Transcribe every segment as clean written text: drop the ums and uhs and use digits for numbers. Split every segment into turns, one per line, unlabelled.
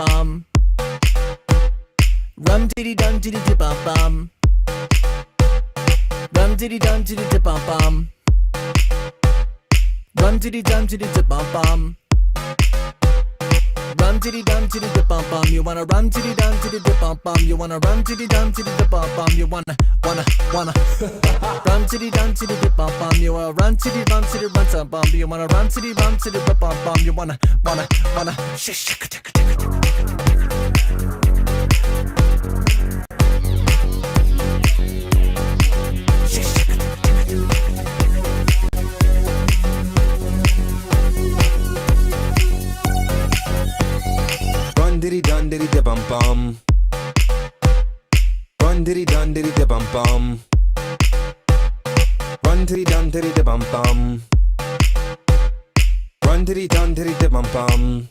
bum. Rum diddy dum diddy dip bum bum. Rum diddy dum diddy dip bum bum. Rum diddy dum diddy dip bum bum. Rum diddy dum diddy dip bum bum. You wanna rum diddy dum diddy dip bum bum. You wanna rum diddy dum diddy dip bum bum. You wanna rum diddy dum diddy dip bum bum. You wanna run diddy bum diddy run some bum. You wanna run diddy bum diddy dip bum bum. You wanna shake it.
Diddy dun diddy da bum bum. Run diddy dun diddy da bum bum. Run diddy dun diddy da bum bum. Run diddy dun diddy da bum bum.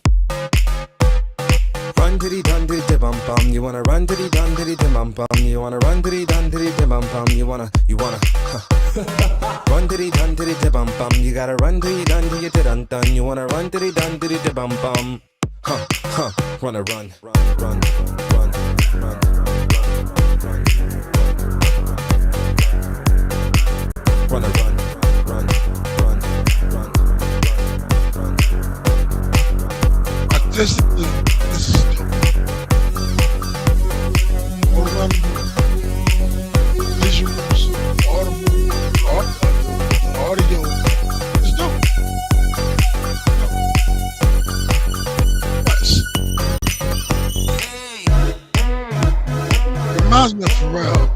Run diddy dun diddy da bum bum. You wanna run diddy dun diddy da bum bum. You wanna run diddy dun diddy da bum bum. You wanna run diddy dun diddy da bum bum. You gotta run diddy dun diddy da dun dun. You wanna run diddy dun diddy da bum bum. Run.
Artistically, this is dope. All around visuals, audio, it's dope. Reminds me of Pharrell.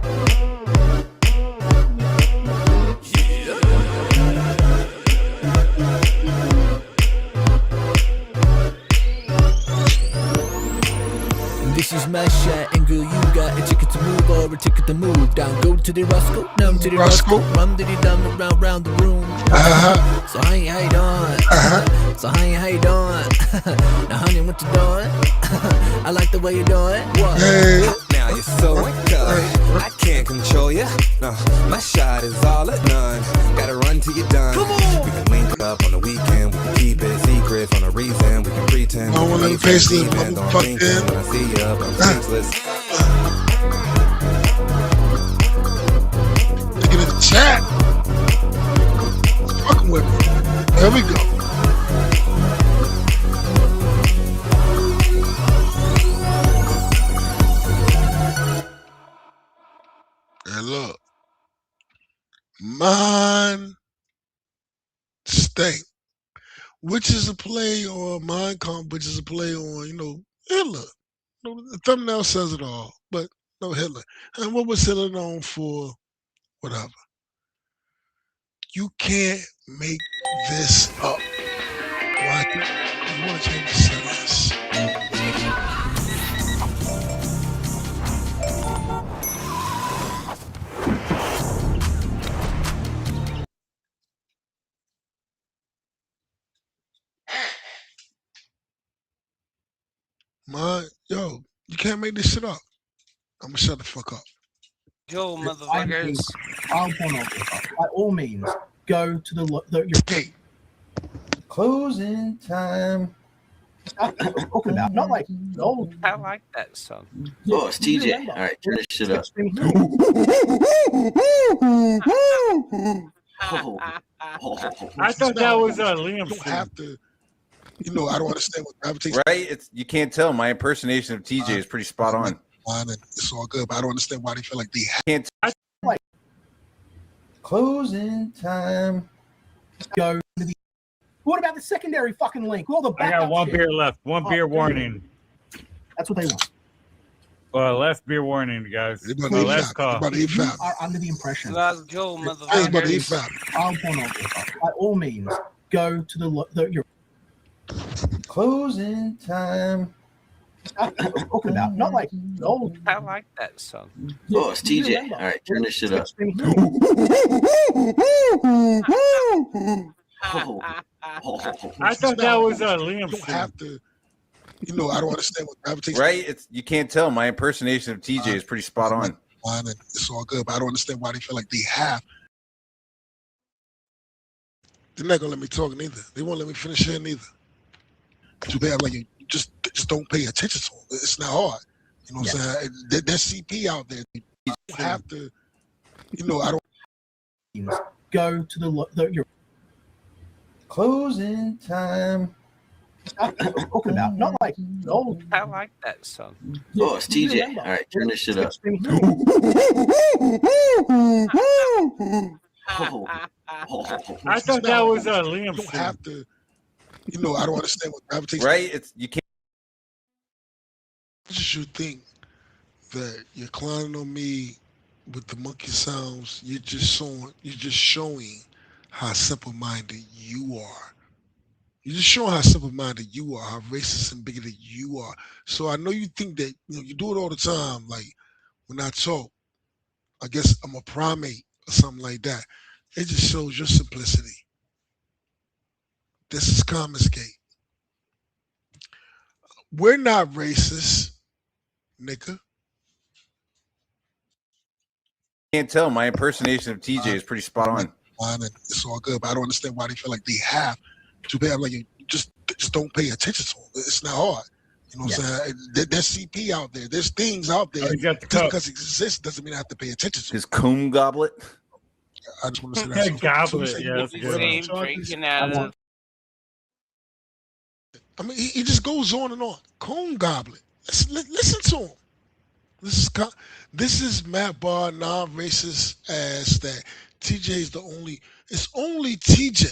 This is my shot, and girl, you got a ticket to move or a ticket to move down. Go to the Roscoe, down to the Roscoe. Rum diddy dum round the room. So honey, how you doing? So honey, how you doing? Now honey, what you doing? I like the way you doing. What?
Hey.
Now you're so I can't control you. No, my shot is all or none. Gotta run till you're done.
Come on.
We can link up on the weekend. We can keep it secret for no reason. We can pretend.
I want to face this motherfucker in.
When I see you up, I'm speechless.
Look at the chat. It's fucking with me. There we go. And look, Mind State, which is a play on Mind Comp, which is a play on, Hitler. The thumbnail says it all, but no Hitler. And what was Hitler known for? Whatever. You can't make this up. Why? You want to change the settings? Yo, you can't make this shit up. I'm gonna shut the fuck up.
Yo, motherfuckers.
By all means, go to your
gate.
Closing time. Talking about, not like old.
I like that song.
Oh, it's TJ. All right, turn this shit up.
I thought that was Liam.
You don't have to. I don't understand what gravitation.
Right? You can't tell. My impersonation of TJ is pretty spot on.
It's all good, but I don't understand why they feel like they
can't.
Closing time. Go to the. What about the secondary fucking link? All the
I got one beer left. One beer warning.
That's what they want.
Last beer warning, guys. Last call.
You are under the impression.
Let's go, motherfuckers.
By all means, go to your. Closing time. Talking about, not like old.
I like that song.
Oh, it's TJ. All right, turn this shit up.
I thought that was Liam.
You don't have to. I don't understand what gravitation.
Right? You can't tell. My impersonation of TJ is pretty spot on.
It's all good, but I don't understand why they feel like they have. They're not gonna let me talk neither. They won't let me finish here neither. Too bad, like you just don't pay attention to them. It's not hard. You know what I'm saying? There's CP out there. You don't have to. I don't.
Go to your
closing time.
That's what I'm talking about. Not like old.
I like that song.
Oh, it's TJ. All right, turn this shit up.
I thought that was Liam.
You don't have to. I don't understand what gravitates.
Right? It's you can't.
I just should think that you're clowning on me with the monkey sounds. You're just showing how simple-minded you are. You're just showing how simple-minded you are, how racist and bigoted you are. So I know you think that you do it all the time. Like when I talk, I guess I'm a primate or something like that. It just shows your simplicity. This is Comicsgate. We're not racist, nigga.
Can't tell. My impersonation of TJ is pretty spot on.
And it's all good, but I don't understand why they feel like they have to pay. Like you just don't pay attention to them. It's not hard. You know what I'm saying? There's CP out there. There's things out there. Just because it exists doesn't mean I have to pay attention to.
His comb goblet.
I just want to say that.
Goblet, yeah, that's good.
Drinking out of.
I mean, he just goes on and on. Comb goblet. Listen to him. This is Matt Barr, non-racist ass that TJ is the only. It's only TJ.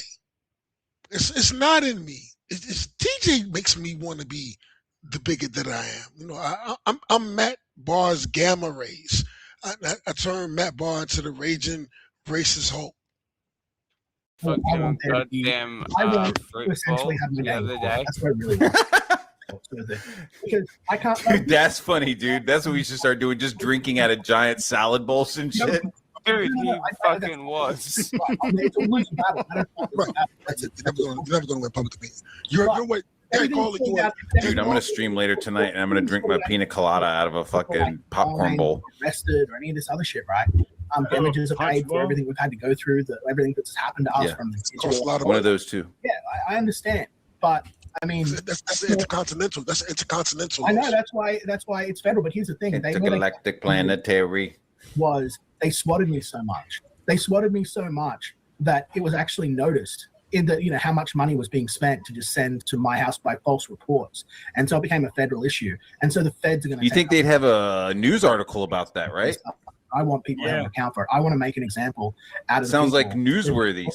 It's not in me. It's TJ makes me want to be the bigot that I am. I'm Matt Barr's gamma rays. I turned Matt Barr into the raging racist Hulk.
Fucking goddamn
essentially have
the other day.
That's what I really want. Because I can't.
Dude, that's funny, dude. That's what we should start doing. Just drinking out of giant salad bowls and shit.
Dude, he fucking was.
It's a losing battle.
That's it. You're never going to win public opinion. You're what?
Dude, I'm gonna stream later tonight, and I'm gonna drink my pina colada out of a fucking popcorn bowl.
Arrested or any of this other shit, right? Damages are paid for everything we've had to go through, everything that's happened to us from the
one of those two.
Yeah, I understand, but I mean
that's intercontinental. That's intercontinental.
I know that's why it's federal. But here's the thing:
Intergalactic planetary.
They swatted me so much. They swatted me so much that it was actually noticed in the how much money was being spent to just send to my house by false reports, and so it became a federal issue. And so the feds are going to.
You think they'd have a news article about that, right?
I want people to have an account for it. I want to make an example out of.
Sounds like newsworthy.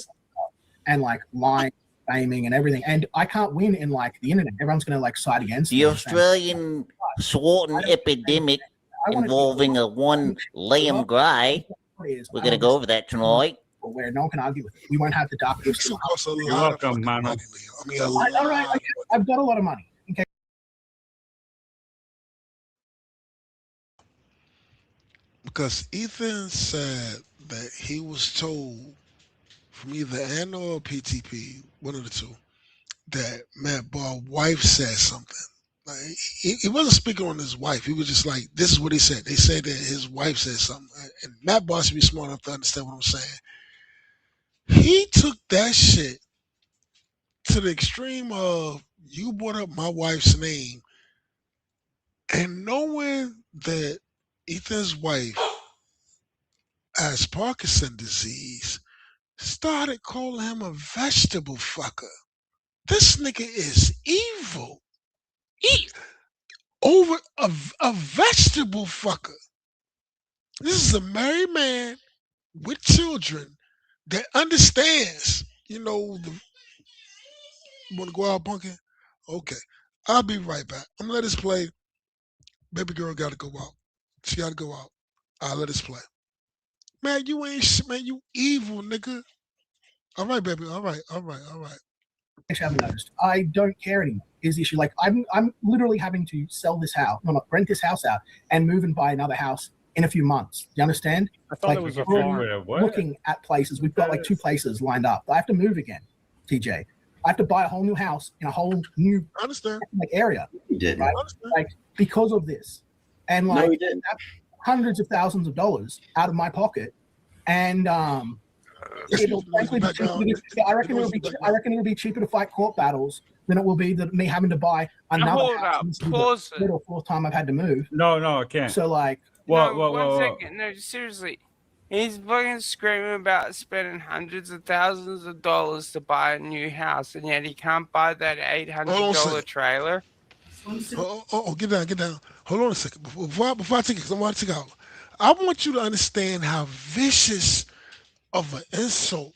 And like lying, faming, and everything. And I can't win in like the internet. Everyone's going to like side against
the Australian swatting epidemic involving a one Liam Gray. We're going to go over that tonight.
Where no one can argue with it. We won't have the doctors.
You're welcome, man.
All right, I've got a lot of money. Okay.
Because Ethan said that he was told from either Anna or PTP, one of the two, that Matt Barr's wife said something. Like, he wasn't speaking on his wife. He was just like, this is what he said. They said that his wife said something. And Matt Barr should be smart enough to understand what I'm saying. He took that shit to the extreme of, you brought up my wife's name, and knowing that Ethan's wife has Parkinson's disease, started calling him a vegetable fucker. This nigga is evil. Over a vegetable fucker. This is a married man with children that understands, you want to go out punking? Okay. I'll be right back. I'm going to let this play. Baby girl got to go out. She got to go out. I'll let this play. Man, you ain't shit, man. You evil, nigga. All right, baby. All right.
Actually, I haven't noticed. I don't care anymore. Is the issue like I'm literally having to sell this house, rent this house out, and move and buy another house in a few months. Do you understand?
I thought it was a failure.
Looking at places, we've got like 2 places lined up. I have to move again, TJ. I have to buy a whole new house in a whole new area, right? Like because of this, and like hundreds of thousands of dollars out of my pocket, and it'll frankly be cheaper. I reckon it'll be cheaper to fight court battles than it will be me having to buy another
Hold
house.
up,
This is
pause
the third or fourth time I've had to move.
No, I can't.
So like,
one second. No, seriously. He's fucking screaming about spending hundreds of thousands of dollars to buy a new house, and yet he can't buy that $800 trailer.
Get down. Hold on a second. Before I take it, because I want to take out. I want you to understand how vicious of an insult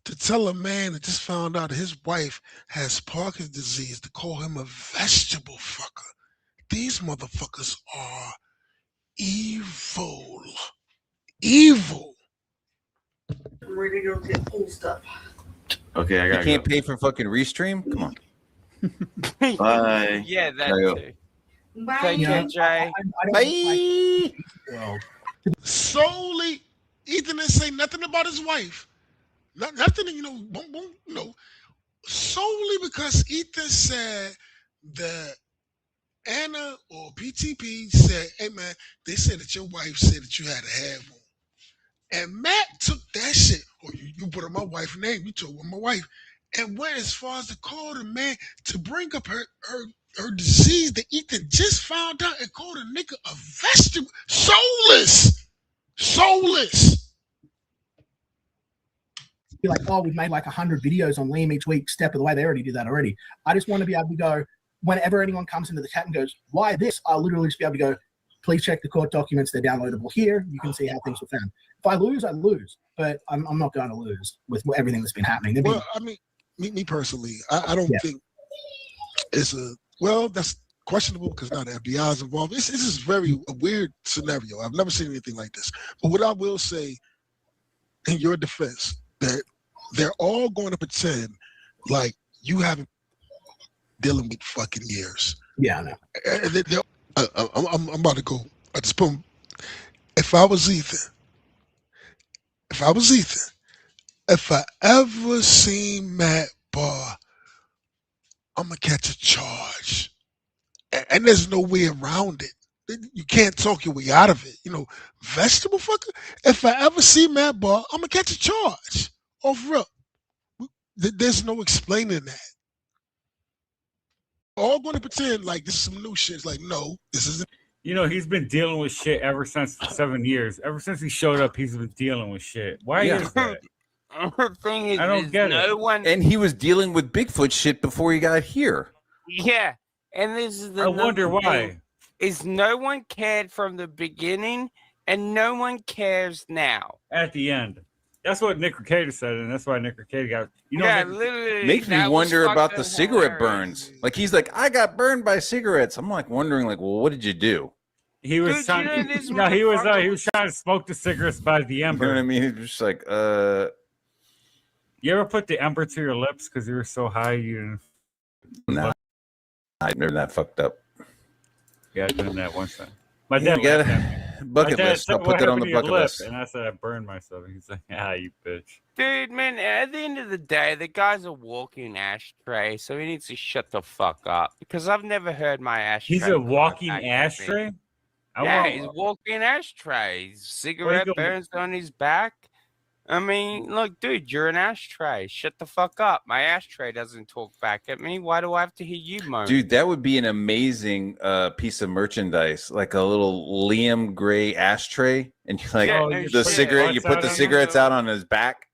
to tell a man that just found out his wife has Parkinson's disease to call him a vegetable fucker. These motherfuckers are evil. Evil.
I'm ready to go get pull stuff. Okay, I
You
gotta
can't
go.
pay for fucking restream? Come on.
Bye.
Yeah, that
Gotta go.
too.
Bye.
Take care, Jay.
Bye.
Solely, Ethan didn't say nothing about his wife. Nothing, boom, solely because Ethan said that Anna or PTP said, hey man, they said that your wife said that you had a hair wound. And Matt took that shit. Oh, you put up my wife's name, you told her my wife. And went as far as to call the man to bring up her disease that Ethan just found out and called a nigga a vegetable. Soulless.
Be like, oh, we've made like 100 videos on Liam each week, step of the way. They already do that already. I just want to be able to go, whenever anyone comes into the chat and goes, why this? I'll literally just be able to go, please check the court documents. They're downloadable here. You can see how things were found. If I lose, I lose. But I'm not going to lose with everything that's been happening.
Well, I mean, me personally, I don't think it's that's questionable because now the FBI is involved. This is a weird scenario. I've never seen anything like this. But what I will say in your defense, that they're all going to pretend like you haven't dealing with fucking years.
Yeah, I know.
I'm about to go. I just put. If I was Ethan, if I ever seen Matt Barr, I'm gonna catch a charge, and there's no way around it. You can't talk your way out of it. Vegetable fucker. If I ever see Matt Barr, I'm gonna catch a charge. Off rip. There's no explaining that. All going to pretend like this is some new shit. It's like, no, this isn't.
He's been dealing with shit ever since 7 years. Ever since he showed up, he's been dealing with shit. Why is that?
The thing is,
I don't get it.
And he was dealing with Bigfoot shit before he got here.
Yeah, and this is the.
I wonder why.
Is no one cared from the beginning, and no one cares now.
At the end. That's what Nick Ricada said, and that's why Nick Ricada got.
Literally.
Makes me wonder about the cigarette burns. Like he's like, I got burned by cigarettes. I'm like wondering, like, well, what did you do?
He was trying. He was trying to smoke the cigarettes by the ember.
You know what I mean? He was just like,
You ever put the ember to your lips because you were so high you?
Nah, I've never that fucked up.
Yeah, I done that one time. My dad
got a bucket list. I'll put that on the bucket list.
And I said I burned myself. He's like, you bitch.
Dude, man, at the end of the day, the guy's a walking ashtray, so he needs to shut the fuck up. Because I've never heard my ashtray.
He's a walking ashtray?
He's a walking ashtray. Cigarette burns on his back. I mean, look, dude, you're an ashtray. Shut the fuck up. My ashtray doesn't talk back at me. Why do I have to hear you moan?
Dude, that would be an amazing piece of merchandise, like a little Liam Gray ashtray, and you the cigarette. You put the cigarettes out on his back.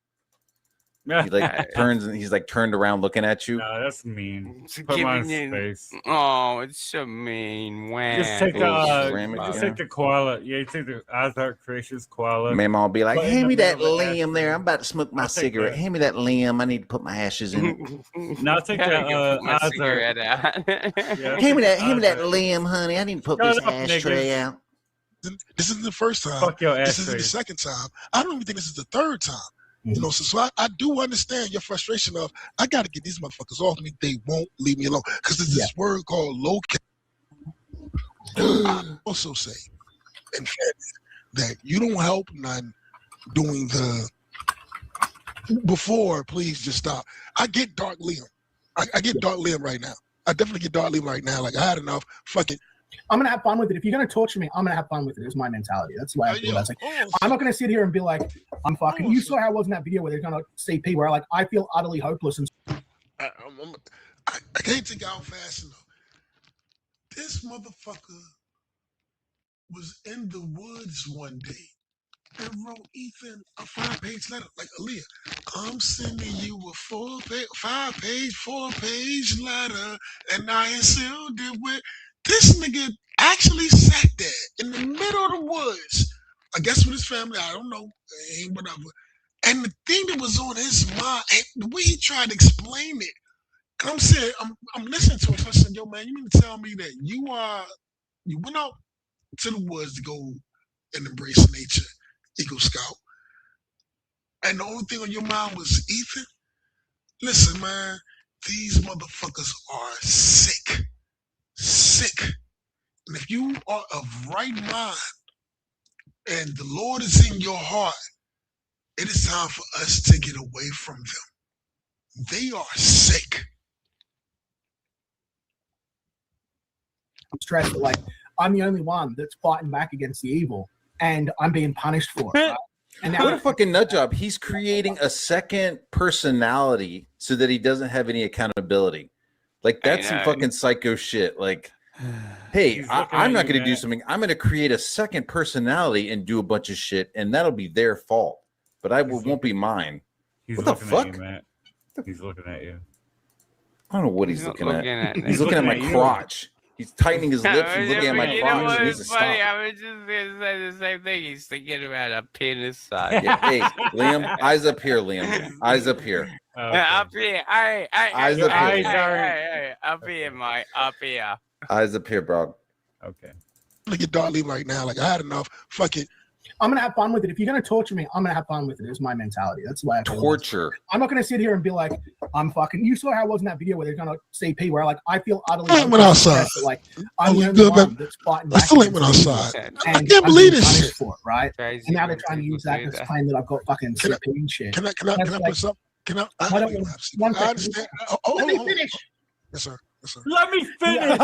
He turns and he's like turned around looking at you.
No, that's mean. Put him on his face.
Oh, it's so mean. Wow.
Just take the koala. Yeah, you take the Ozark Creations koala.
Mama will be like, hand me that Liam there. I'm about to smoke my cigarette. Hand me that Liam. I need to put my ashes in it.
Now take the
cigarette out.
Hand me that Liam, honey. I need to put this ashtray out.
This isn't the first time.
Fuck your
this
ashtray.
isn't the second time. I don't even think this is the third time. So I do understand your frustration of, I got to get these motherfuckers off me. They won't leave me alone. Because there's this word called locate. I also say, in fairness, that you don't help none doing the before, please just stop. I get Dark Liam. I get Dark Liam right now. I definitely get Dark Liam right now. Like, I had enough. Fuck it.
I'm gonna have fun with it. If you're gonna torture me, I'm gonna have fun with it. It's my mentality. That's why I feel that's like I'm not gonna sit here and be like, I'm fucking. You saw how I was in that video where they're gonna CP where I feel utterly hopeless and.
I can't take it out fast enough. This motherfucker was in the woods one day and wrote Ethan a 5-page letter. Like, Aaliyah, I'm sending you a 4-page letter, and I sealed it with. This nigga actually sat there in the middle of the woods. I guess with his family, I don't know, whatever. And the thing that was on his mind, and the way he tried to explain it, and I'm saying, I'm listening to it. So I said, yo, man, you mean to tell me that you went out to the woods to go and embrace nature, Eagle Scout, and the only thing on your mind was Ethan? Listen, man, these motherfuckers are sick. Sick. And if you are of right mind and the Lord is in your heart, it is time for us to get away from them. They are sick.
I'm stressed that, like, I'm the only one that's fighting back against the evil, and I'm being punished for it. Right? And now,
what a fucking nut job. He's creating a second personality so that he doesn't have any accountability. Like, that's some fucking psycho shit. Like, hey, I'm not going to do something. I'm going to create a second personality and do a bunch of shit, and that'll be their fault. But won't be mine. What the fuck?
At you, Matt. He's looking at you.
I don't know what he's looking at. He's looking at my crotch. He's tightening his lips. He's looking at my crotch. He needs to stop.
I was just going to say the same thing. He's thinking about a penis size.
Yeah, hey, Liam, eyes up here, Liam. Eyes up here.
Okay. Up here.
Eyes up
here. Up here, Mike. Up here.
Eyes up here, bro.
Okay.
Look at Darlene right now. Like, I had enough. Fuck it.
I'm gonna have fun with it. If you're gonna torture me, I'm gonna have fun with it. It's my mentality. That's why I
torture.
I'm not gonna sit here and be like, I'm fucking. You saw how I was in that video where they're gonna CP, where like I feel utterly.
I went outside.
Like I'm the only one that's fighting back.
I still ain't went outside.
And
I can't believe this shit.
For it, right? And now they're trying to use that to claim that I've got fucking CP and shit.
Can I put something? Can I? I don't want one second. I understand.
Let me finish.
Yes, sir.
Let me finish.
And,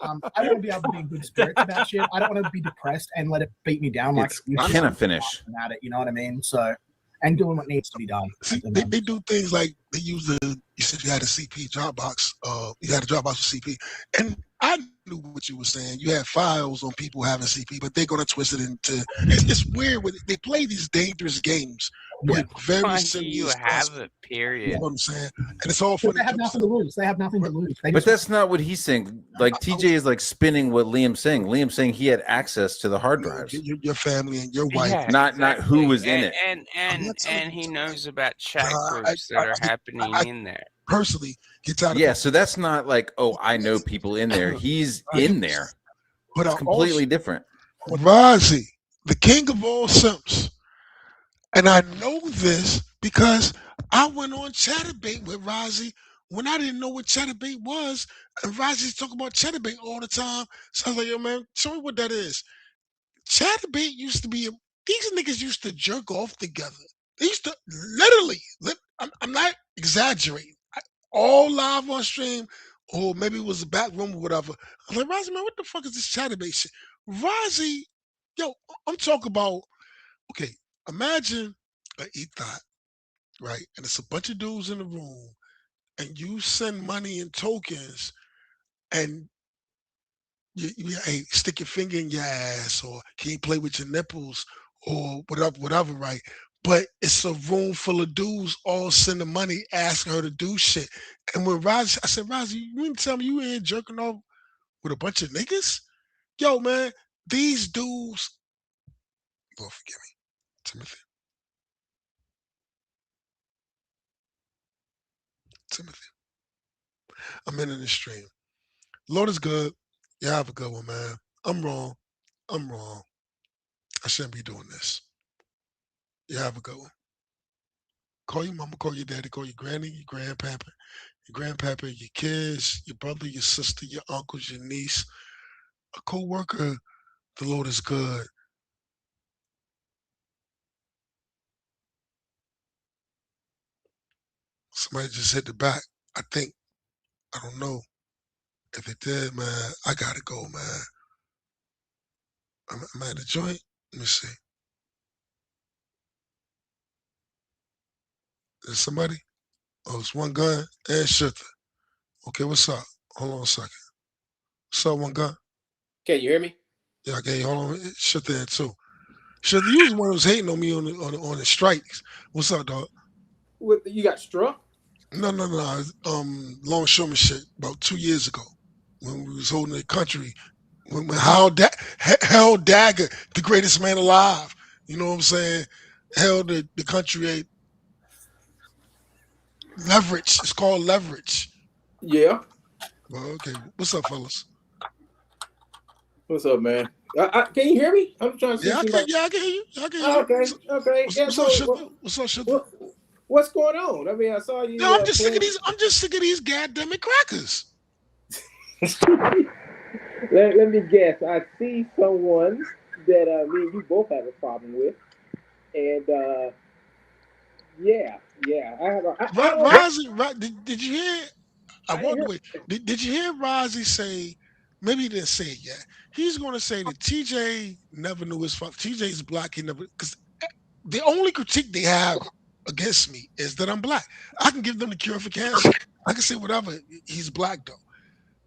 I want to be able to be in good spirits about shit. I don't want to be depressed and let it beat me down. Like
you cannot finish
at it. You know what I mean? So, and doing what needs to be done.
See, they do things like they use the. You said you had a CP Dropbox. You had a Dropbox with CP, and I knew what you were saying. You had files on people having CP, but they're gonna twist it into. It's weird when they play these dangerous games. With very
you have it, period.
You know what I'm saying? And it's all for
they have nothing to lose. They have nothing to lose.
But that's not what he's saying. Like TJ is like spinning what Liam's saying. Liam's saying he had access to the hard drives.
Your family and your wife.
Yeah,
not who was in it.
And he knows about chat groups that are happening in there.
Personally, gets out of
yeah, so that's not like, oh, I know people in there. He's in there.
But
it's completely different.
Razi, the king of all simps. And I know this because I went on Chatterbait with Razi when I didn't know what Chatterbait was. And Razi's talking about Chatterbait all the time. So I was like, yo, man, show me what that is. Chatterbait used to be, these niggas used to jerk off together. They used to literally, I'm not exaggerating, all live on stream, or maybe it was a back room or whatever. I was like, Razi, man, what the fuck is this Chatterbait shit? Razi, yo, I'm talking about, okay, imagine an ETHOT, right? And it's a bunch of dudes in the room, and you send money in tokens, and you hey, stick your finger in your ass, or can you play with your nipples, or whatever, right? But it's a room full of dudes all sending money, asking her to do shit. And when I said, Razi, you mean to tell me you ain't jerking off with a bunch of niggas? Yo, man, these dudes, Lord forgive me, Timothy. I'm in the stream. Lord is good. Yeah, have a good one, man. I'm wrong. I shouldn't be doing this. Yeah, have a good one. Call your mama, call your daddy, call your granny, your grandpapa, your kids, your brother, your sister, your uncles, your niece, a co-worker. The Lord is good. Somebody just hit the back. I think. I don't know. If it did, man, I gotta go, man. I'm at the joint. Let me see. Is somebody? Oh, it's one gun and Shitter. Okay, what's up? Hold on a second. What's up, one gun?
Can you hear me?
Yeah, okay, hold on. Shitter in too. Shitter, you was one who was hating on me on the strikes. What's up, dog?
What, you got struck?
No. Longshoreman shit about 2 years ago when we was holding the country. When Hal Dagger, the greatest man alive, you know what I'm saying, held the country at leverage. It's called leverage.
Yeah.
Well, okay. What's up, fellas?
What's up, man? Can you hear me? I'm trying to see.
Yeah, I can hear you.
Okay.
What's up, Shitter? What's up, Shitter?
What's going on? I mean, I saw you.
No, I'm just sick of these. I'm just sick of these goddamn crackers.
Let me guess. I see someone that me and you both have a problem with, and yeah. I have a.
Did you hear? I walked away. Did you hear Rozzy say? Maybe he didn't say it yet. He's going to say that TJ never knew his father. TJ's black. He never, because the only critique they have against me is that I'm black. I can give them the cure for cancer. I can say whatever. He's black though.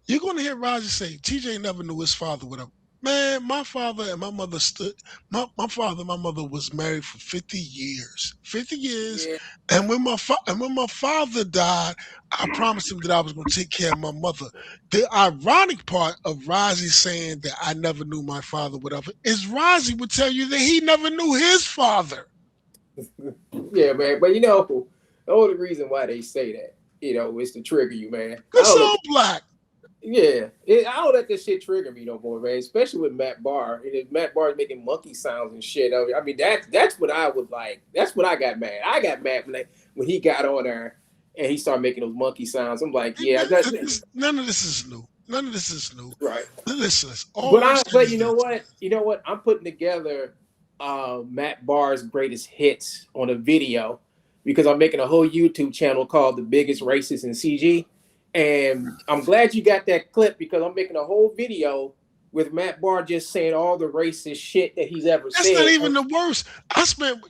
You're going to hear Roger say TJ never knew his father. Whatever. Man, my father and my mother stood. My father and my mother was married for 50 years. 50 years. Yeah. And when my father died, I promised him that I was going to take care of my mother. The ironic part of Rozzy saying that I never knew my father, whatever, is Rozzy would tell you that he never knew his father.
Yeah, man. But you know, the only reason why they say that, you know, is to trigger you, man.
It's so black.
Yeah, I don't let this shit trigger me no more, man. Especially with Matt Barr. And if Matt Barr is making monkey sounds and shit, I mean that's what I would like. That's what I got mad. I got mad when he got on there and he started making those monkey sounds. I'm like, yeah,
none of this is new. None of this is new.
Right.
Listen,
but you know what? You know what? I'm putting together Matt Barr's greatest hits on a video because I'm making a whole YouTube channel called The Biggest Racist in CG. And I'm glad you got that clip because I'm making a whole video with Matt Barr just saying all the racist shit that he's ever said.
That's not even the worst. I spent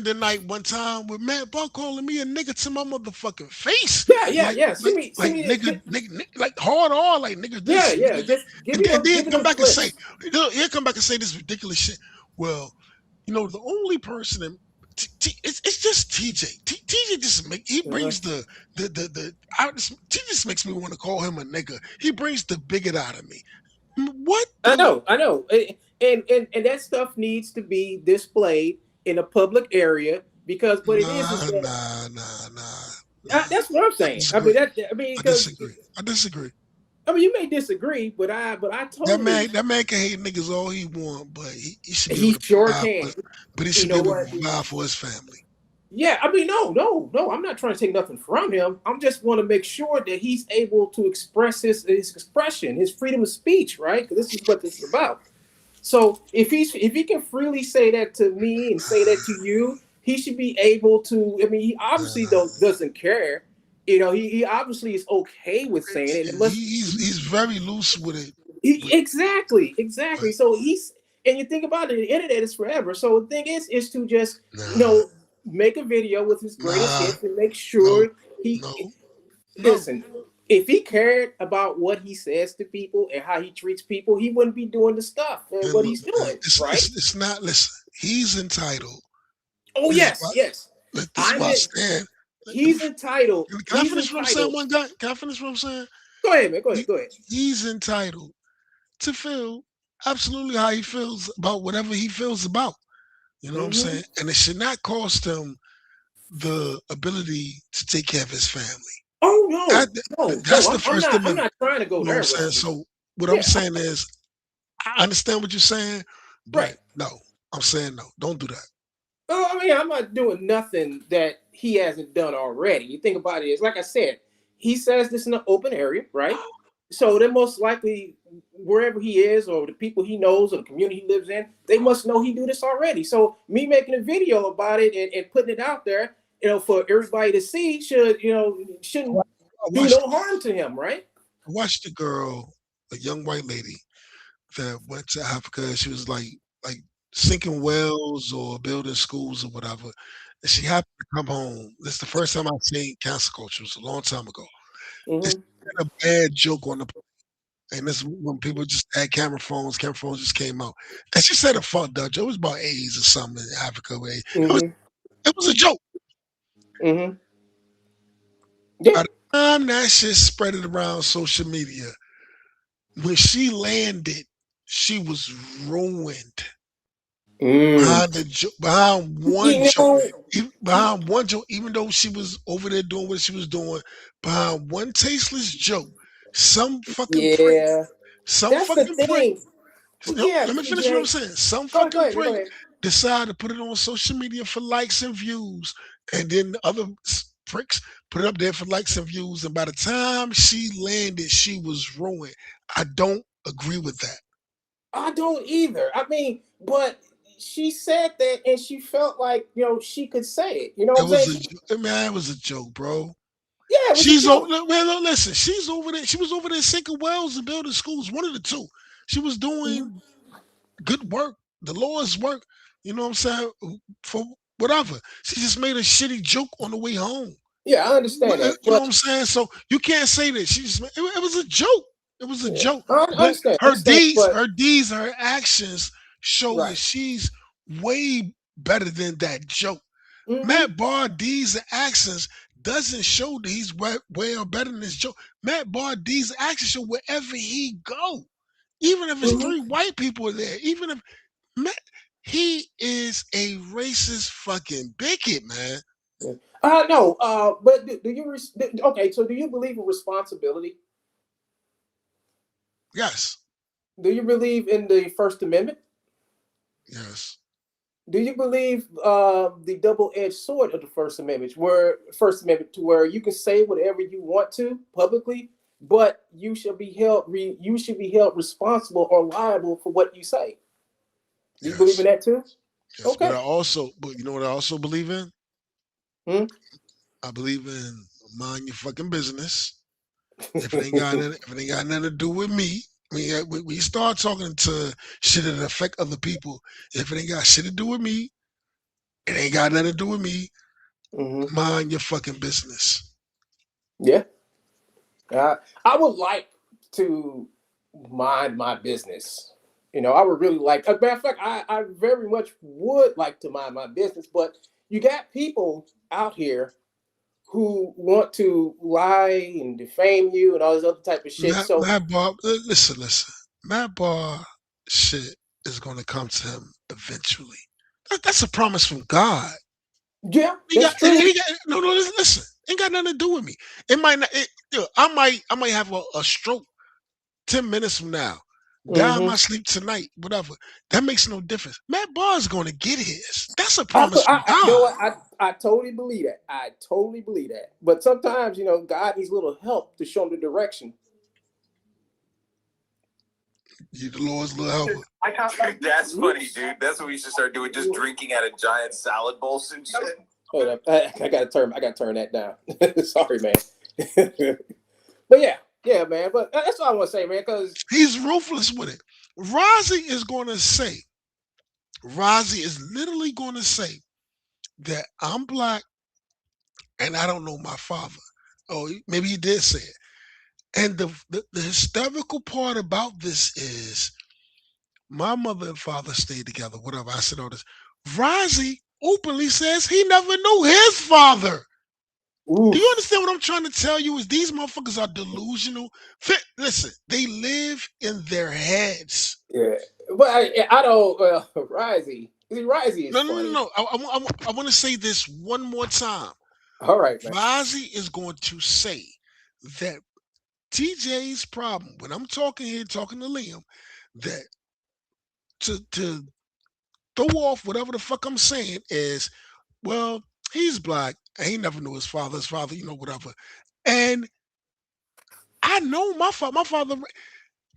the night one time with Matt Barr calling me a nigga to my motherfucking face.
Yeah.
Nigga, like hard on, like nigga. This,
yeah.
And then come back and say, he'll come back and say this ridiculous shit. Well, you know, the only person that it's just TJ. TJ just brings TJ just makes me want to call him a nigga. He brings the bigot out of me. What?
I know. And that stuff needs to be displayed in a public area because what it is that's what I'm saying. I
disagree.
I mean, you may disagree, but I totally
that man can hate niggas all he want, but he should.
He sure can.
But he should be able to provide for his family.
Yeah, I mean, no. I'm not trying to take nothing from him. I'm just want to make sure that he's able to express his expression, his freedom of speech, right? Because this is what this is about. So if he can freely say that to me and say that to you, he should be able to. I mean, he obviously doesn't care. You know, he obviously is okay with saying it.
He's very loose with it.
Exactly. So and you think about it, the internet is forever. So the thing is to just make a video with his greatest hits and make sure listen. If he cared about what he says to people and how he treats people, he wouldn't be doing the stuff and what he's doing. Right?
It's not. Listen, he's entitled.
Oh yes. He's entitled.
Can I finish what I'm saying, one guy? Can I finish what I'm saying?
Go ahead, man. Go ahead.
He's entitled to feel absolutely how he feels about whatever he feels about. You know what I'm saying? And it should not cost him the ability to take care of his family.
Oh no,
that's the first thing.
I'm not trying to go there.
So what I'm saying is, I understand what you're saying, but
right?
No, I'm saying no. Don't do that.
Oh, I mean, I'm not doing nothing that he hasn't done already. You think about it, it's like I said, he says this in an open area, right? So they're most likely wherever he is or the people he knows or the community he lives in, they must know he do this already. So me making a video about it and putting it out there, for everybody to see shouldn't do no harm to him, right?
I watched a girl, a young white lady that went to Africa. She was like sinking wells or building schools or whatever. And she happened to come home. This is the first time I've seen cancel culture. It was a long time ago. And she had a bad joke on the plane. And this is when people just had camera phones just came out. And she said a fucked up joke. It was about AIDS or something in Africa. It was a joke.
Yeah.
By the time that shit spread it around social media, when she landed, she was ruined. Behind one joke, even though she was over there doing what she was doing, behind one tasteless joke, some fucking prick, let me finish what I'm saying. Some fucking prick decided to put it on social media for likes and views, and then the other pricks put it up there for likes and views, and by the time she landed, she was ruined. I don't agree with that.
I don't either. I mean, but she said that and she felt like, she could say it. You know what I'm saying?
Man, it was a joke, bro.
Yeah,
she's over. Man, listen, she's over there. She was over there sinking wells and building schools. One of the two. She was doing good work, the Lord's work. You know what I'm saying? For whatever. She just made a shitty joke on the way home.
Yeah, I understand that.
You know what I'm saying? So you can't say that. It was a joke. It was a joke.
I understand.
Her deeds, her actions show that she's way better than that joke. Matt Barr deeds and actions doesn't show that he's way better than this joke. Matt Barr deeds and actions show wherever he go, even if it's 3 white people there, even if he is a racist fucking bigot, man.
No, but do you okay? So do you believe in responsibility?
Yes.
Do you believe in the First Amendment?
Yes.
Do you believe the double-edged sword of the First Amendment, to where you can say whatever you want to publicly, but you should be held responsible or liable for what you say? Do you believe in that too?
Yes, okay. But you know what I also believe in? I believe in mind your fucking business. If it ain't got nothing to do with me, we start talking to shit that affect other people. If it ain't got shit to do with me, it ain't got nothing to do with me. Mind your fucking business.
Yeah. I would like to mind my business. I would really like. As a matter of fact, I very much would like to mind my business, but you got people out here who want to lie and defame you and all this other type of shit.
Matt Barr, listen. Matt Barr shit is going to come to him eventually. That's a promise from God.
Yeah, true.
Listen. Ain't got nothing to do with me. It might not. I might have a stroke 10 minutes from now. Die in my sleep tonight. Whatever. That makes no difference. Matt Barr is going to get his. That's a promise from God.
You know what? I totally believe that. I totally believe that. But sometimes, God needs a little help to show him the direction.
You the Lord's little helper.
That's funny, dude. That's what we should start doing. Just drinking out of giant salad bowls and shit.
Hold up. I gotta turn that down. Sorry, man. But yeah, man. But that's all I want to say, man. Because
he's ruthless with it. Rozzy is literally going to say that I'm black and I don't know my father. Oh, maybe he did say it. And the hysterical part about this is my mother and father stayed together. Whatever. I said all this. Rozzy openly says he never knew his father. Do you understand what I'm trying to tell you? Is these motherfuckers are delusional? Listen, they live in their heads.
Yeah, but I don't. Rozzy. Rozzy is funny.
No. I want to say this one more time.
All right, man.
Rozzy is going to say that TJ's problem when I'm talking to Liam, that to throw off whatever the fuck I'm saying is, well, he's black and he never knew his father, whatever. And I know my father,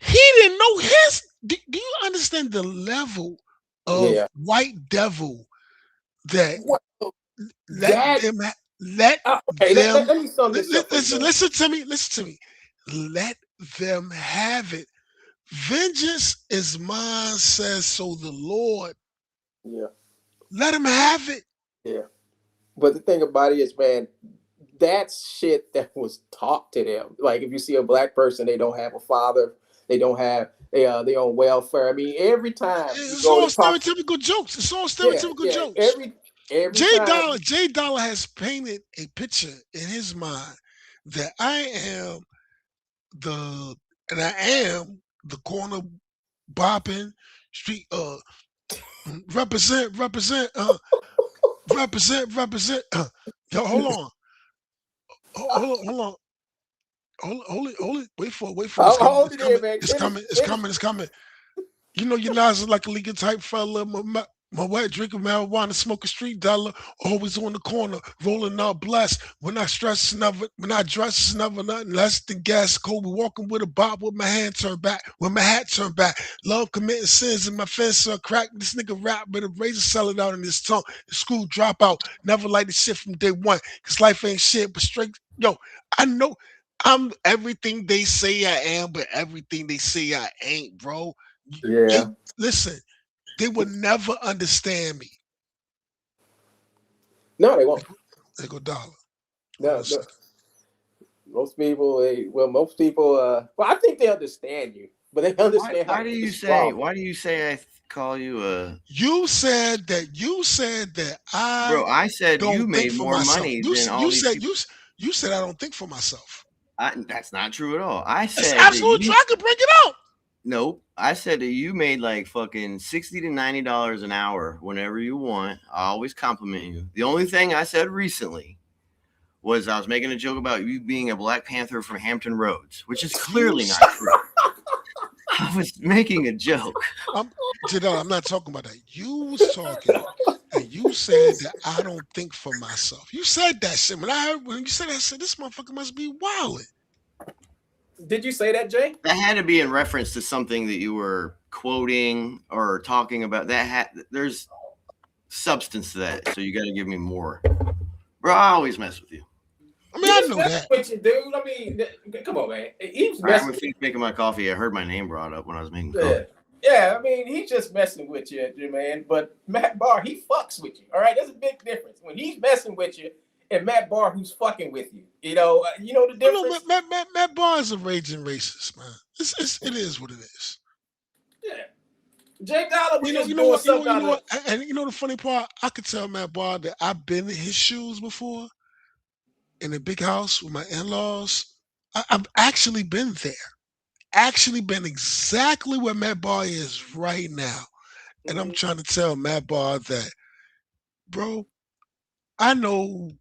he didn't know his. Do you understand the level of white devil that listen to me. Let them have it. Vengeance is mine, says so the Lord.
Yeah.
Let them have it.
Yeah. But the thing about it is, man, that's shit that was taught to them. Like if you see a black person, they don't have a father, they don't have they on welfare. I mean, every time
it's all stereotypical jokes. It's all stereotypical jokes.
Every
Jay Dollar has painted a picture in his mind that I am the corner bopping street represent. Yo, hold on. Wait for it. It's coming. You know, your Nas is like a legal type fella. My wife drinking marijuana, smoking street dollar, always on the corner, rolling out blessed. When I dress, it's never nothing less than gas. Kobe walking with a bob with my hand turned back, with my hat turned back. Love committing sins and my fence are cracked. This nigga rap with a razor selling out in his tongue. The school dropout, never like the shit from day one. Cause life ain't shit, but straight. Yo, I know I'm everything they say I am, but everything they say I ain't, bro.
Yeah.
Listen, they would never understand me.
No, they won't.
They go Dollar.
No. Most people, well, I think they understand you, but they understand.
Why do you say I call you a?
You said that I.
Bro, I said
don't
you made more money than all these people.
You said I don't think for myself.
That's not true at all. I said
it's absolutely true. I can break it out.
Nope. I said that you made like fucking $60 to $90 an hour whenever you want. I always compliment you. The only thing I said recently was I was making a joke about you being a Black Panther from Hampton Roads, which is clearly not true. I was making a joke.
I'm not talking about that. You was talking and you said that I don't think for myself. You said that shit. When you said that, I said, this motherfucker must be wilding.
Did you say that, Jay?
That had to be in reference to something that you were quoting or talking about. There's substance to that, so you got to give me more. Bro, I always mess with you.
I mean, I know that.
With you, dude. I mean, come on, man. He's
I'm making my coffee. I heard my name brought up when I was making coffee.
Yeah, I mean, he's just messing with you, man. But Matt Barr, he fucks with you. All right, there's a big difference. When he's messing with you, and Matt Barr, who's fucking with you, you know the difference.
Matt Barr is a raging racist, man. It is what it is.
Yeah, Jay Dollar was
you know what? And you know the funny part, I could tell Matt Barr that I've been in his shoes before, in a big house with my in-laws. I've actually been there, actually been exactly where Matt Barr is right now, and I'm trying to tell Matt Barr that, bro, I know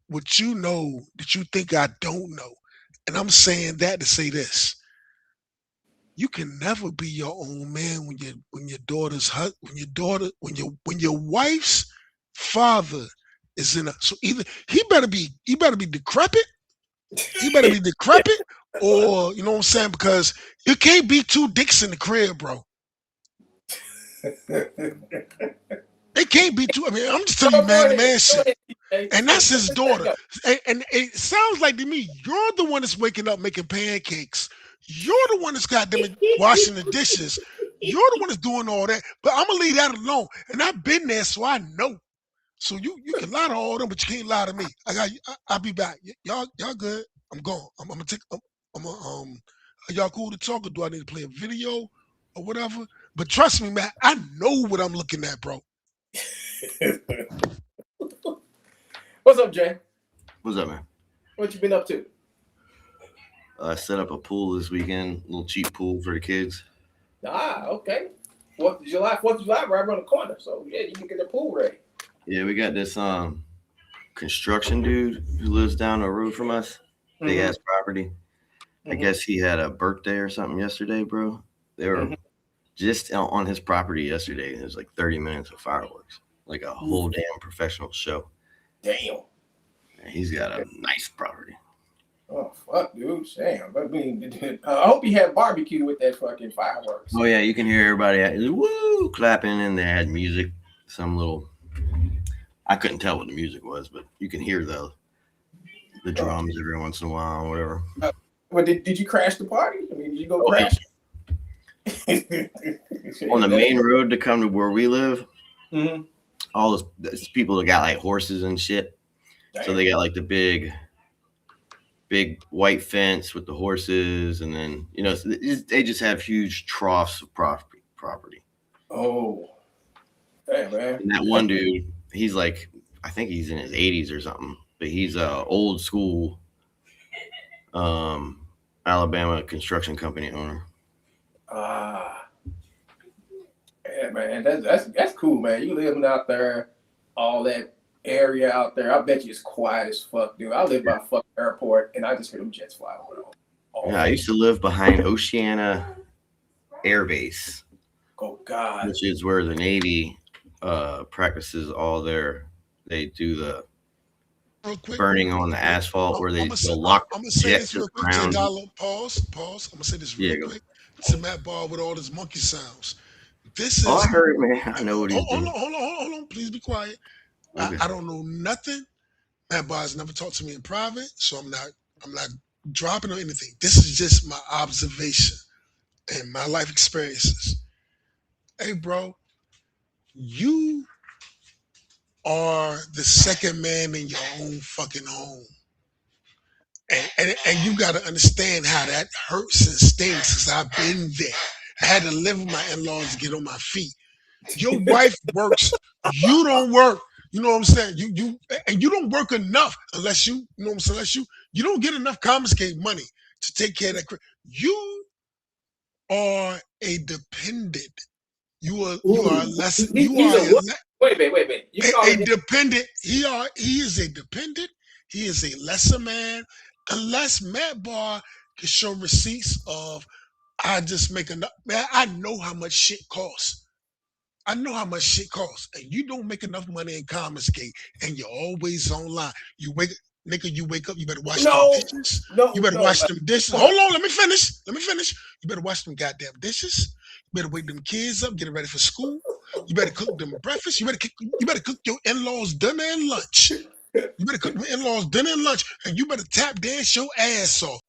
what you know that you think I don't know. And I'm saying that to say this. You can never be your own man when your wife's father is in so either he better be decrepit. He better be decrepit, or you know what I'm saying, because you can't be two dicks in the crib, bro. It can't be two. I mean, I'm just telling you, man shit. And that's his daughter. And it sounds like to me, you're the one that's waking up making pancakes. You're the one that's got them washing the dishes. You're the one that's doing all that. But I'm gonna leave that alone. And I've been there, so I know. So you can lie to all of them, but you can't lie to me. I'll be back. Y'all good. I'm gone. I'm gonna take. Are y'all cool to talk, or do I need to play a video or whatever? But trust me, man, I know what I'm looking at, bro.
What's up, Jay?
What's up, man?
What you been up to?
I set up a pool this weekend, a little cheap pool for the kids.
Okay. 4th of July right around the corner. So yeah, you can get the pool ready.
Yeah, we got this construction dude who lives down the road from us. Big ass property. I guess he had a birthday or something yesterday, bro. They were just on his property yesterday. It was like 30 minutes of fireworks, like a whole damn professional show.
Damn.
And he's got a nice property.
Oh fuck, dude! Damn. I mean, I hope he had barbecue with that fucking fireworks.
Oh yeah, you can hear everybody woo clapping, and they had music. Some little, I couldn't tell what the music was, but you can hear the drums every once in a while, or whatever.
Well, did you crash the party? I mean, did you go crash?
On the main road to come to where we live,
Mm-hmm.
All those people that got like horses and shit. Damn. So they got like the big white fence with the horses, and then they just have huge troughs of property.
Oh, hey man!
And that one dude, he's like, I think he's in his 80s or something, but he's a old school Alabama construction company owner.
Yeah, man, that's cool, man. You living out there, all that area out there. I bet you it's quiet as fuck, dude. I live by a fucking airport, and I just hear them jets fly around.
Yeah, I used to live behind Oceana Air Base.
Oh God!
Which is where the Navy practices all they do the burning on the asphalt where they lock jets around.
Pause. I'm gonna say this real quick to Matt Barr with all his monkey sounds. This is.
I heard, man. I know what he's doing.
Hold on. Please be quiet. Okay. I don't know nothing. Matt Barr has never talked to me in private, so I'm not dropping or anything. This is just my observation and my life experiences. Hey, bro, you are the second man in your own fucking home. And you got to understand how that hurts and stings, because I've been there. I had to live with my in-laws to get on my feet. Your wife works. You don't work. You know what I'm saying? You don't work enough unless you know what I'm saying? Unless you don't get enough Comicsgate money to take care of that. You are a dependent. You are less. Wait. A dependent. He is a dependent. He is a lesser man, unless Matt Barr can show receipts of I just make enough. Man, I know how much shit costs. And you don't make enough money in Comicsgate, and you're always online. You wake up, you better wash them dishes. Wash them dishes. Hold on, let me finish. You better wash them goddamn dishes. You better wake them kids up, get them ready for school. You better cook them breakfast. You better cook your in-laws dinner and lunch. And you better tap dance your ass off.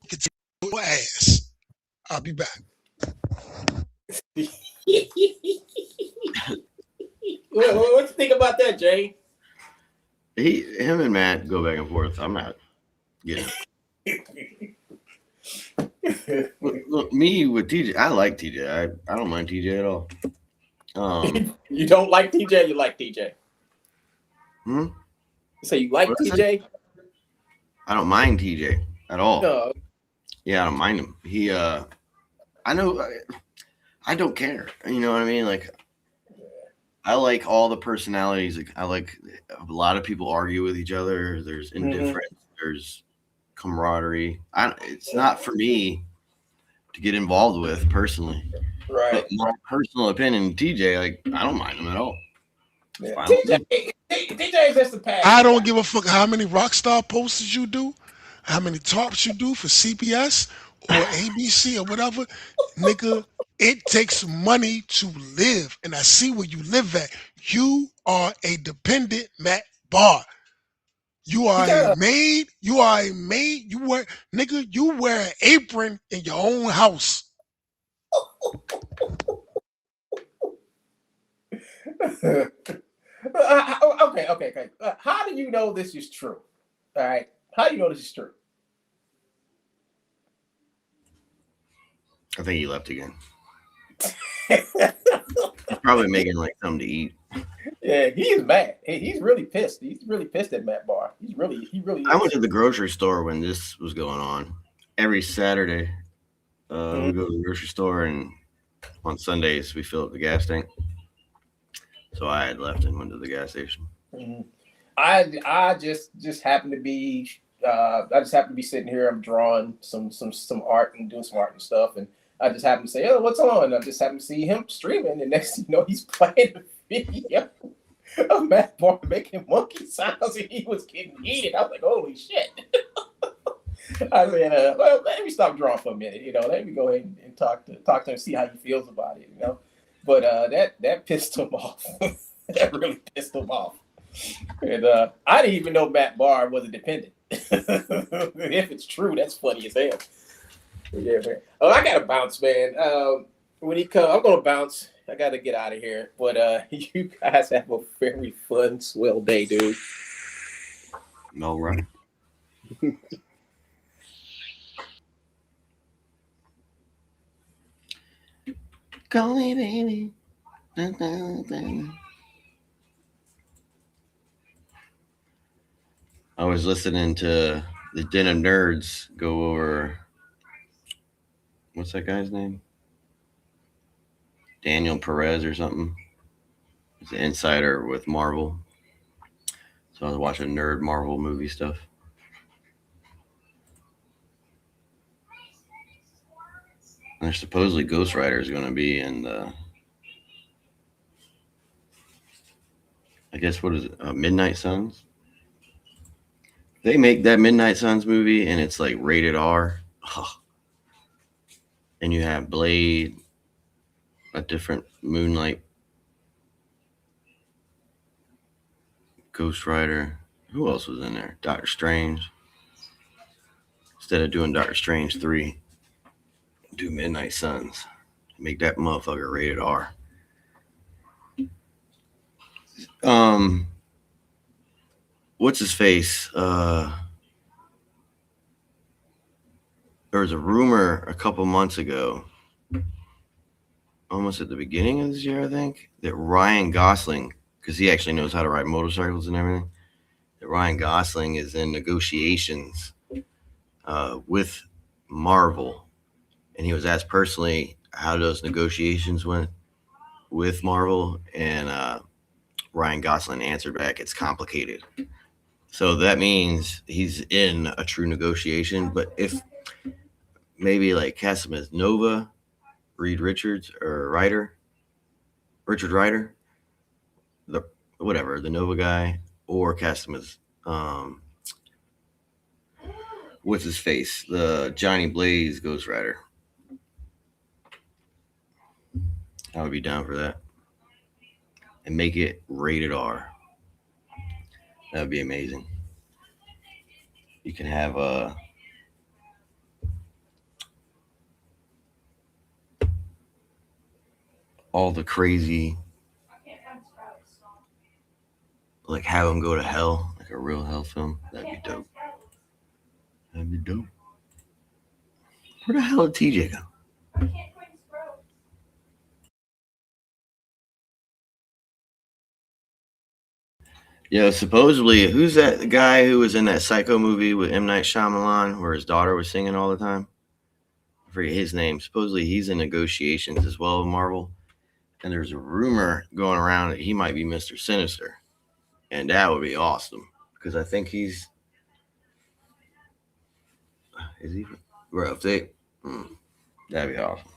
Get your ass. I'll be back.
What you think about that, Jay?
Him and Matt go back and forth. I'm not getting it. Look, me with TJ, I like TJ. I don't mind TJ at all.
You don't like TJ? You like TJ? You say you like TJ?
I don't mind TJ at all. No. Yeah, I don't mind him. I know. I don't care. You know what I mean? Like, I like all the personalities. Like, I like a lot of people argue with each other. There's indifference. There's camaraderie. It's not for me to get involved with personally.
Right.
But my personal opinion, TJ, like, I don't mind him at all.
Yeah. TJ is just a pass.
I don't give a fuck how many Rockstar posters you do, how many tarps you do for CPS or ABC or whatever, nigga. It takes money to live, and I see where you live at. You are a dependent Matt Barr. You are a maid. You wear an apron in your own house.
Okay. How do you know this is true? All right. How do you know this is true?
I think he left again. He's probably making like something to eat.
Yeah, he is mad. He's really pissed. He's really pissed at Matt Barr. He really is.
I went to the grocery store when this was going on. Every Saturday, we go to the grocery store, and on Sundays we fill up the gas tank. So I had left and went to the gas station.
I just happened to be sitting here. I'm drawing some art and doing some art and stuff, and I just happened to say, "Oh, what's on?" And I just happened to see him streaming, and next thing you know, he's playing a video of Matt Barr making monkey sounds, and he was getting heated. I was like, "Holy shit!" I said, "Well, let me stop drawing for a minute. Let me go ahead and talk to him, see how he feels about it. But that pissed him off. That really pissed him off. And I didn't even know Matt Barr was a dependent. If it's true, that's funny as hell. Yeah, man. Oh, I gotta bounce, man. when he comes, I'm gonna bounce. I gotta get out of here. But you guys have a very fun, swell day, dude.
All right. Call me, baby. I was listening to the Den of Nerds go over. What's that guy's name? Daniel Perez or something. He's an insider with Marvel. So I was watching nerd Marvel movie stuff. And there's supposedly Ghost Rider is going to be in the, I guess, what is it? Midnight Suns? They make that Midnight Suns movie and it's like rated R. Oh. And you have Blade, a different Moonlight, Ghost Rider. Who else was in there? Doctor Strange. Instead of doing Doctor Strange 3, do Midnight Suns. Make that motherfucker rated R. What's his face? There was a rumor a couple months ago, almost at the beginning of this year, I think, that Ryan Gosling, because he actually knows how to ride motorcycles and everything, that Ryan Gosling is in negotiations with Marvel. And he was asked personally how those negotiations went with Marvel. And Ryan Gosling answered back, it's complicated. So that means he's in a true negotiation. But if maybe like cast him as Nova, Reed Richards, or Richard Ryder, the Nova guy, or cast him as what's his face, the Johnny Blaze Ghost Rider. I would be down for that. And make it rated R. That would be amazing. You can have all the crazy, like have them go to hell, like a real hell film. That'd be dope. That'd be dope. Where the hell did TJ go? Yeah, supposedly, who's that guy who was in that Psycho movie with M. Night Shyamalan where his daughter was singing all the time? I forget his name. Supposedly, he's in negotiations as well with Marvel. And there's a rumor going around that he might be Mr. Sinister. And that would be awesome. Because I think he's... Is he... Bro, if they... that'd be awesome.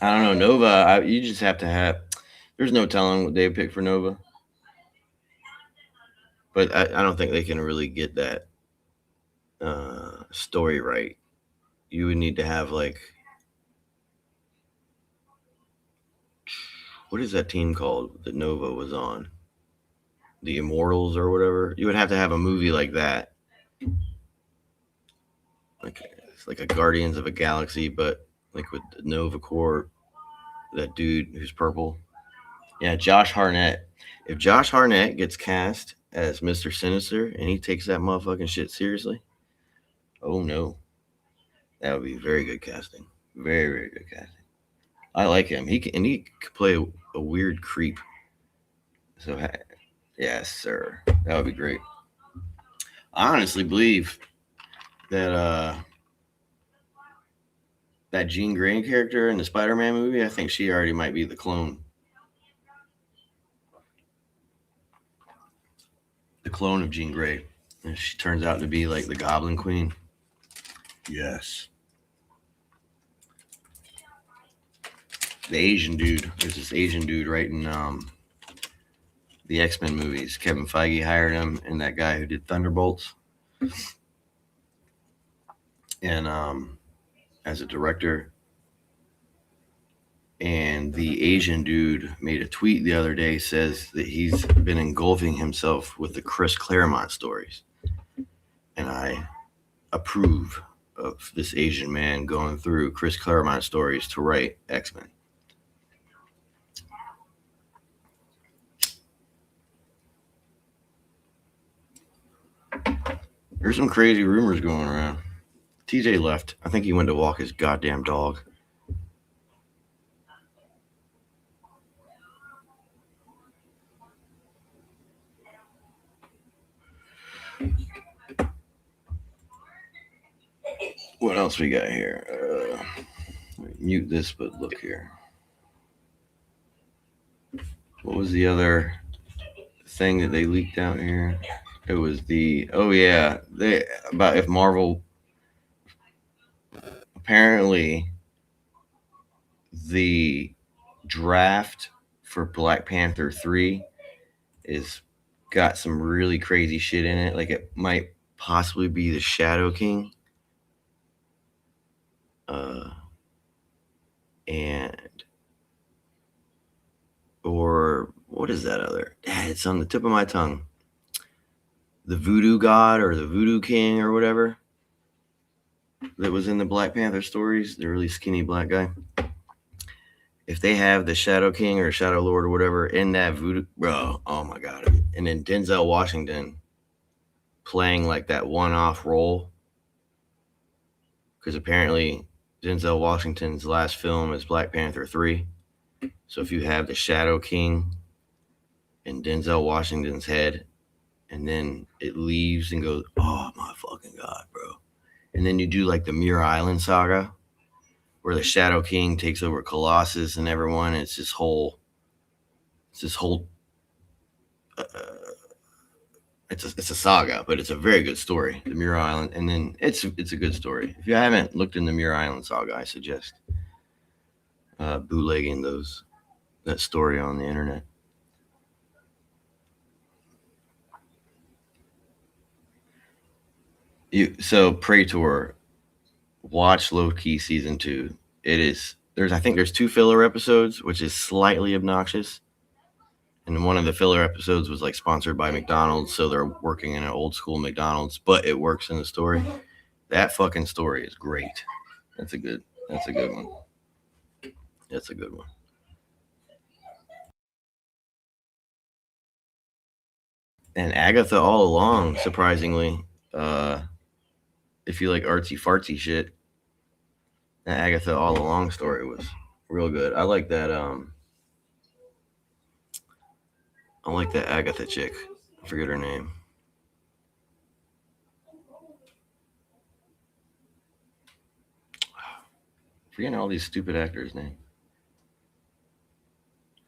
I don't know. Nova, you just have to have... There's no telling what they would pick for Nova. But I don't think they can really get that story right. You would need to have like... What is that team called that Nova was on? The Immortals or whatever. You would have to have a movie like that. It's like a Guardians of a Galaxy, but like with Nova Corps, that dude who's purple. Yeah, Josh Hartnett. If Josh Hartnett gets cast as Mr. Sinister and he takes that motherfucking shit seriously, oh no. That would be very good casting. Very, very good casting. I like him. He could play a weird creep. So, yes, sir. That would be great. I honestly believe that that Jean Grey character in the Spider-Man movie, I think she already might be the clone. The clone of Jean Grey. And she turns out to be like the Goblin Queen. Yes. The Asian dude. There's this Asian dude writing the X-Men movies. Kevin Feige hired him, and that guy who did Thunderbolts. And as a director. And the Asian dude made a tweet the other day, says that he's been engulfing himself with the Chris Claremont stories. And I approve of this Asian man going through Chris Claremont stories to write X-Men. There's some crazy rumors going around. TJ left. I think he went to walk his goddamn dog. What else we got here? Mute this, but look here. What was the other thing that they leaked out here? It was about if Marvel, apparently the draft for Black Panther 3 is got some really crazy shit in it. Like it might possibly be the Shadow King. Or what is that other? It's on the tip of my tongue. The Voodoo God or the Voodoo King or whatever that was in the Black Panther stories, the really skinny black guy. If they have the Shadow King or Shadow Lord or whatever in that voodoo, bro, oh my God. And then Denzel Washington playing like that one-off role. Because apparently Denzel Washington's last film is Black Panther 3. So if you have the Shadow King in Denzel Washington's head, and then it leaves and goes, oh my fucking God, bro. And then you do like the Muir Island saga, where the Shadow King takes over Colossus and everyone. It's this whole it's a saga, but it's a very good story, the Muir Island. And then it's a good story. If you haven't looked in the Muir Island saga, I suggest bootlegging that story on the internet. So Praetor, watch Low-Key season 2. I think there's 2 filler episodes, which is slightly obnoxious. And one of the filler episodes was like sponsored by McDonald's, so they're working in an old school McDonald's, but it works in the story. That fucking story is great. That's a good one. That's a good one. And Agatha All Along, surprisingly, if you like artsy fartsy shit, that Agatha All Along story was real good. I like that. I like that Agatha chick. I forget her name. Forgetting all these stupid actors' names.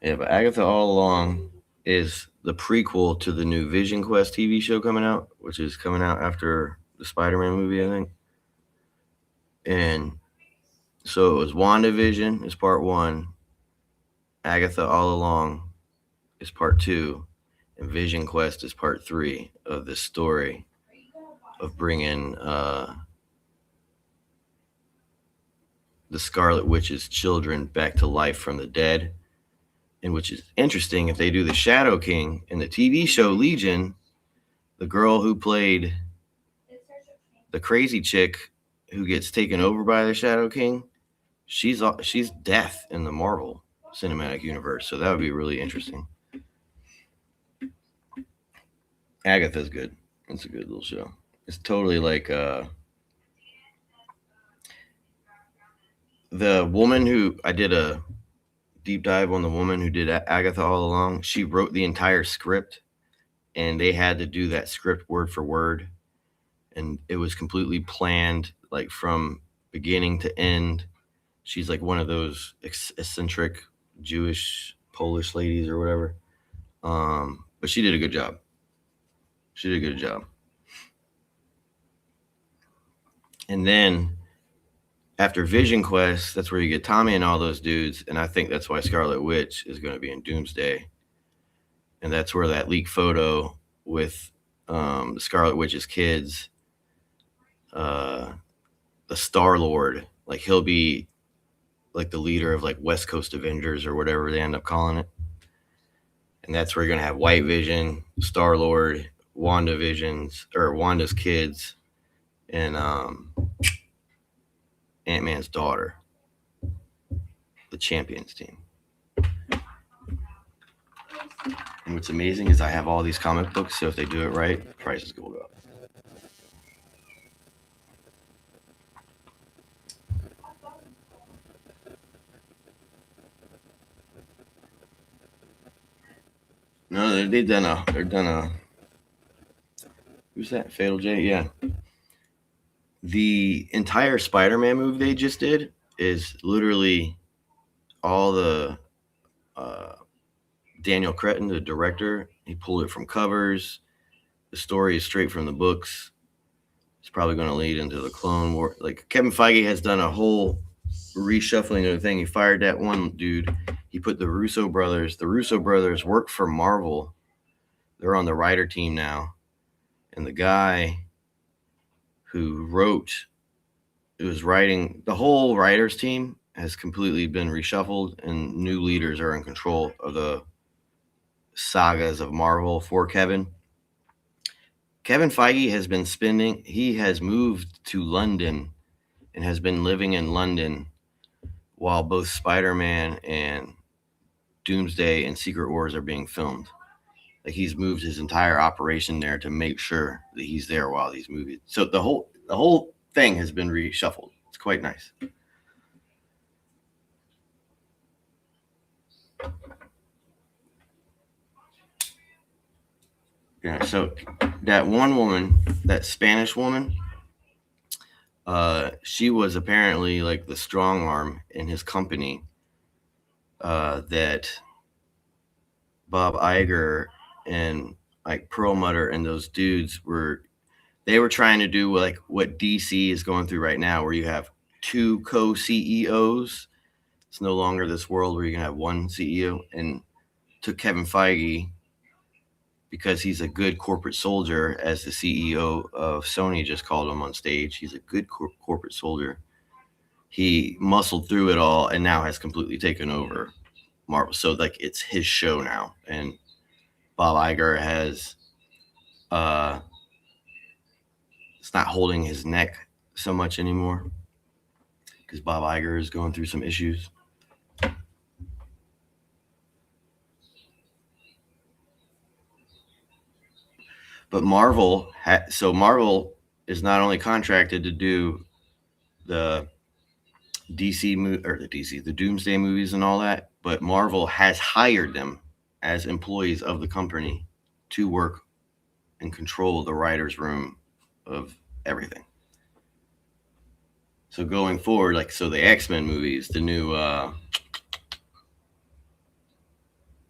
Yeah, but Agatha All Along is the prequel to the new Vision Quest TV show coming out, which is coming out after the Spider-Man movie, I think. And so it was WandaVision is part 1, Agatha All Along is part 2, and Vision Quest is part 3 of this story of bringing the Scarlet Witch's children back to life from the dead. And which is interesting, if they do the Shadow King in the TV show Legion, the girl who played the crazy chick who gets taken over by the Shadow King, she's Death in the Marvel Cinematic Universe. So that would be really interesting. Agatha's good. It's a good little show. It's totally like the woman who I did a deep dive on, the woman who did Agatha All Along. She wrote the entire script, and they had to do that script word for word, and it was completely planned, like from beginning to end. She's like one of those eccentric Jewish Polish ladies or whatever, but she did a good job. And then after Vision Quest, that's where you get Tommy and all those dudes. And I think that's why Scarlet Witch is going to be in Doomsday. And that's where that leaked photo with the Scarlet Witch's kids, the Star-Lord, like he'll be like the leader of like West Coast Avengers or whatever they end up calling it. And that's where you're going to have White Vision, Star-Lord, Wanda's kids, and Ant-Man's daughter, the Champions team. And what's amazing is I have all these comic books, so if they do it right, prices will go up. No, they're done a. Who's that? Fatal J? Yeah. The entire Spider-Man movie they just did is literally all the Daniel Cretton, the director. He pulled it from covers. The story is straight from the books. It's probably going to lead into the Clone War. Like Kevin Feige has done a whole reshuffling of the thing. He fired that one dude. He put the Russo brothers. The Russo brothers work for Marvel. They're on the writer team now. And the guy who was writing, the whole writers team has completely been reshuffled, and new leaders are in control of the sagas of Marvel for Kevin. Kevin Feige has been he has moved to London and has been living in London while both Spider-Man and Doomsday and Secret Wars are being filmed. Like he's moved his entire operation there to make sure that he's there while these movies. So the whole thing has been reshuffled. It's quite nice. Yeah, so that one woman, that Spanish woman, she was apparently like the strong arm in his company that Bob Iger and like Perlmutter and those dudes were trying to do like what DC is going through right now, where you have two co-CEOs. It's no longer this world where you can have one CEO. And took Kevin Feige, because he's a good corporate soldier, as the CEO of Sony just called him on stage. He's a good corporate soldier. He muscled through it all and now has completely taken over Marvel. So like it's his show now. And Bob Iger has it's not holding his neck so much anymore because Bob Iger is going through some issues. But Marvel, Marvel is not only contracted to do the the Doomsday movies and all that, but Marvel has hired them as employees of the company to work and control the writer's room of everything. So going forward, the X-Men movies, the new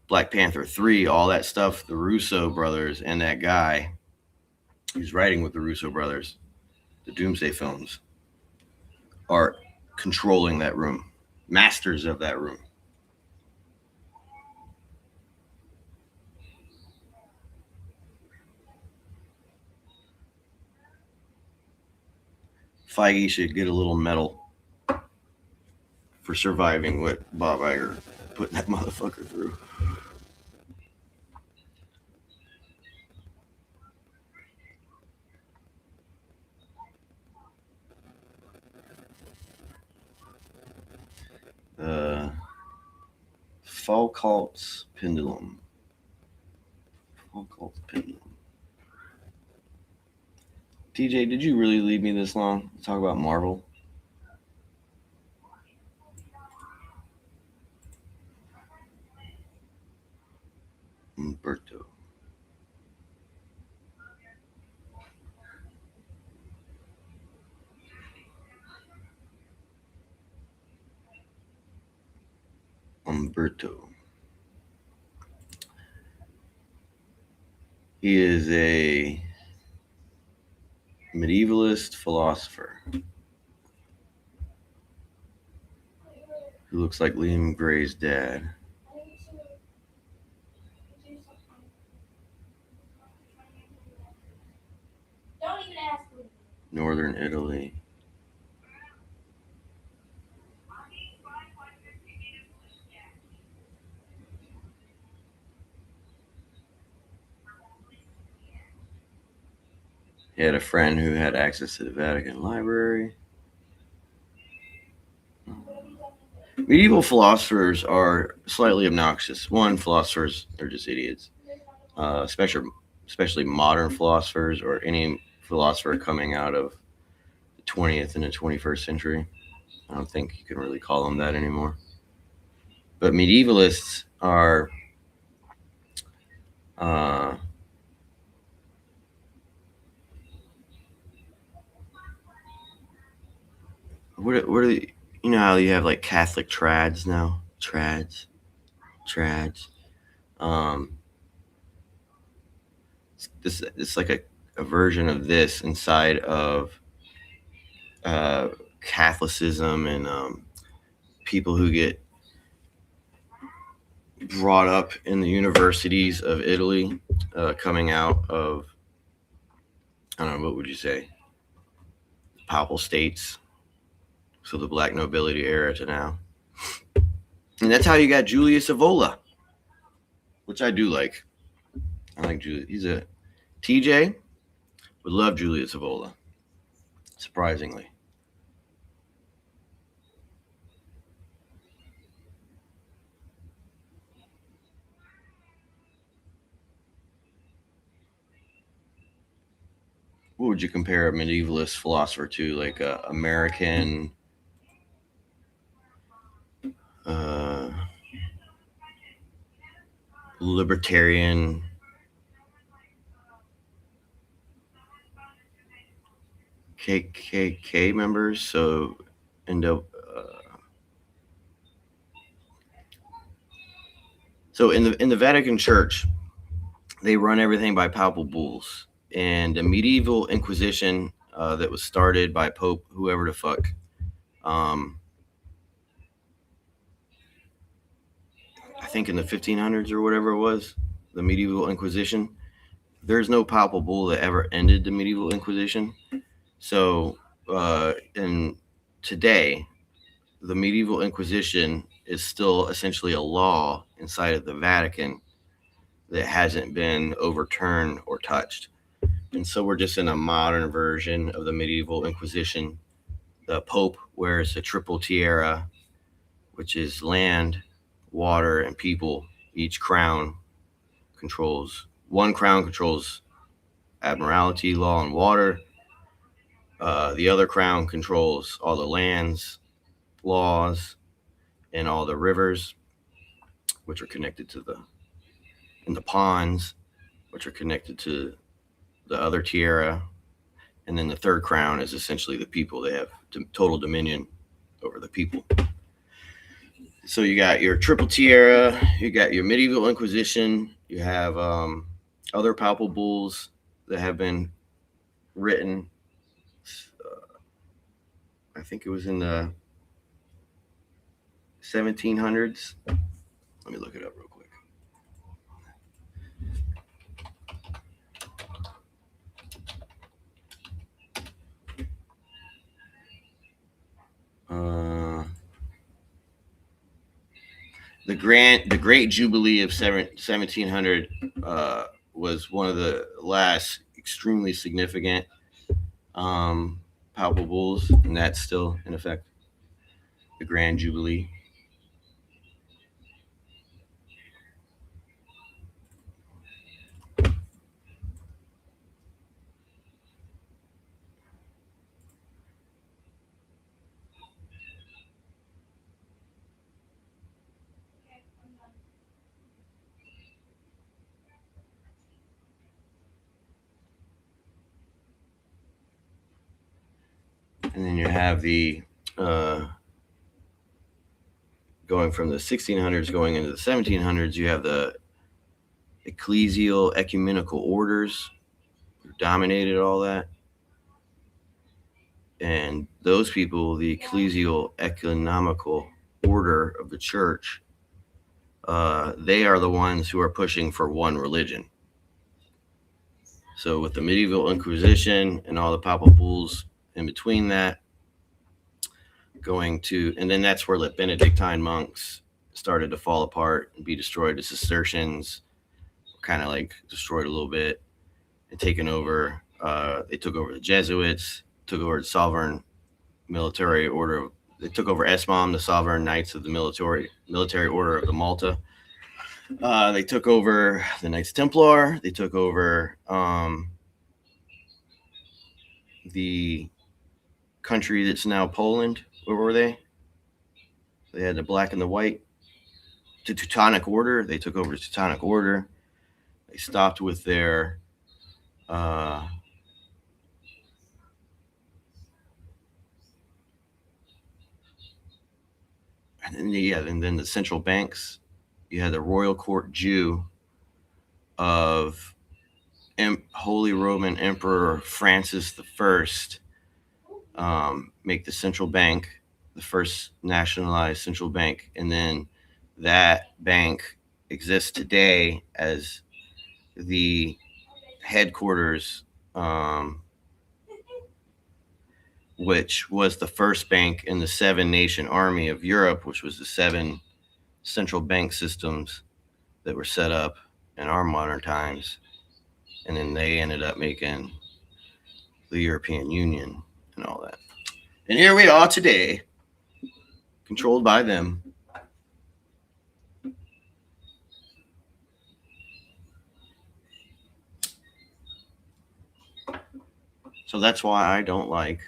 Black Panther 3, all that stuff, the Russo brothers and that guy who's writing with the Russo brothers, the Doomsday films, are controlling that room, masters of that room. Feige should get a little medal for surviving what Bob Iger put that motherfucker through. Foucault's pendulum. Foucault's pendulum. TJ, did you really leave me this long to talk about Marvel? Umberto. He is a medievalist philosopher who looks like Liam Gray's dad. Northern Italy. He had a friend who had access to the Vatican Library. Medieval philosophers are slightly obnoxious. One, philosophers are just idiots, especially modern philosophers or any philosopher coming out of the 20th and the 21st century. I don't think you can really call them that anymore. But medievalists are what are the, you know how you have like Catholic trads now? Trads. It's like a version of this inside of Catholicism and people who get brought up in the universities of Italy, coming out of, I don't know, what would you say, papal states, so the black nobility era to now. And that's how you got Julius Evola, which I do like. I like Julius. He's a TJ would love Julius Evola, surprisingly. What would you compare a medievalist philosopher to? Like a American libertarian KKK members. So so in the Vatican Church, they run everything by papal bulls. And the medieval Inquisition that was started by Pope whoever the fuck, I think in the 1500s or whatever it was, the medieval Inquisition. There's no papal bull that ever ended the medieval Inquisition. So, and today, the medieval Inquisition is still essentially a law inside of the Vatican that hasn't been overturned or touched. And so we're just in a modern version of the medieval Inquisition. The Pope wears a triple tiara, which is land, water, and people. Each crown controls, one crown controls admiralty, law, and water. The other crown controls all the lands, laws, and all the rivers, which are connected to and the ponds, which are connected to the other tiara. And then the third crown is essentially the people. They have total dominion over the people. So you got your triple tiara, you got your medieval Inquisition, you have other papal bulls that have been written. I think it was in the 1700s. Let me look it up real quick. The Great Jubilee of 1700 was one of the last extremely significant papal bulls, and that's still in effect. The Grand Jubilee. And then you have the going from the 1600s going into the 1700s, you have the ecclesial ecumenical orders who dominated all that. And those people, the ecclesial economical order of the church, they are the ones who are pushing for one religion. So with the medieval Inquisition and all the papal bulls in between that, and then that's where the Benedictine monks started to fall apart and be destroyed. The Cistercians kind of like destroyed a little bit and taken over. They took over the Jesuits, took over the sovereign military order of They took over SMOM, the Sovereign Knights of the Military Order of the Malta. They took over the Knights Templar. They took over the country that's now Poland. Where were they? They had the black and the white. The Teutonic Order. They took over the Teutonic Order. They stopped with their and then the central banks. You had the Royal Court Jew of Holy Roman Emperor Francis I make the central bank, the first nationalized central bank, and then that bank exists today as the headquarters, which was the first bank in the 7-nation army of Europe, which was the 7 central bank systems that were set up in our modern times. And then they ended up making the European Union and all that. And here we are today, controlled by them. So that's why I don't like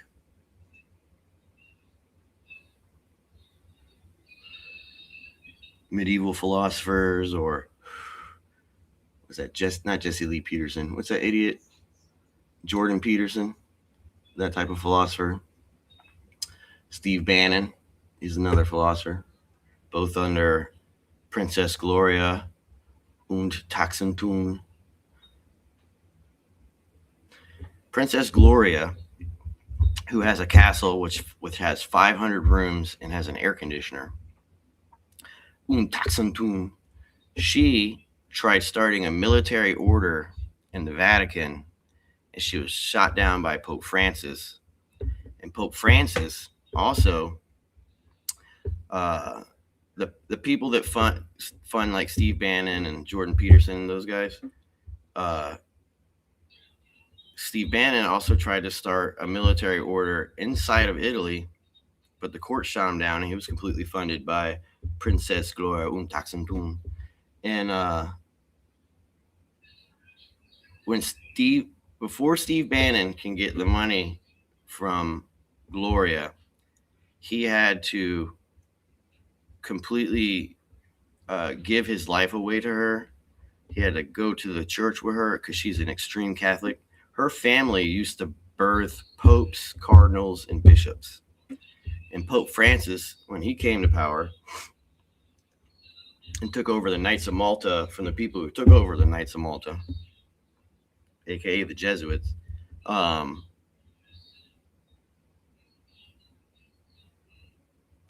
medieval philosophers, or was that not Jesse Lee Peterson? What's that idiot? Jordan Peterson, that type of philosopher. Steve Bannon, he's another philosopher, both under Princess Gloria und Taxentum. Princess Gloria, who has a castle which has 500 rooms and has an air conditioner. Taxentum. She tried starting a military order in the Vatican, and she was shot down by Pope Francis. And Pope Francis also, the people that fund like Steve Bannon and Jordan Peterson and those guys, Steve Bannon also tried to start a military order inside of Italy, but the court shot him down, and he was completely funded by Princess Gloria und Taxentum. And before Steve Bannon can get the money from Gloria, he had to completely give his life away to her. He had to go to the church with her because she's an extreme Catholic. Her family used to birth popes, cardinals, and bishops. And Pope Francis, when he came to power and took over the Knights of Malta from the people who took over the Knights of Malta, aka the Jesuits,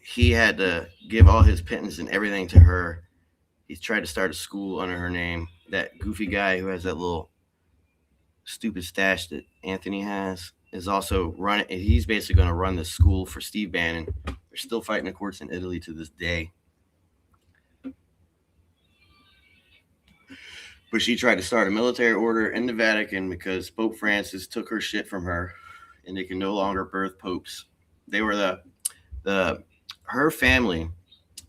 he had to give all his pittance and everything to her. He tried to start a school under her name. That goofy guy who has that little stupid stash that Anthony has is also running. He's basically going to run the school for Steve Bannon. They're still fighting the courts in Italy to this day. But she tried to start a military order in the Vatican because Pope Francis took her shit from her, and they can no longer birth popes. They were her family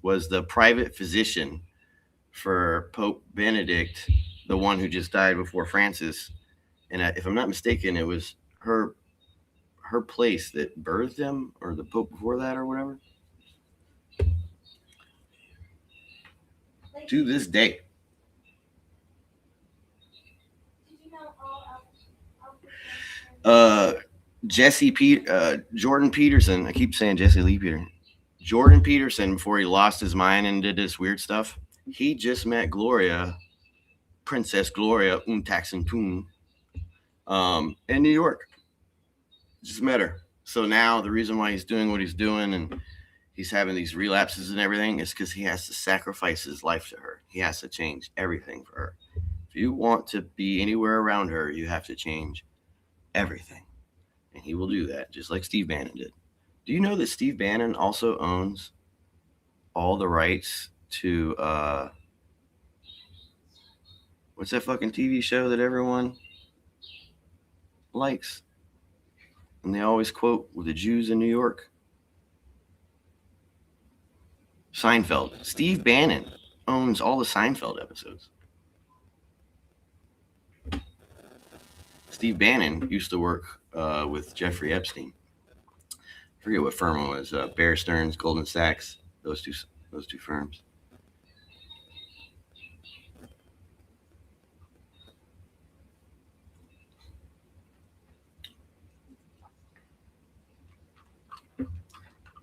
was the private physician for Pope Benedict, the one who just died before Francis. And if I'm not mistaken, it was her place that birthed him, or the Pope before that, or whatever. To this day. Jordan Peterson. I keep saying Jesse Lee Peterson. Jordan Peterson, before he lost his mind and did this weird stuff, he just met Gloria, Princess Gloria und Taxentum, in New York. Just met her. So now the reason why he's doing what he's doing and he's having these relapses and everything is because he has to sacrifice his life to her. He has to change everything for her. If you want to be anywhere around her, you have to change everything. And he will do that, just like Steve Bannon did. Do you know that Steve Bannon also owns all the rights to what's that fucking TV show that everyone likes? And they always quote with the Jews in New York. Seinfeld. Steve Bannon owns all the Seinfeld episodes. Steve Bannon used to work with Jeffrey Epstein. I forget what firm it was. Bear Stearns, Goldman Sachs. Those two firms.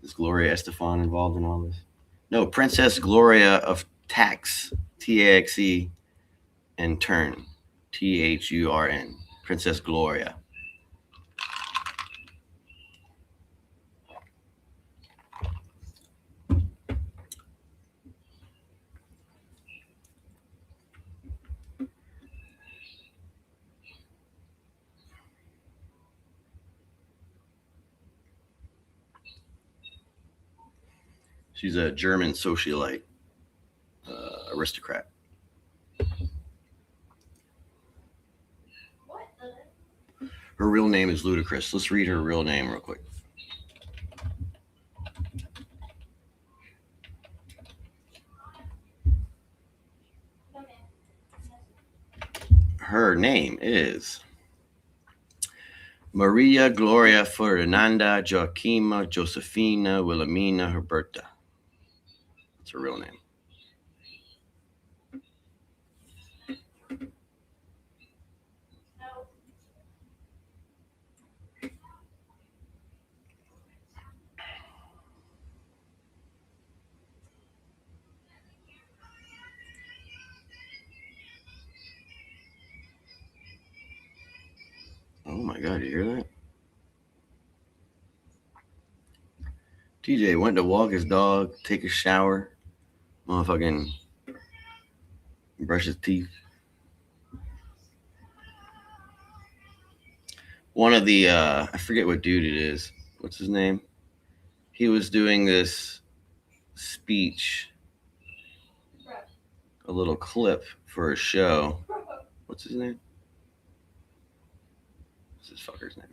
Is Gloria Estefan involved in all this? No, Princess Gloria of Tax, T-A-X-E, and Turn, T-H-U-R-N. Princess Gloria. She's a German socialite, aristocrat. Her real name is Ludacris. Let's read her real name real quick. Her name is Maria Gloria Ferdinanda Joaquima Josefina Wilhelmina Herberta. That's her real name. Oh my God, you hear that? TJ went to walk his dog, take a shower, motherfucking brush his teeth. One of the, I forget what dude it is. What's his name? He was doing this speech, a little clip for a show. What's his name? What's this fucker's name?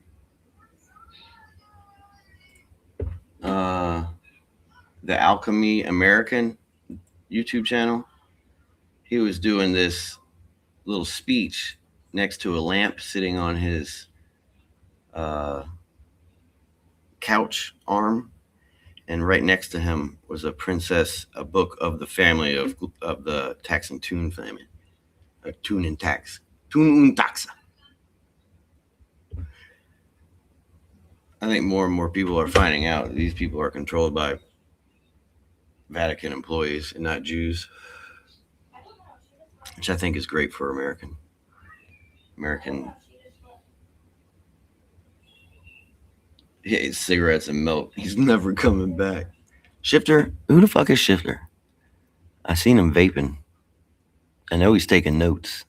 The Alchemy American YouTube channel. He was doing this little speech next to a lamp sitting on his couch arm, and right next to him was a princess, a book of the family of the Tax and Tune family, Tune and Tax, Tune und Taxa. I think more and more people are finding out these people are controlled by Vatican employees and not Jews, which I think is great for American. He ate cigarettes and milk. He's never coming back. Shifter? Who the fuck is Shifter? I seen him vaping. I know he's taking notes.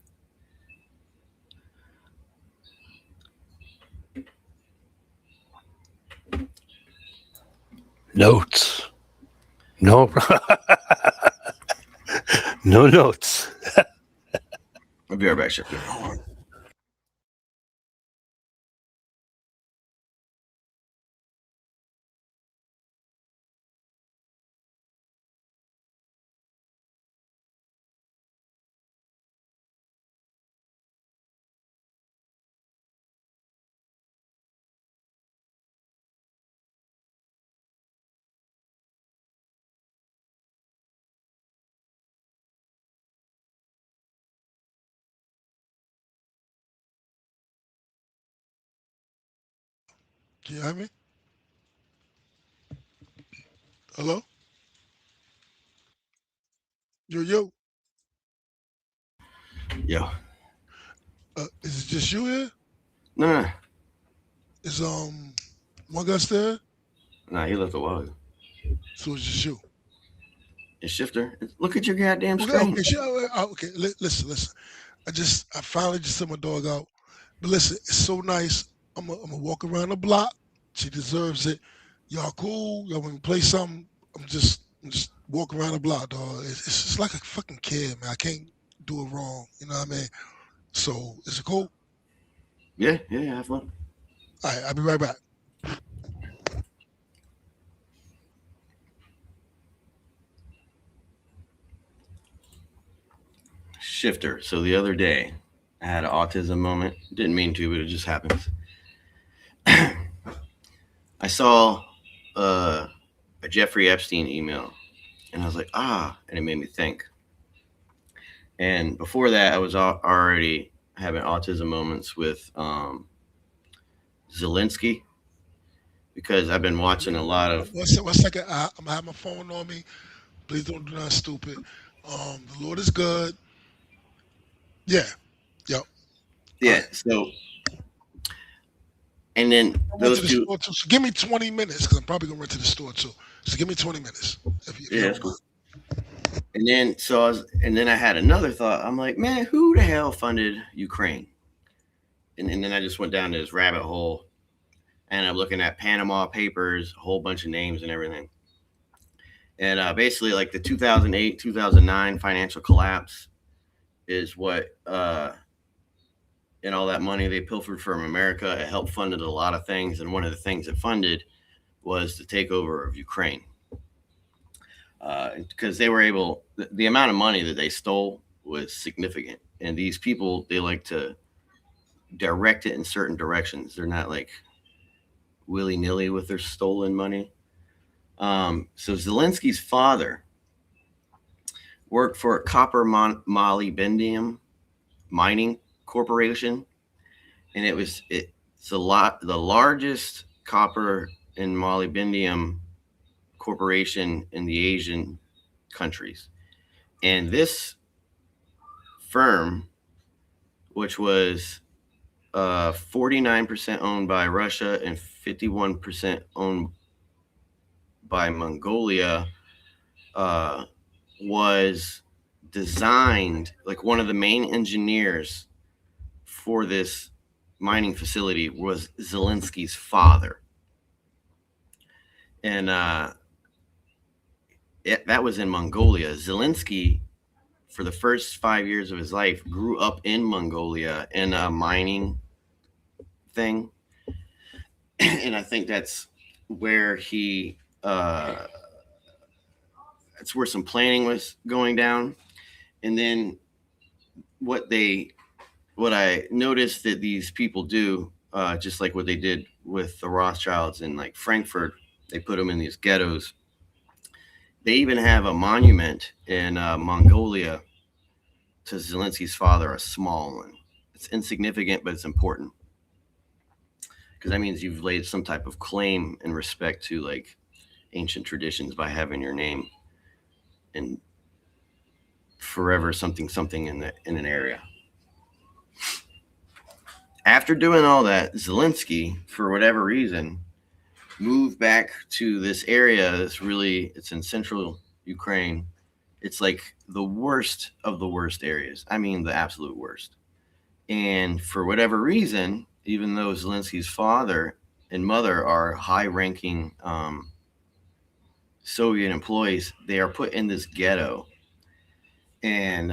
Notes. No. No notes.
I'll be right back, Shifter.
Can you hear me? Hello? Yo.
Yo.
Is it just you here?
No.
Is one guy still?
Nah, he left a while ago.
So it's just you.
It's Shifter. Look at your goddamn screen.
Okay. Listen. I finally just sent my dog out. But listen, it's so nice. I'm gonna walk around the block. She deserves it. Y'all cool? Y'all want to play something? I'm just walk around the block, dog. It's just like a fucking kid, man. I can't do it wrong. You know what I mean? So is it cool?
Yeah, have fun.
All right, I'll be right back.
shifter. So the other day, I had an autism moment. Didn't mean to, but it just happens. I saw a Jeffrey Epstein email, and I was like, and it made me think. And before that, I was already having autism moments with Zelensky, because I've been watching a lot of.
One second. I'm gonna have my phone on me. Please don't do nothing stupid. The Lord is good. Yeah. Yep.
Yeah. Right. So, and then those two.
So give me 20 minutes, because I'm probably gonna run to the store too. So give me 20 minutes.
Yeah, that's cool. And then then I had another thought. I'm like, man, who the hell funded Ukraine? And then I just went down to this rabbit hole, and I'm looking at Panama Papers, a whole bunch of names and everything. And basically, like the 2008, 2009 financial collapse is what, and all that money they pilfered from America, it helped funded a lot of things. And one of the things it funded was the takeover of Ukraine. Because they were able, the amount of money that they stole was significant. And these people, they like to direct it in certain directions. They're not like willy-nilly with their stolen money. So Zelensky's father worked for a copper molybdenum mining corporation, and it's the largest copper and molybdenum corporation in the Asian countries. And this firm, which was 49% owned by Russia and 51% owned by Mongolia, was designed, like one of the main engineers for this mining facility was Zelensky's father. And that was in Mongolia. Zelensky, for the first 5 years of his life, grew up in Mongolia in a mining thing. And I think that's where he, that's where some planning was going down. And then what I noticed that these people do, just like what they did with the Rothschilds in like Frankfurt, they put them in these ghettos. They even have a monument in Mongolia to Zelensky's father, a small one. It's insignificant, but it's important, because that means you've laid some type of claim in respect to like ancient traditions by having your name and forever something in an area. After doing all that, Zelensky, for whatever reason, moved back to this area. It's in central Ukraine. It's like the worst of the worst areas. I mean, the absolute worst. And for whatever reason, even though Zelensky's father and mother are high-ranking Soviet employees, they are put in this ghetto. And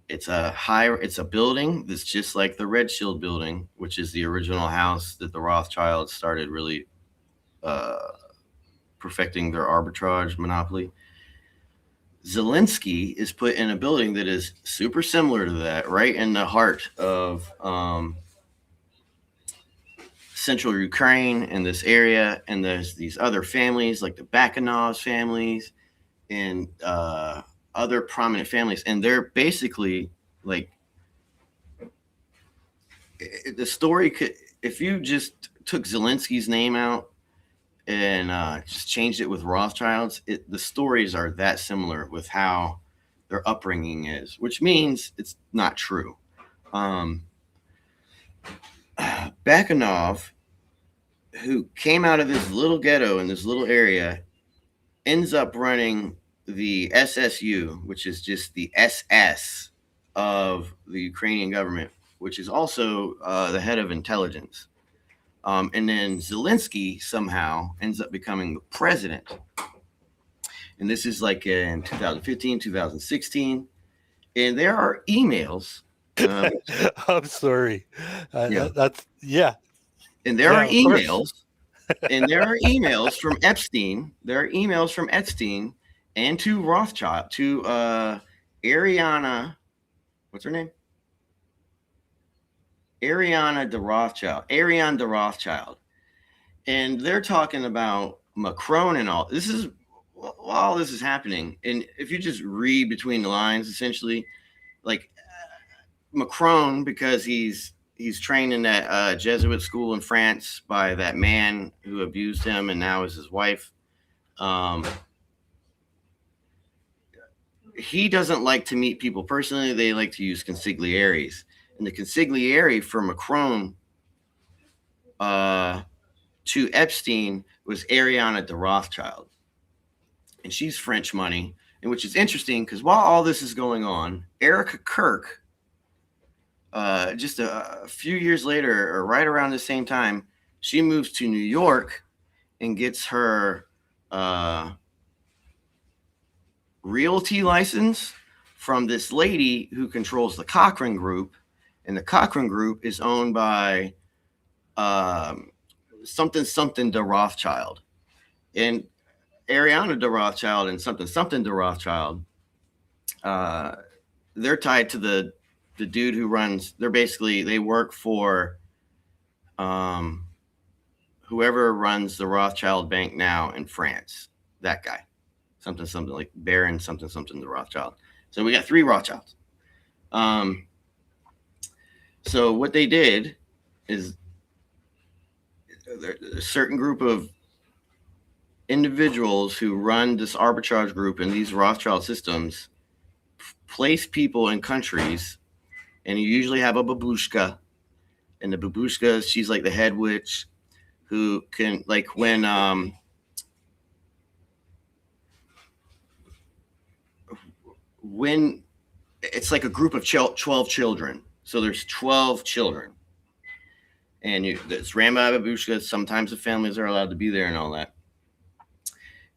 it's a building that's just like the Red Shield building, which is the original house that the Rothschilds started really perfecting their arbitrage monopoly. Zelensky is put in a building that is super similar to that, right in the heart of central Ukraine in this area. And there's these other families like the Bakanovs families and other prominent families. And they're basically like, the story could, if you just took Zelensky's name out and just changed it with Rothschilds, the stories are that similar with how their upbringing is, which means it's not true. Bakanov, who came out of this little ghetto in this little area, ends up running the SSU, which is just the SS of the Ukrainian government, which is also the head of intelligence. And then Zelensky somehow ends up becoming the president. And this is like in 2015, 2016. And there are emails.
I'm sorry.
Yeah. And there are emails. And there are emails from Epstein. There are emails from Epstein and to Rothschild, to Ariana what's her name? Ariane de Rothschild. And they're talking about Macron and all. This is while this is happening. And if you just read between the lines, essentially, like Macron, because he's trained in that Jesuit school in France by that man who abused him and now is his wife. He doesn't like to meet people personally. They like to use consiglieres. And the consigliere for Macron to Epstein was Ariane de Rothschild. And she's French money, and which is interesting because while all this is going on, Erica Kirk, just a few years later, or right around the same time, she moves to New York and gets her realty license from this lady who controls the Cochrane Group, and the Cochrane Group is owned by something de Rothschild, and Ariane de Rothschild and something de Rothschild. They're tied to the dude who runs. They work for whoever runs the Rothschild Bank now in France. That guy, something like Baron something de Rothschild. So we got 3 Rothschilds. So what they did is a certain group of individuals who run this arbitrage group in these Rothschild systems place people in countries, and you usually have a babushka, and the babushka, she's like the head witch who can, like, when it's like a group of 12 children, so there's 12 children, and it's ran by a babushka. Sometimes the families are allowed to be there and all that.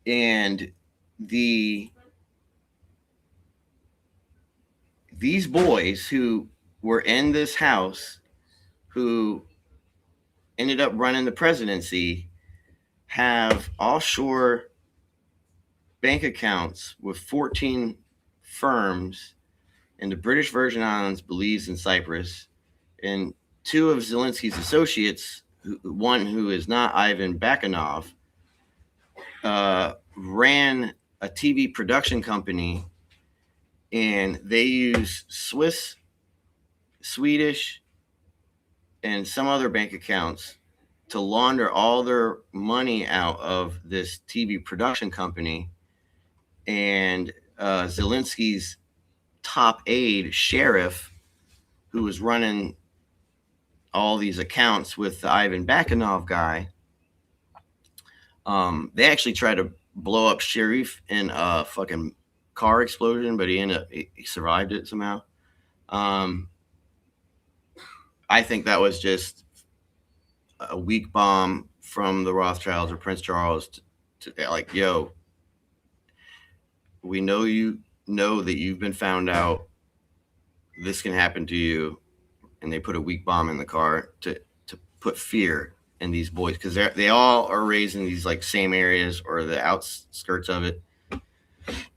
And these boys who were in this house, who ended up running the presidency, have offshore bank accounts with 14 firms in the British Virgin Islands, Belize, and Cyprus. And 2 of Zelensky's associates, one who is not Ivan Bakanov, ran a TV production company, and they use Swiss, Swedish, and some other bank accounts to launder all their money out of this TV production company. And Zelensky's top aide, Sheriff, who was running all these accounts with the Ivan Bakanov guy, they actually tried to blow up Sharif in a fucking car explosion, but he survived it somehow. I think that was just a weak bomb from the Rothschilds or Prince Charles to like, yo, we know that you've been found out. This can happen to you. And they put a weak bomb in the car to put fear in these boys, because they all are raised in these like same areas or the outskirts of it.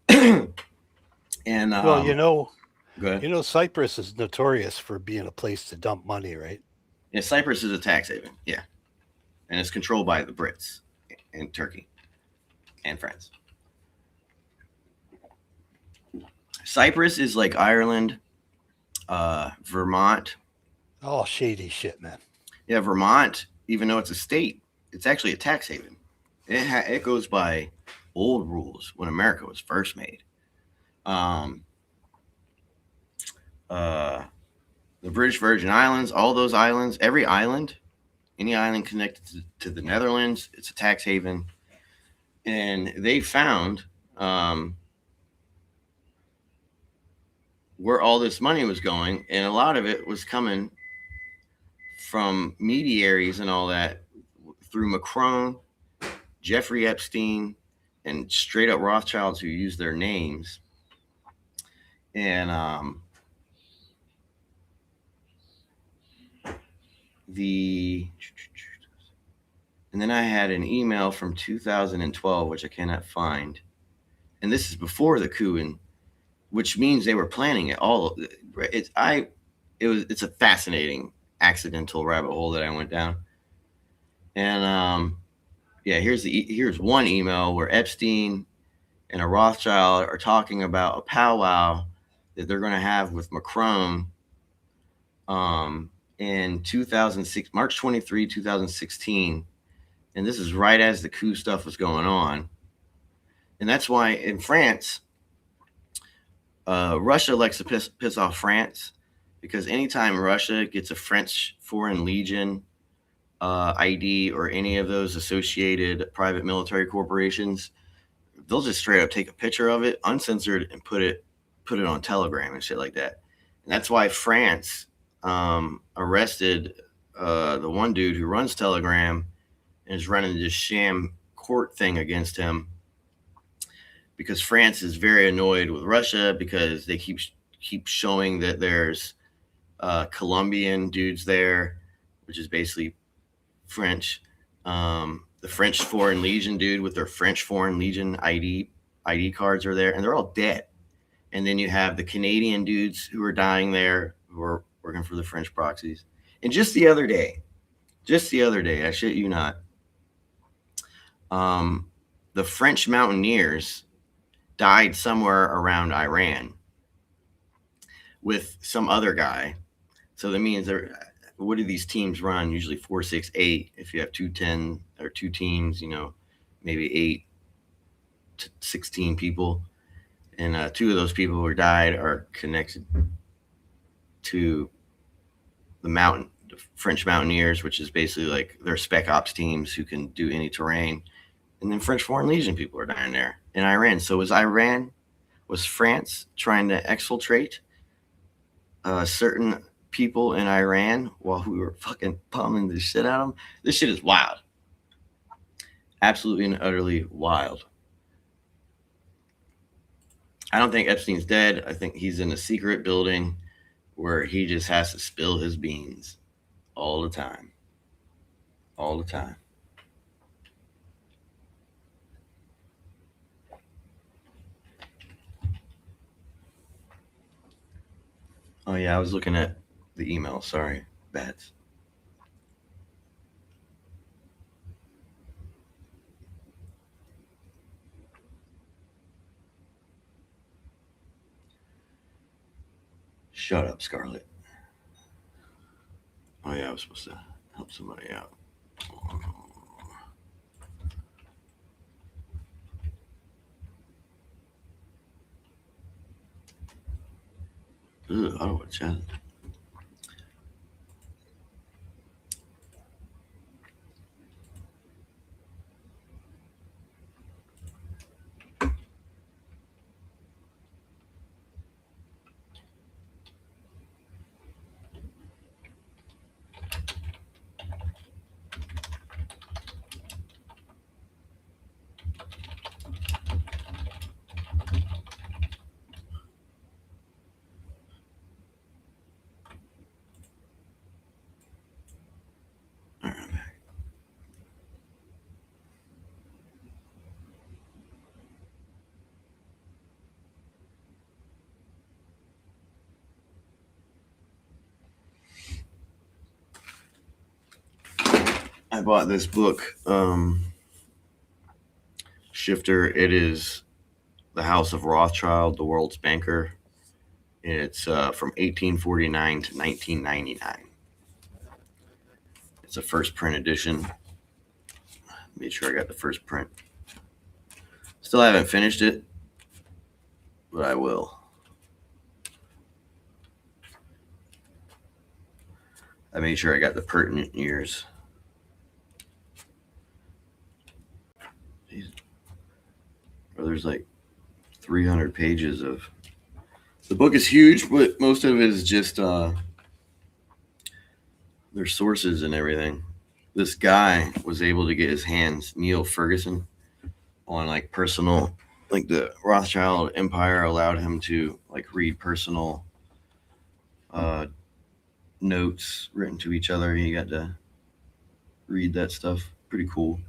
And
well,
go ahead.
Cyprus is notorious for being a place to dump money, right?
Yeah, Cyprus is a tax haven. Yeah, and it's controlled by the Brits and Turkey and France. Cyprus is like Ireland, Vermont.
All shady shit, man.
Yeah, Vermont, even though it's a state, it's actually a tax haven. It goes by old rules when America was first made. The British Virgin Islands, all those islands, every island, any island connected to the Netherlands, it's a tax haven. And they found where all this money was going, and a lot of it was coming from mediaries and all that through Macron, Jeffrey Epstein, and straight up Rothschilds who use their names. And and then I had an email from 2012, which I cannot find. And this is before the coup, which means they were planning it all. It's a fascinating accidental rabbit hole that I went down. And yeah, here's one email where Epstein and a Rothschild are talking about a powwow that they're going to have with Macron in 2006, March 23, 2016. And this is right as the coup stuff was going on. And that's why in France, Russia likes to piss off France, because anytime Russia gets a French Foreign Legion ID or any of those associated private military corporations, they'll just straight up take a picture of it, uncensored, and put it on Telegram and shit like that. And that's why France arrested the one dude who runs Telegram and is running this sham court thing against him, because France is very annoyed with Russia because they keep showing that there's Colombian dudes there, which is basically French. The French Foreign Legion dude with their French Foreign Legion ID cards are there, and they're all dead. And then you have the Canadian dudes who are dying there, who are working for the French proxies. And just the other day, I shit you not, the French mountaineers died somewhere around Iran with some other guy. So that means what do these teams run? Usually 4, 6, 8. If you have 210 or 2 teams, maybe 8 to 16 people. And 2 of those people who died are connected to the French Mountaineers, which is basically like their spec ops teams who can do any terrain. And then French Foreign Legion people are dying there in Iran. So was France trying to exfiltrate certain people in Iran while we were fucking pumping the shit out of them? This shit is wild. Absolutely and utterly wild. I don't think Epstein's dead. I think he's in a secret building where he just has to spill his beans all the time. All the time. Oh, yeah, I was looking at the email. Sorry, Bats. Shut up, Scarlett. Oh, yeah, I was supposed to help somebody out. Ugh, I don't want to chat. I bought this book, Shifter. It is The House of Rothschild, the World's Banker. And it's from 1849 to 1999. It's a first print edition. Made sure I got the first print. Still haven't finished it, but I will. I made sure I got the pertinent years. There's like 300 pages of. The book is huge, but most of it is just their sources and everything. This guy was able to get his hands, Neil Ferguson, on like personal, like the Rothschild Empire allowed him to like read personal notes written to each other. He got to read that stuff. Pretty cool.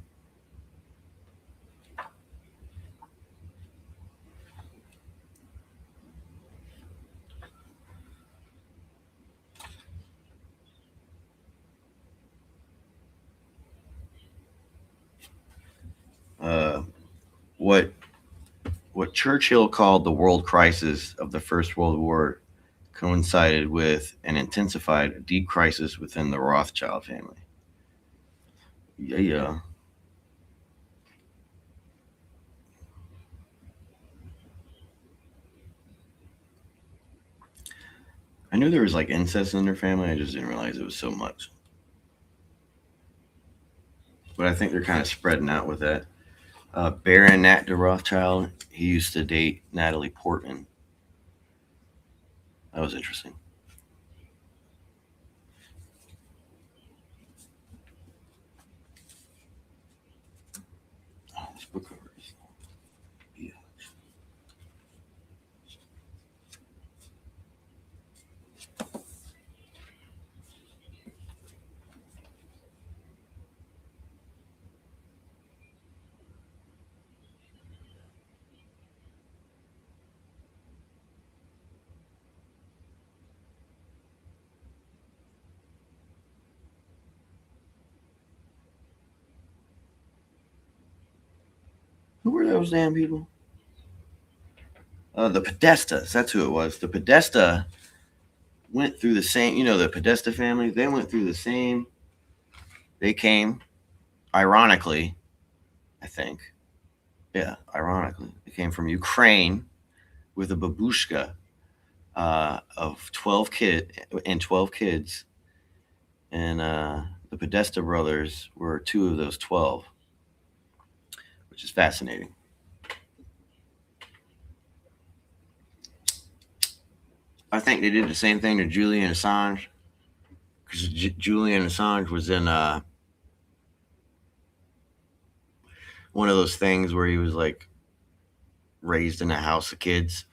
what Churchill called the world crisis of the First World War coincided with and intensified a deep crisis within the Rothschild family. Yeah. I knew there was like incest in their family. I just didn't realize it was so much. But I think they're kind of spreading out with that. Baron Nat de Rothschild, he used to date Natalie Portman. That was interesting. Oh, this book cover is huge. Who were those damn people? The Podestas. That's who it was. The Podesta went through the same, the Podesta family. They went through the same. They came, ironically, I think. Yeah, ironically. They came from Ukraine with a babushka of 12 kids. And the Podesta brothers were 2 of those 12, which is fascinating. I think they did the same thing to Julian Assange, because Julian Assange was in one of those things where he was like raised in a house of kids.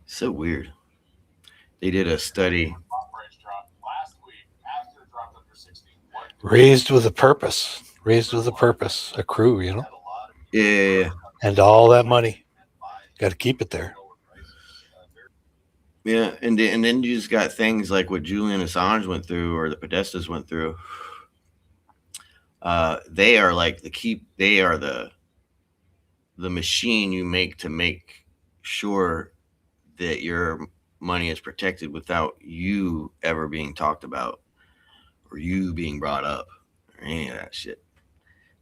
So weird. They did a study.
Raised with a purpose. Raised with a purpose. A crew,
Yeah.
And all that money. Got to keep it there.
Yeah, and then you just got things like what Julian Assange went through, or the Podestas went through. They are like they are the machine you make to make sure that your money is protected without you ever being talked about or you being brought up or any of that shit.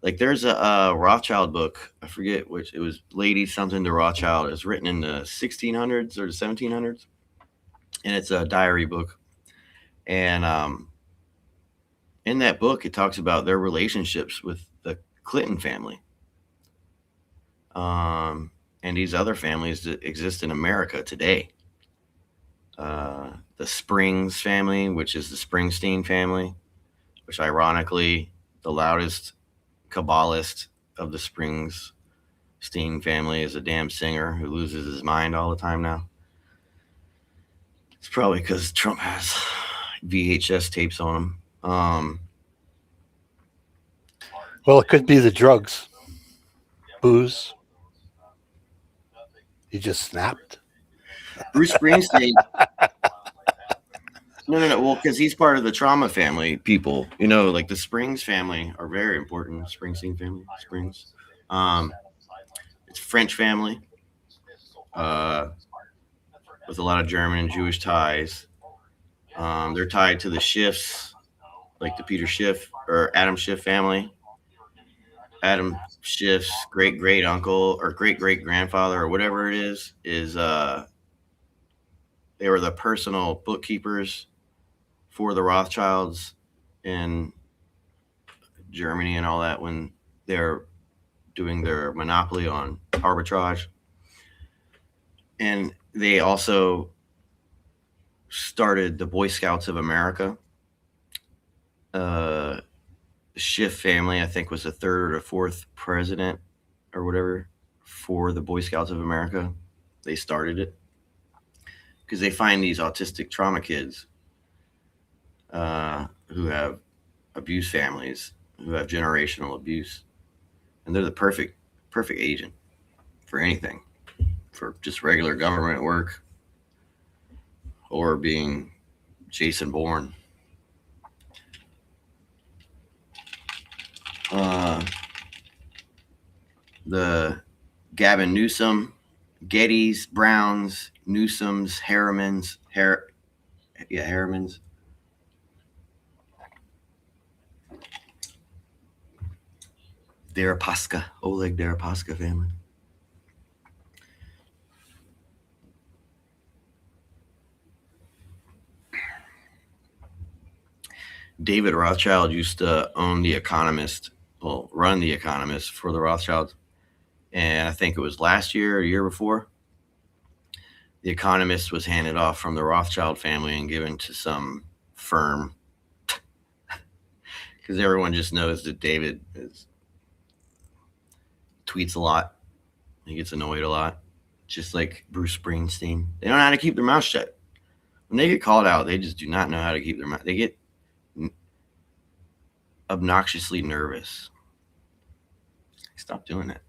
Like there's a Rothschild book, I forget which, it was Lady something to Rothschild. It's written in the 1600s or the 1700s, and it's a diary book. And in that book, it talks about their relationships with the Clinton family. And these other families that exist in America today. The Springs family, which is the Springsteen family, which ironically, the loudest Kabbalist of the Springsteen family is a damn singer who loses his mind all the time now. It's probably because Trump has VHS tapes on him.
Well, it could be the drugs. Booze. He just snapped.
Bruce Springsteen. No. Well, because he's part of the trauma family people. Like the Springs family are very important. Springsteen family, Springs. It's a French family with a lot of German and Jewish ties. They're tied to the Schiffs, like the Peter Schiff or Adam Schiff family. Adam Schiff's great uncle or great grandfather or whatever it is they were the personal bookkeepers for the Rothschilds in Germany and all that when they're doing their monopoly on arbitrage. And they also started the Boy Scouts of America. The Schiff family, I think, was the 3rd or 4th president or whatever for the Boy Scouts of America. They started it because they find these autistic trauma kids who have abuse families, who have generational abuse, and they're the perfect agent for anything, for just regular government work or being Jason Bourne the Gavin Newsom, Gettys, Browns, Newsoms, Harrimans, Harrimans. Deripaska, Oleg Deripaska family. David Rothschild used to own The Economist, run The Economist for the Rothschilds. And I think it was last year or the year before, The Economist was handed off from the Rothschild family and given to some firm. Because everyone just knows that David tweets a lot. He gets annoyed a lot. Just like Bruce Springsteen. They don't know how to keep their mouth shut. When they get called out, they just do not know how to keep their mouth. They get obnoxiously nervous. Stop doing that.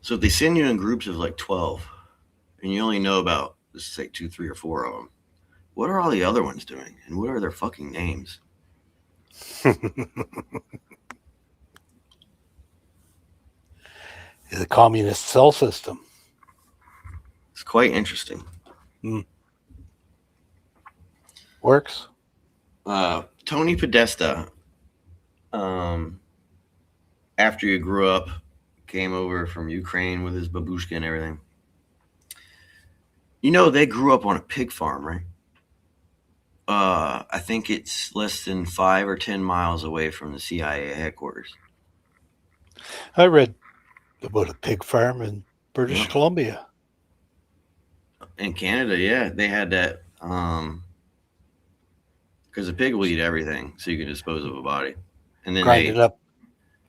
So if they send you in groups of like 12 and you only know about, let's say 2, 3, or 4 of them, what are all the other ones doing? And what are their fucking names?
The communist cell system.
It's quite interesting.
Works.
Tony Podesta, after he grew up, came over from Ukraine with his babushka and everything. You know, they grew up on a pig farm, right? I think it's less than 5 or 10 miles away from the CIA headquarters.
I read about a pig farm in British Columbia.
In Canada, yeah, they had that. Because the pig will eat everything, so you can dispose of a body, and then
grind it up.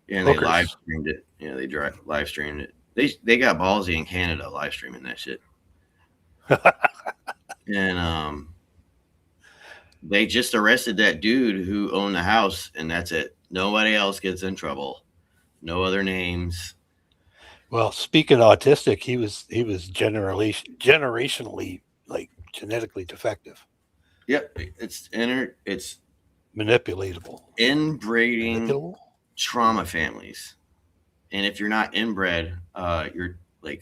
Yeah, and they live streamed it. Yeah, they live streamed it. They got ballsy in Canada live streaming that shit. And they just arrested that dude who owned the house, and that's it. Nobody else gets in trouble. No other names.
Well, speaking autistic, he was generationally like genetically defective.
Yep, it's
manipulatable.
Inbreeding trauma families, and if you're not inbred, you're like,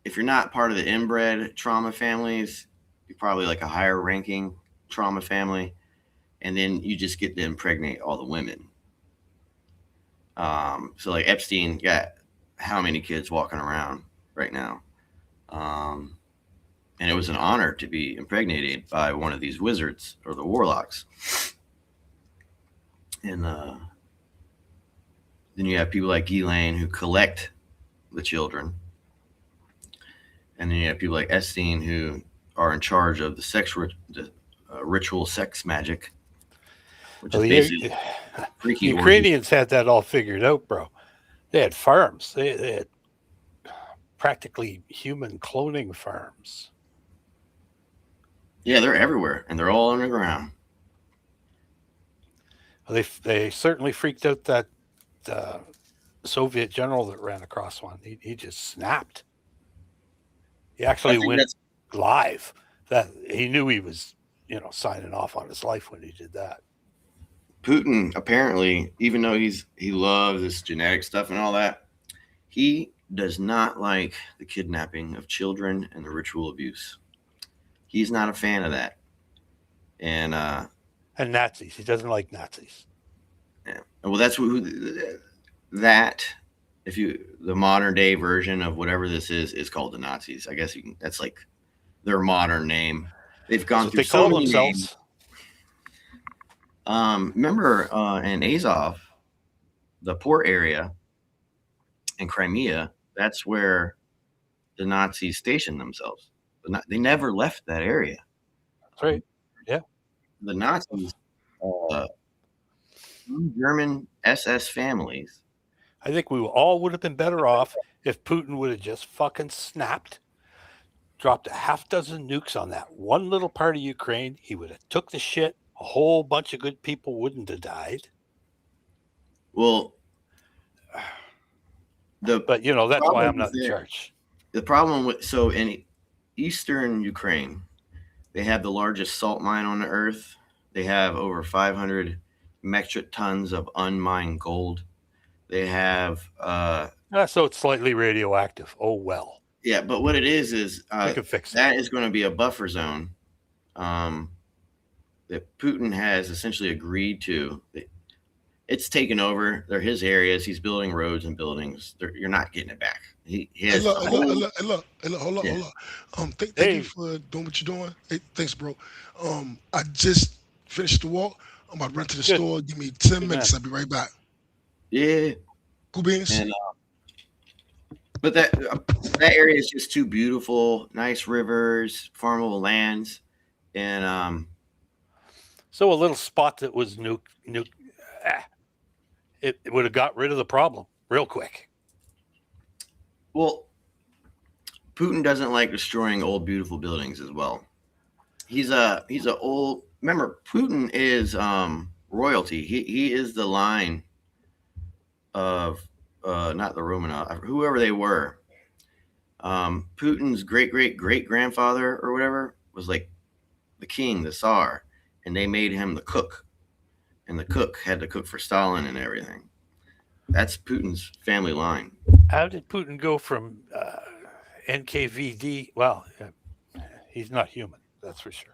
if you're not part of the inbred trauma families, you're probably like a higher ranking trauma family, and then you just get to impregnate all the women. So like Epstein got how many kids walking around right now? And it was an honor to be impregnated by one of these wizards or the warlocks. And then you have people like Ghislaine who collect the children. And then you have people like Epstein who are in charge of the ritual sex magic. Which is basically
the Ukrainians had that all figured out, bro. They had farms. They had practically human cloning farms.
Yeah, they're everywhere, and they're all underground.
Well, they certainly freaked out that Soviet general that ran across one. He just snapped. He actually went live. That he knew he was, signing off on his life when he did that.
Putin, apparently, even though he loves this genetic stuff and all that, he does not like the kidnapping of children and the ritual abuse. He's not a fan of that. And
Nazis. He doesn't like Nazis.
Yeah. Well, that's the modern day version of whatever this is called the Nazis. I guess that's like their modern name. They've gone through so many names. Remember in Azov, the port area, and Crimea, that's where the Nazis stationed themselves. They never left that area.
That's right. Yeah.
The Nazis, German SS families.
I think we all would have been better off if Putin would have just fucking snapped, dropped a half dozen nukes on that one little part of Ukraine. He would have took the shit. A whole bunch of good people wouldn't have died.
Well,
but you know, that's why I'm not in charge.
The problem in eastern Ukraine, they have the largest salt mine on the earth. They have over 500 metric tons of unmined gold. They have
so it's slightly radioactive. Oh well.
Yeah, but what it is
we can fix
that is going to be a buffer zone that Putin has essentially agreed to. It's taken over. They're his areas. He's building roads and buildings. You're not getting it back. He has.
Hold on. Thank you for doing what you're doing. Hey, thanks, bro. I just finished the walk. I'm about to run to the store. Give me 10 minutes. I'll be right back.
Yeah.
Cool beans.
And, but that area is just too beautiful. Nice rivers, farmable lands, and
so a little spot that was it would have got rid of the problem real quick.
Well, Putin doesn't like destroying old, beautiful buildings as well. He's a old. Remember, Putin is royalty. He is the line of not the Romanov, whoever they were. Putin's great grandfather or whatever was like the king, the Tsar, and they made him the cook, and the cook had to cook for Stalin and everything. That's Putin's family line.
How did Putin go from NKVD? Well, he's not human, that's for sure.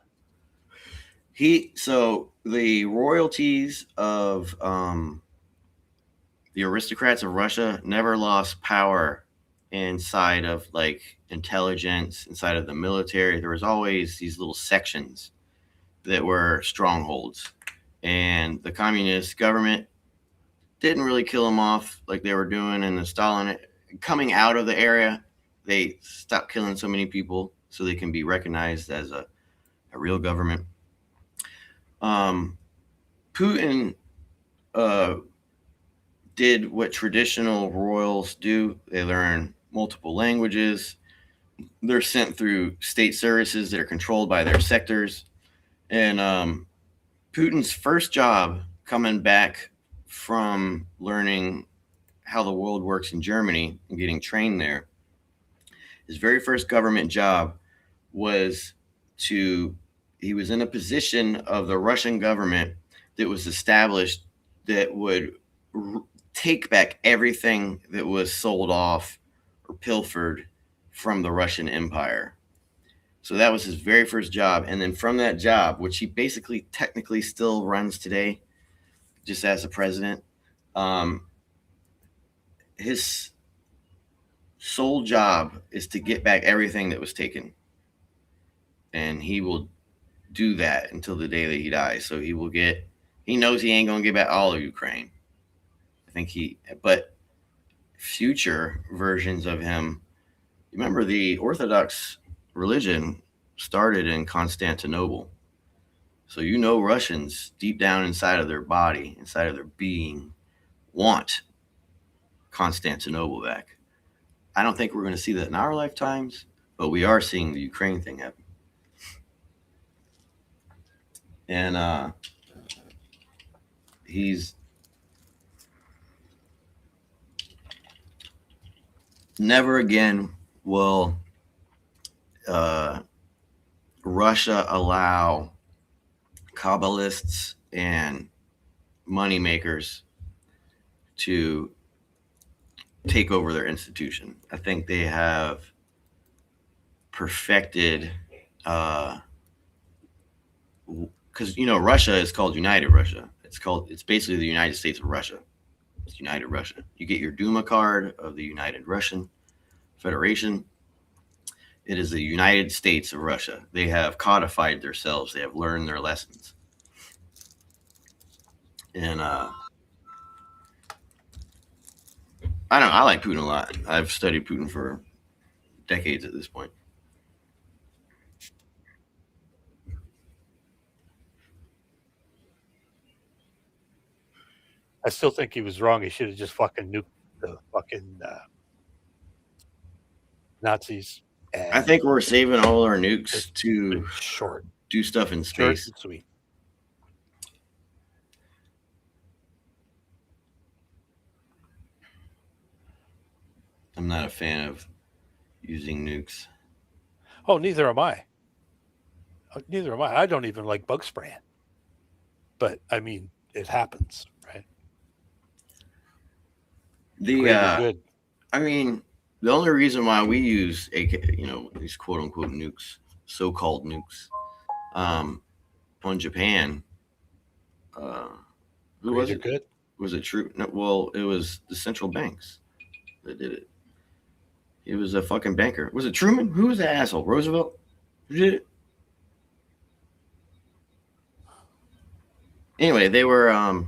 So the royalties of the aristocrats of Russia never lost power inside of like intelligence, inside of the military. There was always these little sections that were strongholds, and the communist government didn't really kill them off like they were doing in the Stalin. Coming out of the area, they stopped killing so many people so they can be recognized as a real government. Putin did what traditional royals do. They learn multiple languages. They're sent through state services that are controlled by their sectors. And Putin's first job coming back from learning how the world works in Germany and getting trained there, his very first government job was he was in a position of the Russian government that was established that would take back everything that was sold off or pilfered from the Russian Empire. So that was his very first job. And then from that job, which he basically technically still runs today, just as a president, his sole job is to get back everything that was taken. And he will do that until the day that he dies. So he knows he ain't going to get back all of Ukraine. But future versions of him, remember the Orthodox religion started in Constantinople. So Russians deep down inside of their body, inside of their being, want Constantinople back. I don't think we're going to see that in our lifetimes, but we are seeing the Ukraine thing happen. And he's never again will Russia allow Kabbalists and moneymakers to take over their institution. I think they have perfected, because Russia is called United Russia. It's basically the United States of Russia. It's United Russia. You get your Duma card of the United Russian Federation. It is the United States of Russia. They have codified themselves. They have learned their lessons. And I like Putin a lot. I've studied Putin for decades at this point.
I still think he was wrong. He should have just fucking nuked the fucking Nazis.
I think we're saving all our nukes to
short
do stuff in
Short
space.
and sweet.
I'm not a fan of using nukes.
Oh, neither am I. Neither am I. I don't even like bug spraying. But I mean, it happens, right?
The I mean, the only reason why we use these quote unquote nukes, so-called nukes, on Japan, who was it?
Good.
Was it true? No, well, it was the central banks that did it. It was a fucking banker. Was it Truman? Who was the asshole? Roosevelt? Who did it? Anyway, they were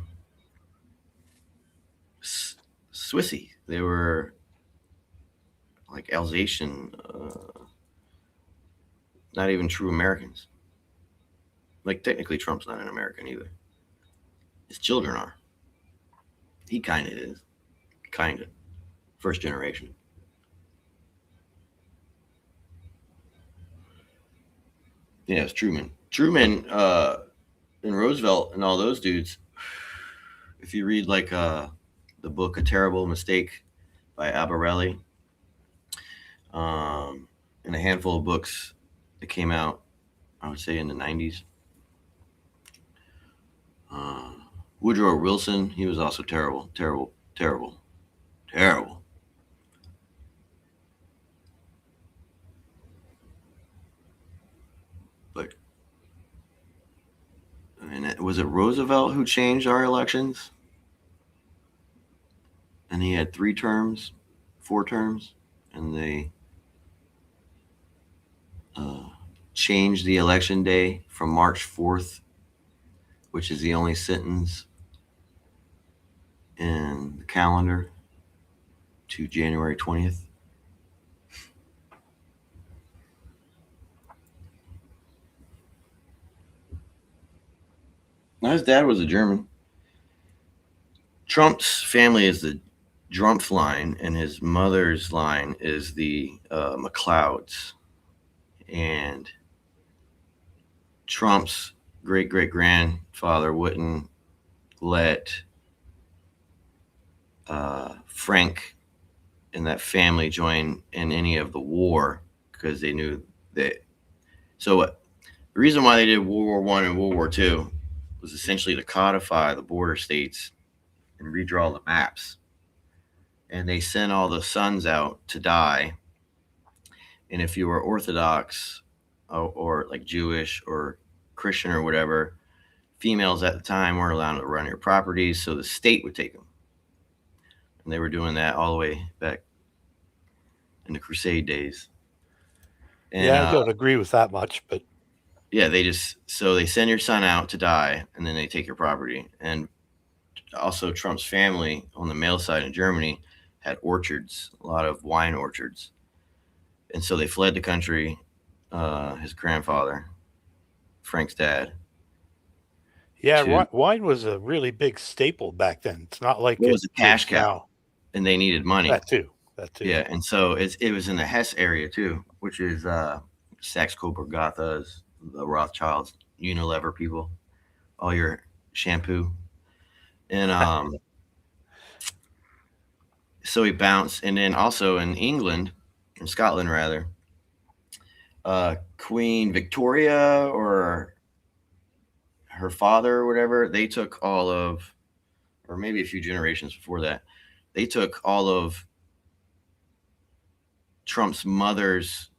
Swissy. They were like Alsatian, not even true Americans. Like technically Trump's not an American either. His children are. He kind of is. Kind of. First generation. Yeah, it's Truman. Truman and Roosevelt and all those dudes, if you read like the book A Terrible Mistake by Albarelli, and a handful of books that came out, I would say in the 90s. Woodrow Wilson, he was also terrible. But I mean, was it Roosevelt who changed our elections? And he had 4 terms, and they changed the election day from March 4th, which is the only sentence in the calendar, to January 20th. Now, his dad was a German. Trump's family is the Drumpf line, and his mother's line is the McLeods. And Trump's great-great-grandfather wouldn't let Frank and that family join in any of the war because they knew that. So the reason why they did World War I and World War II was essentially to codify the border states and redraw the maps. And they sent all the sons out to die. And if you were Orthodox or like Jewish or Christian or whatever, females at the time weren't allowed to run your properties, so the state would take them. And they were doing that all the way back in the Crusade days. And,
yeah, I don't agree with that much, but
yeah, they send your son out to die, and then they take your property. And also, Trump's family on the male side in Germany had orchards, a lot of wine orchards, and so they fled the country. His grandfather, Frank's dad.
Yeah, wine was a really big staple back then. It's not like
it was a cash cow,
now.
And they needed money.
That too.
Yeah, and so it was in the Hesse area too, which is Saxe-Coburg-Gotha's, the Rothschilds, Unilever people, all your shampoo, and so he bounced, and then also in England, in Scotland rather, Queen Victoria or her father or whatever, they took all of, or maybe a few generations before that, they took all of Trump's mother's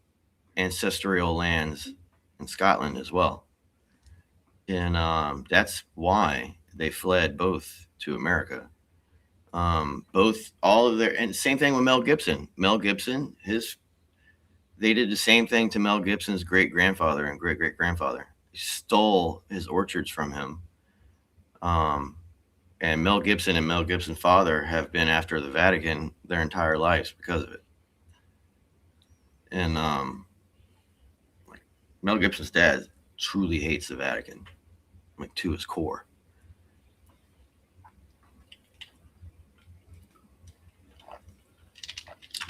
ancestral lands in Scotland as well. And that's why they fled both to America. All of their, and same thing with Mel Gibson. Mel Gibson, they did the same thing to Mel Gibson's great-grandfather and great-great-grandfather. Stole his orchards from him. And Mel Gibson and Mel Gibson's father have been after the Vatican their entire lives because of it. And Mel Gibson's dad truly hates the Vatican, like to his core.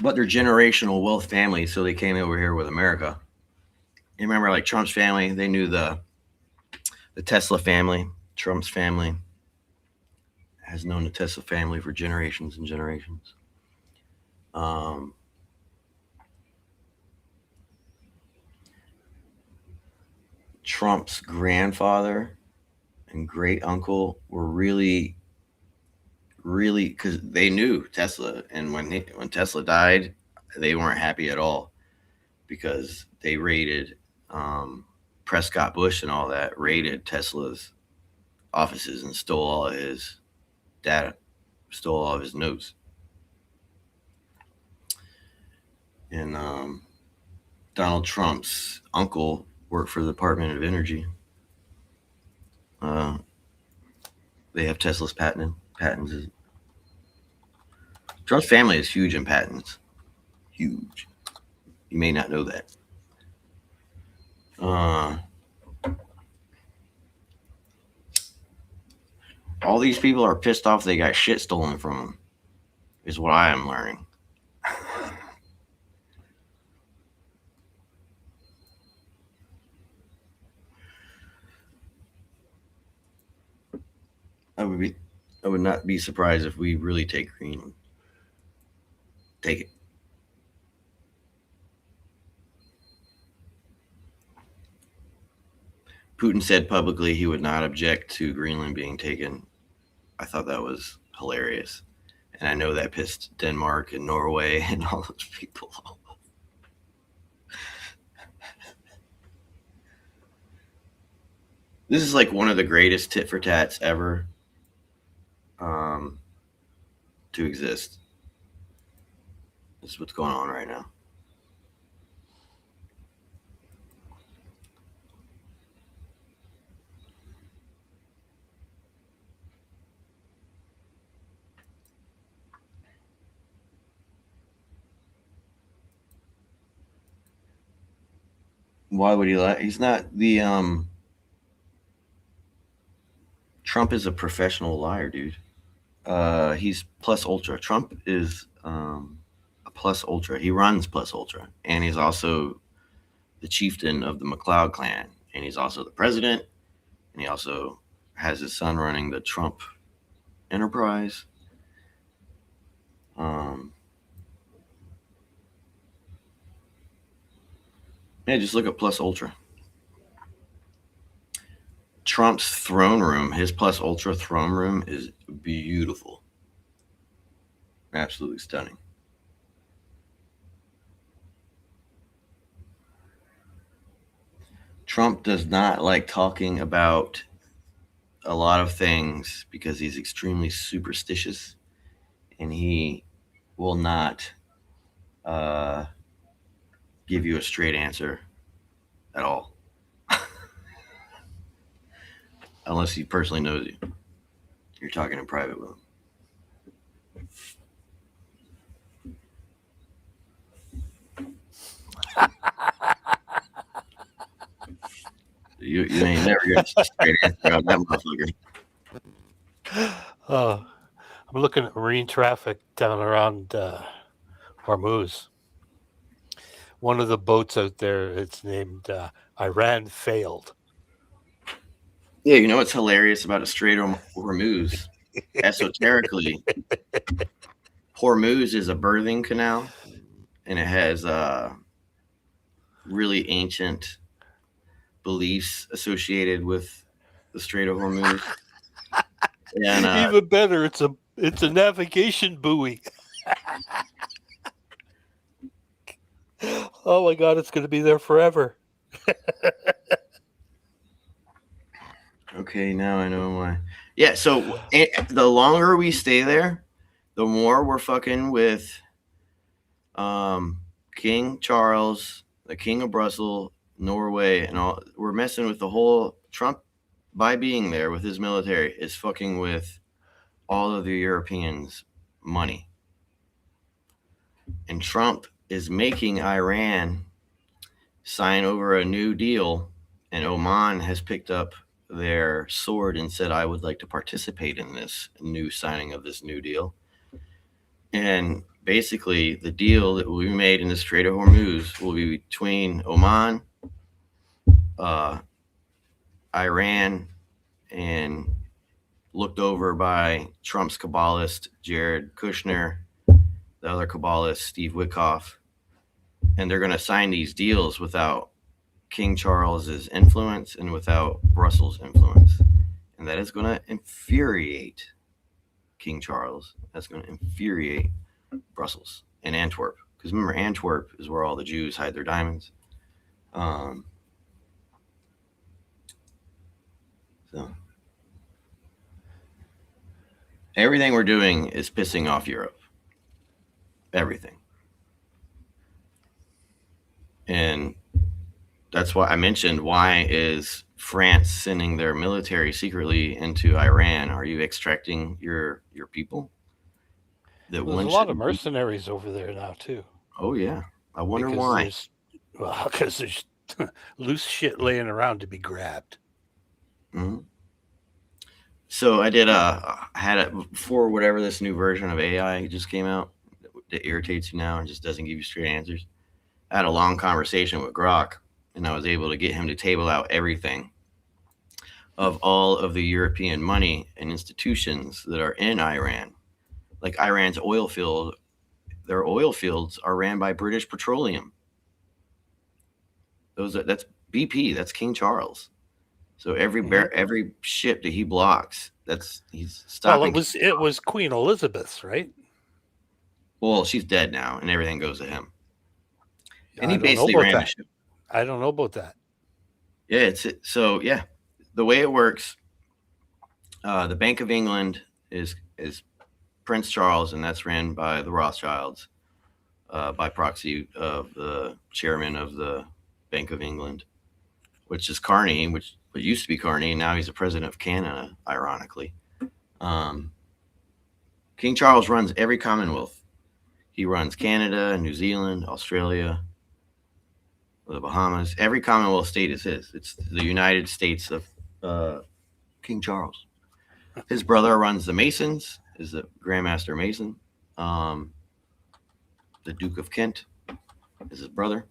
But they're generational wealth families, so they came over here with America. You remember, like Trump's family, they knew the Tesla family. Trump's family has known the Tesla family for generations and generations. Trump's grandfather and great uncle were really, because they knew Tesla, and when Tesla died, they weren't happy at all because they raided Prescott Bush and all that, raided Tesla's offices and stole all of his data, stole all of his notes. And Donald Trump's uncle worked for the Department of Energy. They have Tesla's patents. Trump's family is huge in patents. Huge. You may not know that. All these people are pissed off they got shit stolen from them, is what I am learning. I would not be surprised if we really take Greenland. Take it. Putin said publicly he would not object to Greenland being taken. I thought that was hilarious. And I know that pissed Denmark and Norway and all those people off. This is like one of the greatest tit for tats ever to exist. This is what's going on right now. Why would he lie? He's not the Trump is a professional liar, dude. He's plus ultra. Trump is a plus ultra. He runs plus ultra, and he's also the chieftain of the McLeod clan, and he's also the president, and he also has his son running the Trump enterprise. Yeah, just look at plus ultra. Trump's throne room, his plus ultra throne room is beautiful. Absolutely stunning. Trump does not like talking about a lot of things because he's extremely superstitious, and he will not give you a straight answer at all. Unless he personally knows you. You're talking in private with him. You ain't never get a straight answer out of that motherfucker.
I'm looking at marine traffic down around Hormuz. One of the boats out there, it's named Iran Failed.
Yeah, you know what's hilarious about a Strait of Hormuz? Esoterically, Hormuz is a birthing canal, and it has really ancient beliefs associated with the Strait of Hormuz. And,
even better, it's a navigation buoy. Oh my God, it's going to be there forever.
Okay, now I know why. Yeah, so the longer we stay there, the more we're fucking with King Charles, the King of Brussels, Norway, and all. We're messing with the whole Trump by being there with his military is fucking with all of the Europeans money. And Trump is making Iran sign over a new deal, and Oman has picked up their sword and said, I would like to participate in this new signing of this new deal. And basically, the deal that will be made in the Strait of Hormuz will be between Oman, Iran, and looked over by Trump's Kabbalist, Jared Kushner, the other Kabbalist, Steve Witkoff. And they're going to sign these deals without King Charles's influence and without Brussels' influence. And that is going to infuriate King Charles. That's going to infuriate Brussels and Antwerp. Because remember, Antwerp is where all the Jews hide their diamonds. So everything we're doing is pissing off Europe. Everything. And that's why I mentioned, why is France sending their military secretly into Iran? Are you extracting your people?
There's a lot of mercenaries over there now too.
Oh yeah, I wonder why.
Because there's loose shit laying around to be grabbed.
Mm-hmm. So I did before whatever this new version of AI just came out that irritates you now and just doesn't give you straight answers. I had a long conversation with Grok, and I was able to get him to table out everything of all of the European money and institutions that are in Iran. Like Iran's oil field, their oil fields are ran by British Petroleum. That's BP, that's King Charles. So every ship that he blocks, he's stopping.
Well, it was Queen Elizabeth's, right?
Well, she's dead now, and everything goes to him. And he basically ran the ship.
I don't know about that.
Yeah, the way it works, the Bank of England is Prince Charles, and that's ran by the Rothschilds, by proxy of the chairman of the Bank of England, which is Carney, which used to be Carney, and now he's the president of Canada, ironically. King Charles runs every Commonwealth. He runs Canada, New Zealand, Australia, the Bahamas. Every Commonwealth state is his. It's the United States of King Charles. His brother runs the Masons, is the Grandmaster Mason. The Duke of Kent is his brother.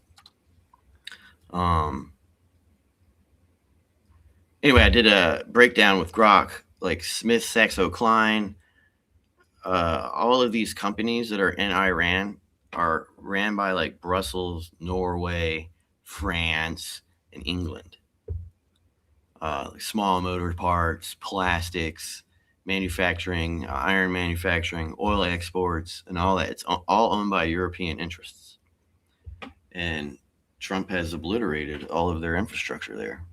Anyway, I did a breakdown with Grok, like Smith, Saxo Klein. All of these companies that are in Iran are ran by like Brussels, Norway, France, and England. Like small motor parts, plastics, manufacturing, iron manufacturing, oil exports, and all that. It's all owned by European interests. And Trump has obliterated all of their infrastructure there.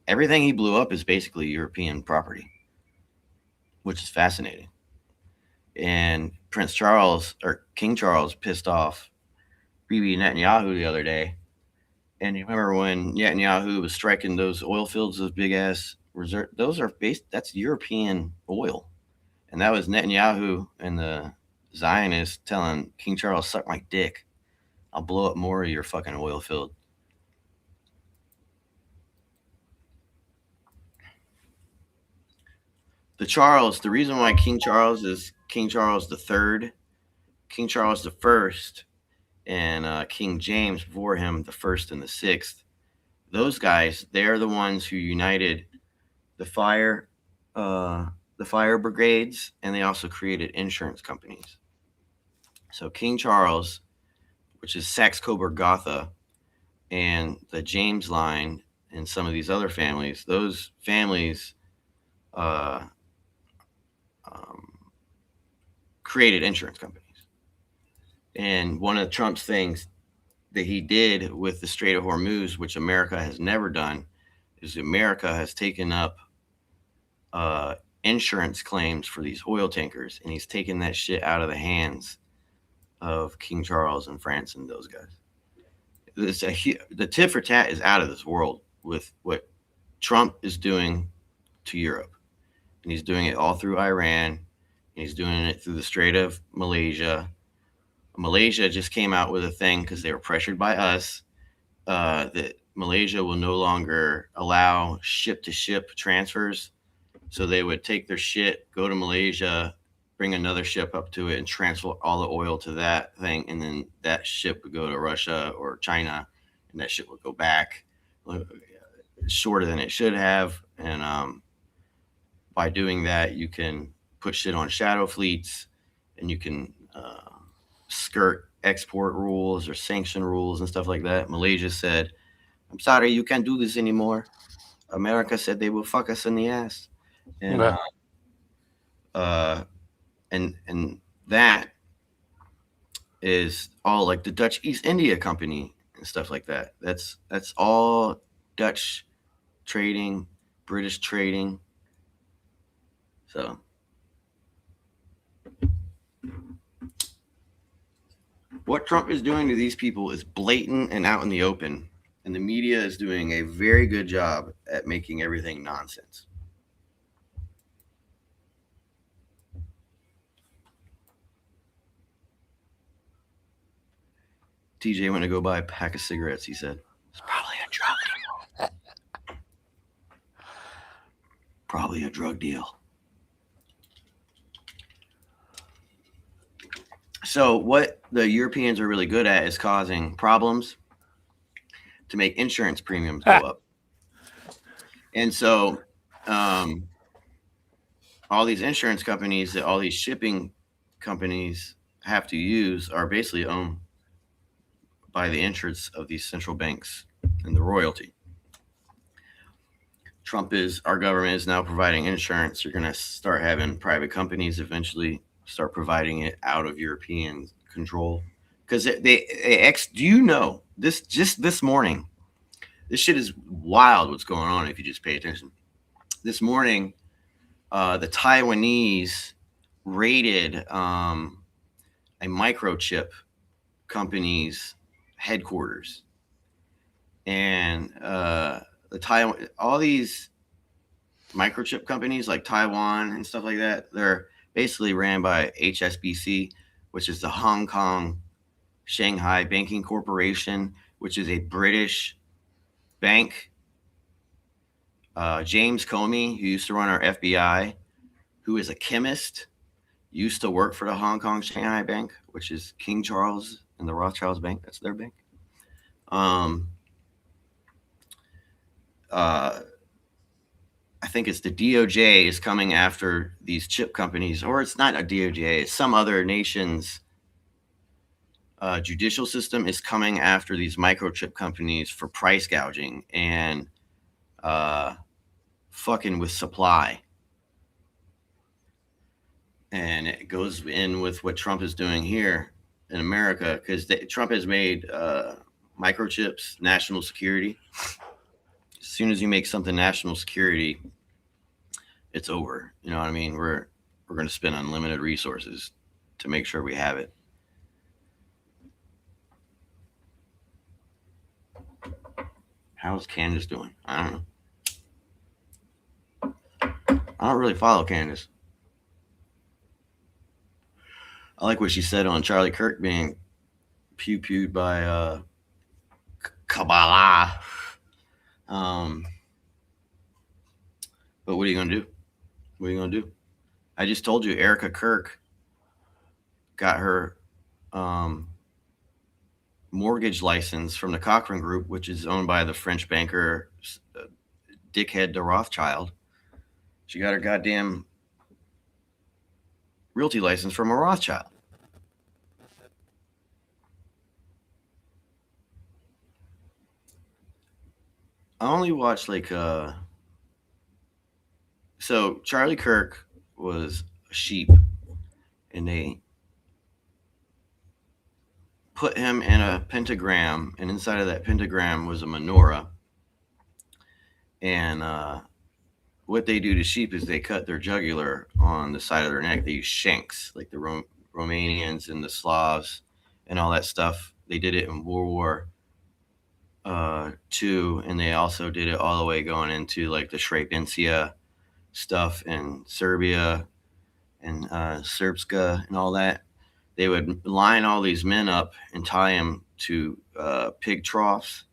Everything he blew up is basically European property, which is fascinating. And Prince Charles, or King Charles, pissed off Bibi Netanyahu the other day. And you remember when Netanyahu was striking those oil fields, those big ass reserve, that's European oil. And that was Netanyahu and the Zionists telling King Charles, suck my dick. I'll blow up more of your fucking oil field. The reason why King Charles is King Charles III, King Charles I, and King James before him, the first and the sixth, those guys, they're the ones who united the fire brigades, and they also created insurance companies. So King Charles, which is Saxe-Coburg-Gotha, and the James line, and some of these other families, those families created insurance companies. And one of Trump's things that he did with the Strait of Hormuz, which America has never done, is America has taken up insurance claims for these oil tankers, and he's taken that shit out of the hands of King Charles and France and those guys. The tit for tat is out of this world with what Trump is doing to Europe. And he's doing it all through Iran. He's doing it through the Strait of Malaysia. Malaysia just came out with a thing because they were pressured by us that Malaysia will no longer allow ship-to-ship transfers. So they would take their shit, go to Malaysia, bring another ship up to it, and transfer all the oil to that thing, and then that ship would go to Russia or China, and that ship would go back shorter than it should have. And by doing that, you can put shit on shadow fleets, and you can skirt export rules or sanction rules and stuff like that. Malaysia said, I'm sorry, you can't do this anymore. America said they will fuck us in the ass. And and that is all like the Dutch East India Company and stuff like that. That's all Dutch trading, British trading. So what Trump is doing to these people is blatant and out in the open, and the media is doing a very good job at making everything nonsense. TJ went to go buy a pack of cigarettes, he said. It's probably a drug deal. Probably a drug deal. So what the Europeans are really good at is causing problems to make insurance premiums go up. And so all these insurance companies that all these shipping companies have to use are basically owned by the interests of these central banks and the royalty. Our government is now providing insurance. You're going to start having private companies eventually start providing it out of European control. Because do you know this? Just this morning, this shit is wild. What's going on if you just pay attention? This morning, the Taiwanese raided a microchip company's headquarters, and all these microchip companies like Taiwan and stuff like that, they're basically ran by HSBC, which is the Hong Kong Shanghai Banking Corporation, which is a British bank. James Comey, who used to run our FBI, who is a chemist, used to work for the Hong Kong Shanghai Bank, which is King Charles and the Rothschilds Bank. That's their bank. I think it's the DOJ is coming after these chip companies, or it's not a DOJ, it's some other nation's judicial system is coming after these microchip companies for price gouging and fucking with supply. And it goes in with what Trump is doing here in America, because Trump has made microchips national security. As soon as you make something national security, it's over. You know what I mean? We're going to spend unlimited resources to make sure we have it. How's Candace doing? I don't know. I don't really follow Candace. I like what she said on Charlie Kirk being pew-pewed by Kabbalah. But what are you going to do? What are you going to do? I just told you Erica Kirk got her mortgage license from the Cochrane Group, which is owned by the French banker dickhead de Rothschild. She got her goddamn realty license from a Rothschild. I only watched so Charlie Kirk was a sheep, and they put him in a pentagram, and inside of that pentagram was a menorah. And what they do to sheep is they cut their jugular on the side of their neck. They use shanks, like the Romanians and the Slavs and all that stuff. They did it in World War II, and they also did it all the way going into like the Srebrenica stuff in Serbia and Srpska and all that, they would line all these men up and tie them to pig troughs,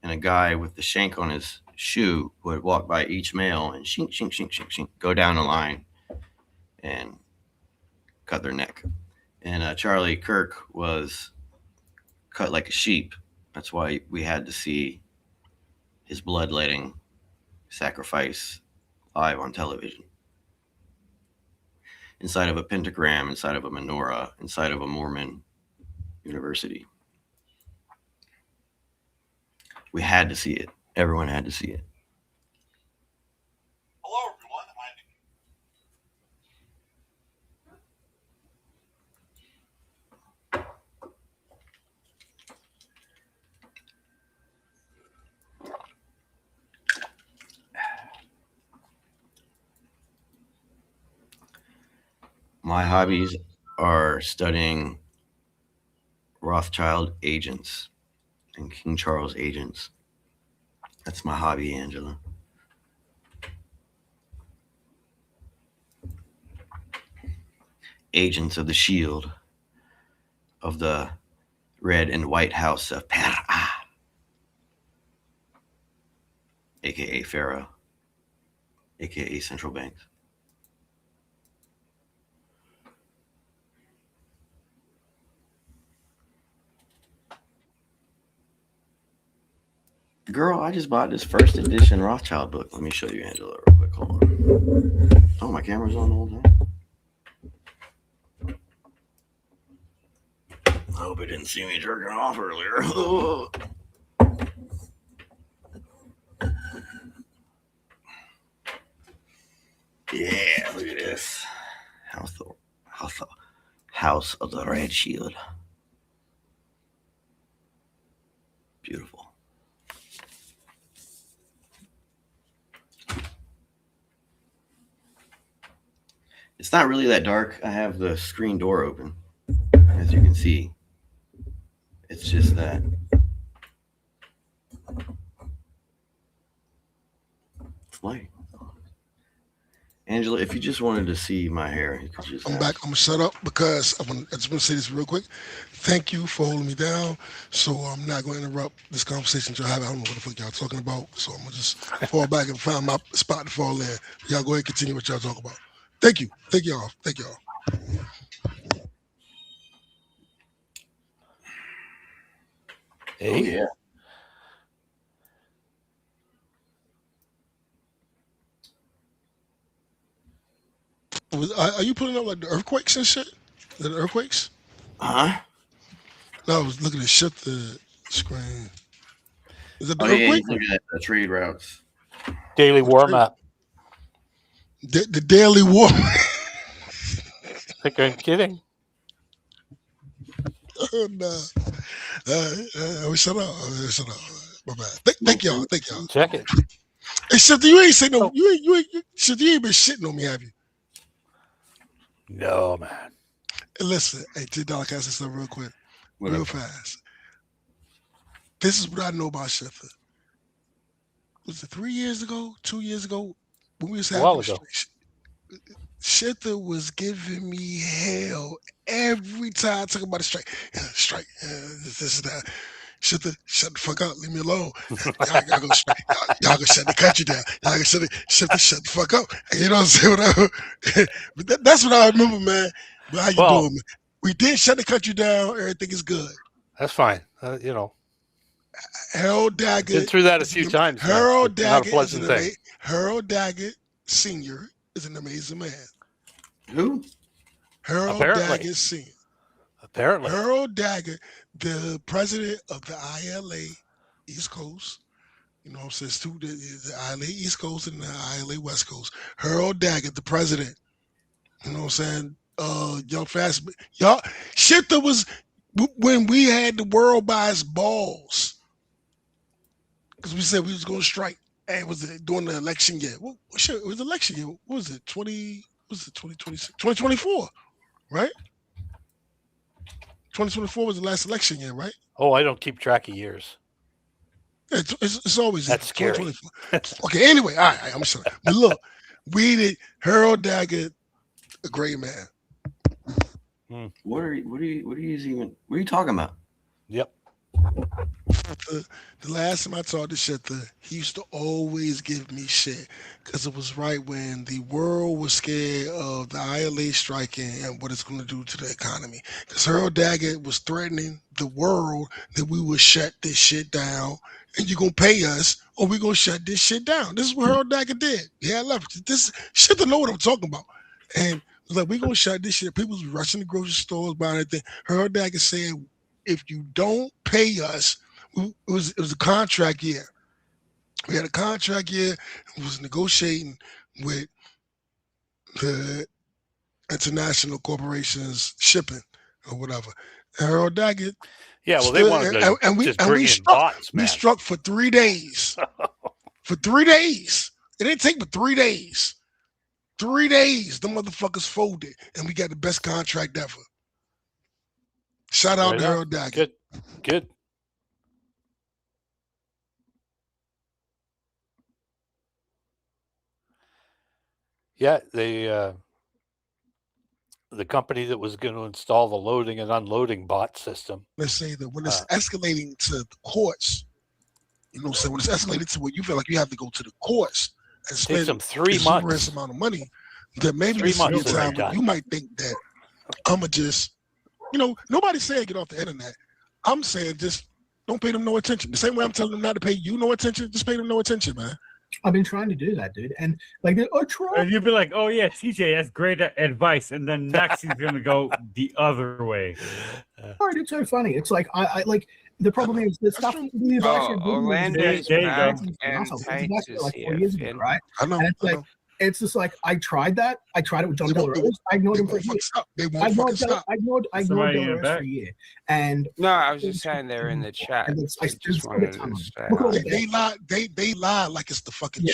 and a guy with the shank on his shoe would walk by each male and shink, shink, shink, shink, shink, go down the line and cut their neck. And Charlie Kirk was cut like a sheep. That's why we had to see his bloodletting sacrifice live on television. Inside of a pentagram, inside of a menorah, inside of a Mormon university. We had to see it. Everyone had to see it.
Hello, everyone.
My hobbies are studying Rothschild agents and King Charles agents. That's my hobby, Angela. Agents of the Shield of the Red and White House of Pera, aka Pharaoh, aka Central Banks. Girl, I just bought this first edition Rothschild book. Let me show you, Angela, real quick. Hold on. Oh, my camera's on the whole time. I hope it didn't see me jerking off earlier. Yeah, look at this. House of the Red Shield. Beautiful. It's not really that dark. I have the screen door open, as you can see. It's just that. It's light. Angela, if you just wanted to see my hair, you could just.
I'm back. I'm gonna shut up because I just want to say this real quick. Thank you for holding me down. So I'm not going to interrupt this conversation you're having. I don't know what the fuck y'all talking about. So I'm gonna just fall back and find my spot to fall in. Y'all go ahead and continue what y'all talk about. Thank you. Thank y'all. Thank y'all.
Hey.
Oh, yeah.
Are you putting up like the earthquakes and shit? The earthquakes?
Huh?
No, I was looking to shut the screen. Is that the
Oh, yeah,
earthquake?
you look at the trade routes.
Daily war map.
The daily war.
Think I'm kidding.
Oh, no. Shut up. Shut up. My bad. Thank y'all. Thank y'all.
Check it.
Hey, Shifty, you ain't saying no. You ain't been shitting on me, have you?
No, man.
Hey, listen, hey, $10 can I say something real quick,
Whatever.
real fast. This is what I know about Shifty. Was it 3 years ago, 2 years ago, when we was
A while
having
ago.
Shifty was giving me hell every time I talk about a strike. Strike. This is that. Shut the fuck up. Leave me alone. Y'all go strike. Y'all go shut the country down. Y'all go shut the fuck up. You know what I'm saying? Whatever. But that's what I remember, man. But how you doing, man? We did shut the country down. Everything is good.
That's fine. You know.
Harold Daggett.
Been through that a few times.
Harold Daggett
not a pleasant thing.
Harold Daggett Sr. is an amazing man.
Who?
Harold
Apparently.
Daggett Sr.
Apparently.
Harold Daggett, the president of the ILA East Coast. You know what I'm saying? The ILA East Coast and the ILA West Coast. Harold Daggett, the president. You know what I'm saying? Young Fast. Y'all, shit that was when we had the world by its balls. Because we said we was going to strike. And it was during the election year. Well, shit, it was election year. What was it? 2026? 2024, right? 2024 was the last election year, right?
Oh, I don't keep track of years.
It's always
That's scary.
Okay, anyway, all right, I'm sorry. But look, we did Harold Daggett, a great man.
What are you talking about?
Yep.
The last time I talked to Shitta, he used to always give me shit because it was right when the world was scared of the ILA striking and what it's going to do to the economy. Because Harold Daggett was threatening the world that we would shut this shit down and you're going to pay us or we're going to shut this shit down. This is what Harold Daggett did. Yeah, I left. This Shitta know what I'm talking about. And like, we're going to shut this shit. People was rushing to grocery stores, buying everything. Harold Daggett said, if you don't pay us, it was a contract year. We had a contract year. It was negotiating with the international corporations shipping or whatever. And Harold Daggett.
Yeah, well, they wanted to just bring in bots, man.
We struck for 3 days. For 3 days. It didn't take but 3 days. 3 days, the motherfuckers folded, and we got the best contract ever. Shout out to Harold Daggett.
Good. Yeah, the company that was going to install the loading and unloading bot system.
Let's say that when it's escalating to the courts, you know what I'm saying? When it's escalated to where you feel like you have to go to the courts and spend
some 3
a
months
amount of money, that maybe
3
this is
months
your time when you might think that I'ma just, nobody's saying get off the internet. I'm saying just don't pay them no attention. The same way I'm telling them not to pay you no attention, just pay them no attention, man.
I've been trying to do that, dude. And like,
and you'd be like, oh yeah, TJ, that's great advice. And then next he's going to go the other way.
All right, it's so funny. It's like, I like, the problem is the stuff the advice you're giving
Orlando's
me
back
is
and Titus is
like 4
here.
years ago, right?
I know.
And it's like, it's just like, I tried that. I tried it with John Del Rose. I ignored him for a year. I ignored Del Rose for a year. And
no, I was just saying they're in the chat.
I
just wanted to say
they lie like it's the fucking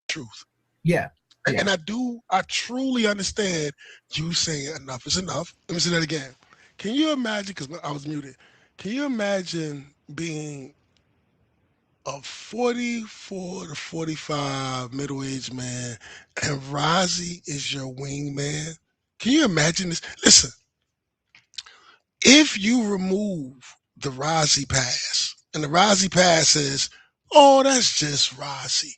truth.
Yeah.
And I truly understand you saying enough is enough. Let me say that again. Can you imagine, because I was muted, can you imagine being a 44 to 45 middle-aged man and Rozzy is your wingman? Can you imagine this? Listen, if you remove the Rozzy pass and the Rozzy pass says, oh, that's just Rozzy.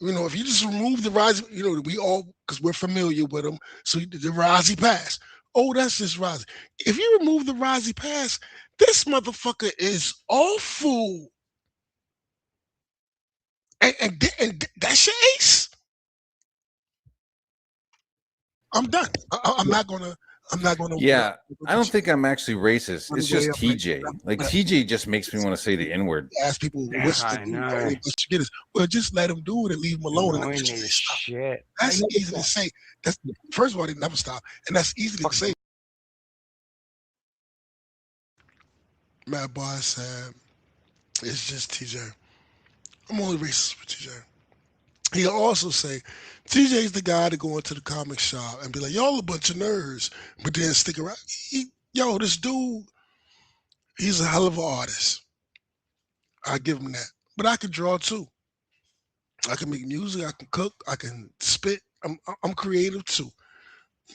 If you just remove the Rozzy, we all, because we're familiar with him, so the Rozzy pass. Oh, that's just Rozzy. If you remove the Rozzy pass, this motherfucker is awful. And that's your ace. I'm done. I'm not gonna.
Yeah, I don't think I'm actually racist. It's just TJ. Like TJ just makes me want to say the N-word.
Ask people what's well, just let them do it and leave them alone. And
shit.
That's easy to say. That's first of all, they never stop, and that's easy to say. Matt Boss said, "It's just TJ. I'm only racist with TJ." He'll also say, TJ's the guy to go into the comic shop and be like, y'all a bunch of nerds, but then stick around. This dude, he's a hell of an artist. I give him that. But I can draw too. I can make music, I can cook, I can spit. I'm creative too.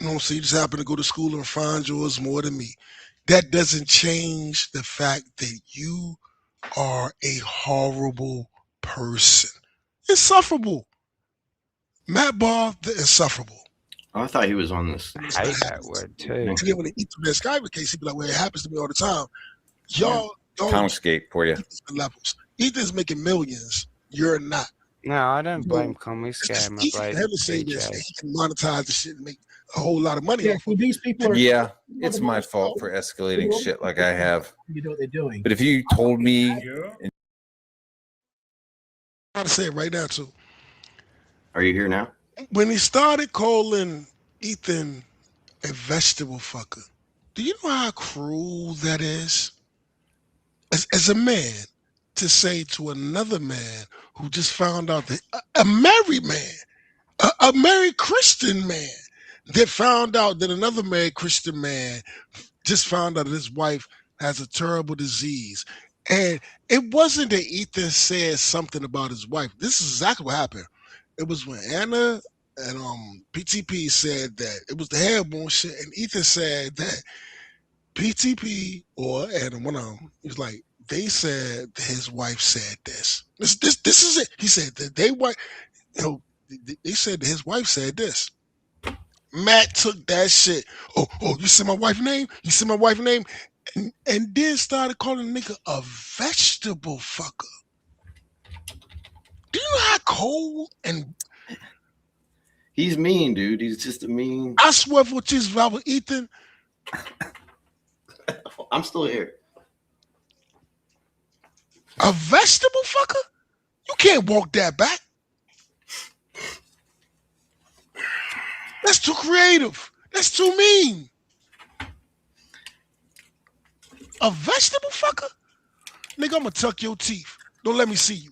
So you just happen to go to school and find yours more than me. That doesn't change the fact that you are a horrible person. Insufferable. Matt Barr, the insufferable.
I thought he was on this.
I hate that word too.
And then when they eat through that Skype case, he'd be like, well, it happens to me all the time. Y'all
Comicsgate for you.
Levels. Ethan's making millions. You're not.
No, I don't blame Comicsgate. I'm
Easy to say this. He can monetize the shit and make a whole lot of money off of
these people.
Yeah, it's my fault for escalating shit like I have.
You know what they're doing.
But if you told me
I'm to say it right now too.
Are you here now?
When he started calling Ethan a vegetable fucker, do you know how cruel that is? As a man, to say to another man who just found out that a married man, a married Christian man, that found out that another married Christian man just found out that his wife has a terrible disease. And it wasn't that Ethan said something about his wife. This is exactly what happened. It was when Anna and PTP said that it was the hairborn shit, and Ethan said that PTP or Anna, one of them, he was like, they said his wife said this. This is it. He said that they said that his wife said this. Matt took that shit. Oh, you see my wife's name? You see my wife's name? And then started calling the nigga a vegetable fucker. Do you know how cold and
he's mean, dude? He's just a mean.
I swear for Jesus, if I was Ethan.
I'm still here.
A vegetable fucker? You can't walk that back. That's too creative. That's too mean. A vegetable fucker? Nigga, I'm gonna tuck your teeth. Don't let me see you.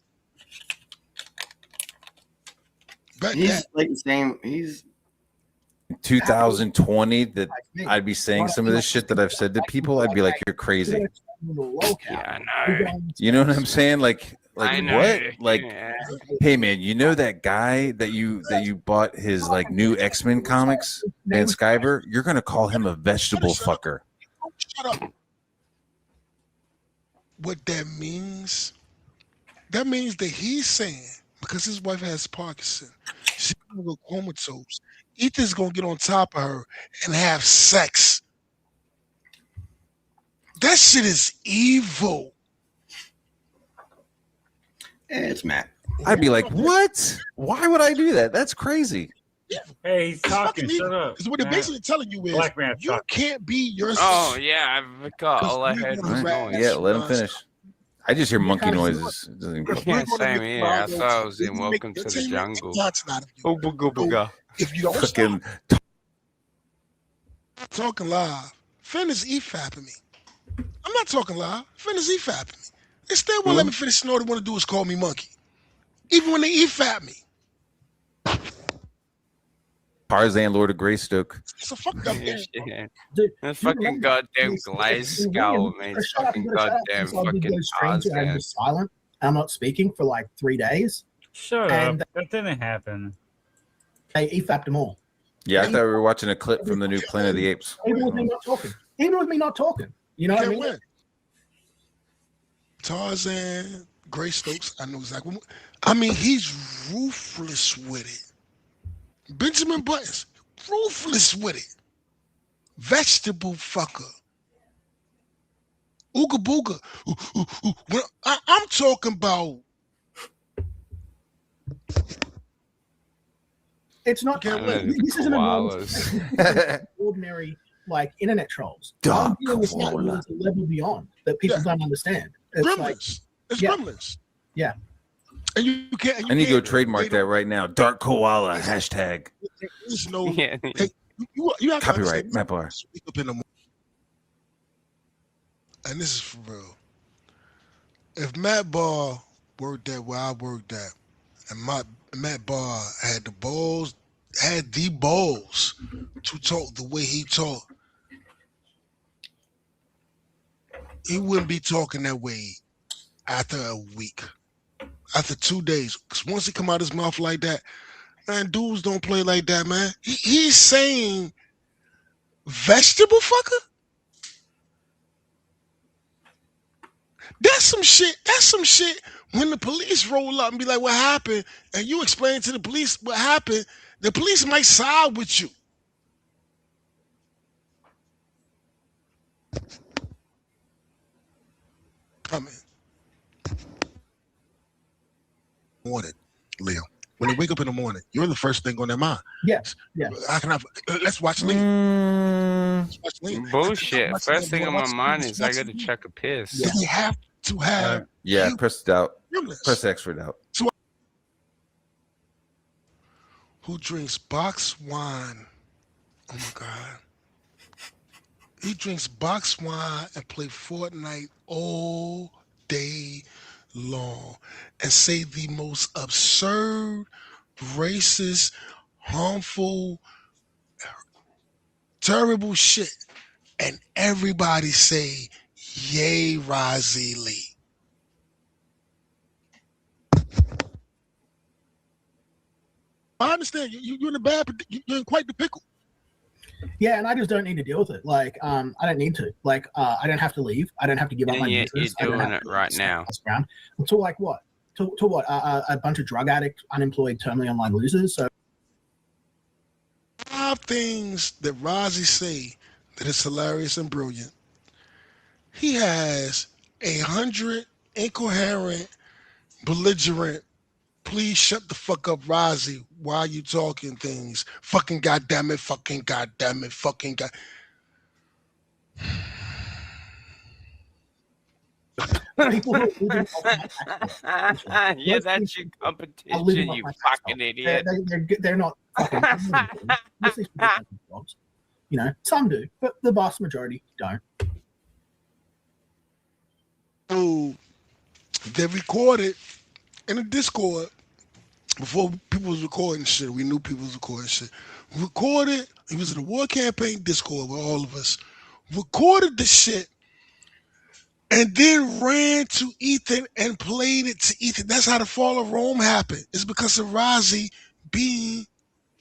He's like the same. He's
2020 that I'd be saying some of this shit that I've said to people. I'd be like, "You're crazy."
Yeah, I know.
You know what I'm saying? Like
I know.
what? Like, hey man, you know that guy that you bought his like new X-Men comics, Dan Skyver? You're gonna call him a vegetable fucker.
Shut up. What that means that he's saying, because his wife has Parkinson, she's gonna go comatose. Ethan's gonna get on top of her and have sex. That shit is evil.
It's Matt.
I'd be like, what? Why would I do that? That's crazy.
Hey, he's talking. Shut up.
Because what they're basically telling you is
Black man
you
talking.
can't be yourself.
Oh yeah, I forgot all I heard was noise.
Yeah, let him finish. I just hear monkey noises. It doesn't even-
Yeah, same here. I thought I was in Welcome to the Jungle. Oh, booga booga.
If you don't
Fucking
talking live, finish e-fapping me. I'm not talking live. Finish e-fapping me. They still won't let me finish. All they want to do is call me monkey. Even when they e-fap me.
Tarzan, Lord of Greystoke.
It's a fucked up game.
That fucking goddamn glaze skull, man. It's fucking goddamn fucking
I'm
Tarzan.
just silent. I'm not speaking for like 3 days.
Shut
And
up. That didn't happen.
They e-fapped them all.
Yeah, I thought we were watching a clip from the new Planet of the Apes.
Even with me not talking. Even with me not talking. You know what I mean?
Win. Tarzan, Greystokes, I know exactly. I mean, he's ruthless with it. Benjamin Buttons, ruthless with it. Vegetable fucker. Ooga booga. When I'm talking about.
It's not. This isn't a ordinary like internet trolls.
Dark
I'm dealing with that
Koala.
level beyond that people don't understand. It's
Gremlins.
like,
It's
yeah.
gremlins.
Yeah.
And you can't.
I need to go trademark that right now. Dark Koala hashtag.
There's no.
Yeah.
Hey, you have to
Copyright,
understand,
Matt Barr.
wake up in the morning, and this is for real. If Matt Barr worked at where I worked at, and Matt Barr had the balls to talk the way he talked, he wouldn't be talking that way after a week, after 2 days. Because once he come out his mouth like that, man, dudes don't play like that, man. He's saying vegetable fucker? That's some shit. That's some shit when the police roll up and be like, what happened? And you explain to the police what happened, the police might side with you. Come in. Morning, Leo. When they wake up in the morning, you're the first thing on their mind.
Yes. Yeah.
Let's watch Leo. Let's watch Leo.
Bullshit. First thing on my mind is I gotta check a piss.
We have to have
Yeah, press it out.
gremlins.
Press X for it out.
who drinks box wine. Oh my God. He drinks box wine and play Fortnite all day long and say the most absurd, racist, harmful, terrible shit. And everybody say, yay, Rozzy Lee. I understand you're in a you're in quite the pickle.
Yeah, and I just don't need to deal with it. Like, I don't need to. Like, I don't have to leave. I don't have to give up my business.
You're doing it right now.
To like what? To what? A bunch of drug addict, unemployed, terminally online losers. So
5 things that Rozzy say that is hilarious and brilliant. He has 100 incoherent, belligerent, please shut the fuck up, Rozzy. Why are you talking things? Fucking goddamn it, fucking goddamn it, fucking god.
People who are living
yeah, that's your competition, you fucking idiot.
They're not fucking most of these people don't have jobs. You know, some do, but the vast majority don't.
So they recorded in a Discord before people was recording shit. We knew people was recording shit. Recorded, he was in the war campaign Discord with all of us. Recorded the shit and then ran to Ethan and played it to Ethan. That's how the fall of Rome happened. It's because of Rozzy being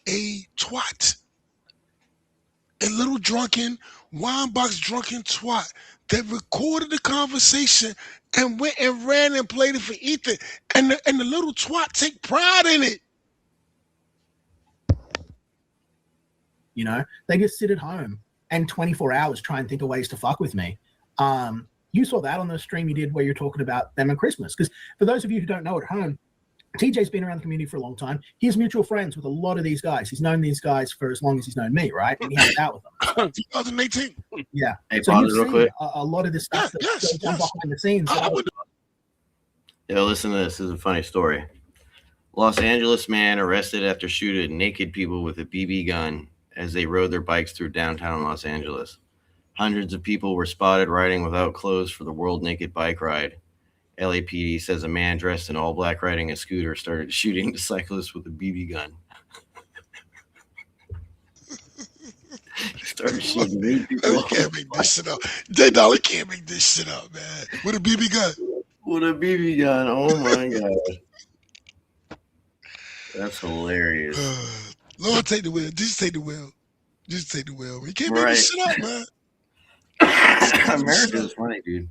a twat. A little drunken, wine-box drunken twat that recorded the conversation and went and ran and played it for Ethan. And the little twat take pride in it.
You know, they just sit at home and 24 hours try and think of ways to fuck with me. You saw that on the stream you did where you're talking about them and Christmas. Because for those of you who don't know at home, TJ's been around the community for a long time. He's mutual friends with a lot of these guys. He's known these guys for as long as he's known me, right? And he hangs out with them.
2018.
Yeah.
Hey,
so
pause real quick.
A lot of this stuff that goes on behind the scenes.
Yo, listen to this. This is a funny story. Los Angeles man arrested after shooting naked people with a BB gun as they rode their bikes through downtown Los Angeles. Hundreds of people were spotted riding without clothes for the World Naked Bike Ride. LAPD says a man dressed in all black riding a scooter started shooting the cyclist with a BB gun. He started shooting new people.
You can't make this shit up. J-Dollar can't make this shit up, man. With a BB gun.
With a BB gun. Oh, my God. That's hilarious.
Lord, take the wheel. Just take the wheel. Just take the wheel. You can't make this shit up, man.
America's funny, dude.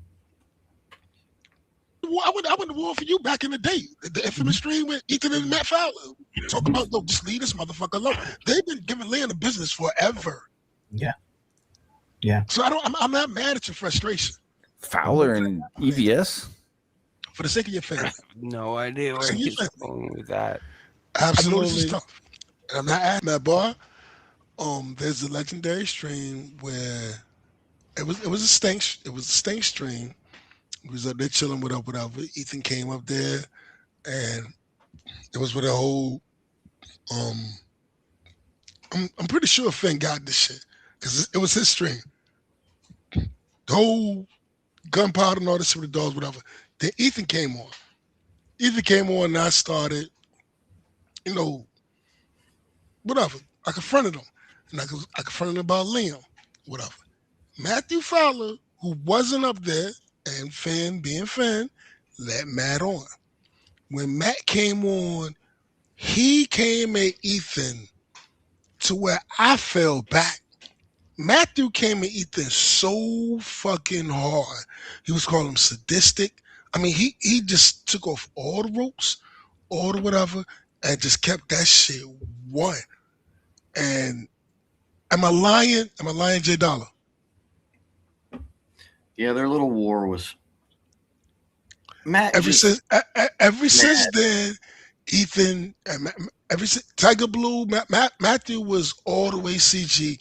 I went to war for you back in the day. The infamous stream with Ethan and Matt Fowler. Talk about, no, just leave this motherfucker alone. They've been giving Leon the business forever.
Yeah. Yeah.
So I'm not mad at your frustration.
Fowler and EVS?
For the sake of your family.
I have no idea where he's going with that.
Absolutely. This is tough. And I'm not at that bar. There's a legendary stream where it was a stink stream. We was up there chilling with whatever. Ethan came up there, and it was with a whole. I'm pretty sure Finn got this shit because it was his stream. The whole gunpowder and all this shit with the dogs, whatever. Then Ethan came on. And I started, whatever. I confronted him, and I confronted him about Liam, whatever. Matthew Fowler, who wasn't up there. And Finn, being Finn, let Matt on. When Matt came on, he came at Ethan to where I fell back. Matthew came at Ethan so fucking hard. He was calling him sadistic. I mean, he just took off all the ropes, all the whatever, and just kept that shit one. And am I lying? J Dollar?
Yeah, their little war was. Matt.
Ever since then, Ethan, Tiger Blue, Matthew was all the way CG.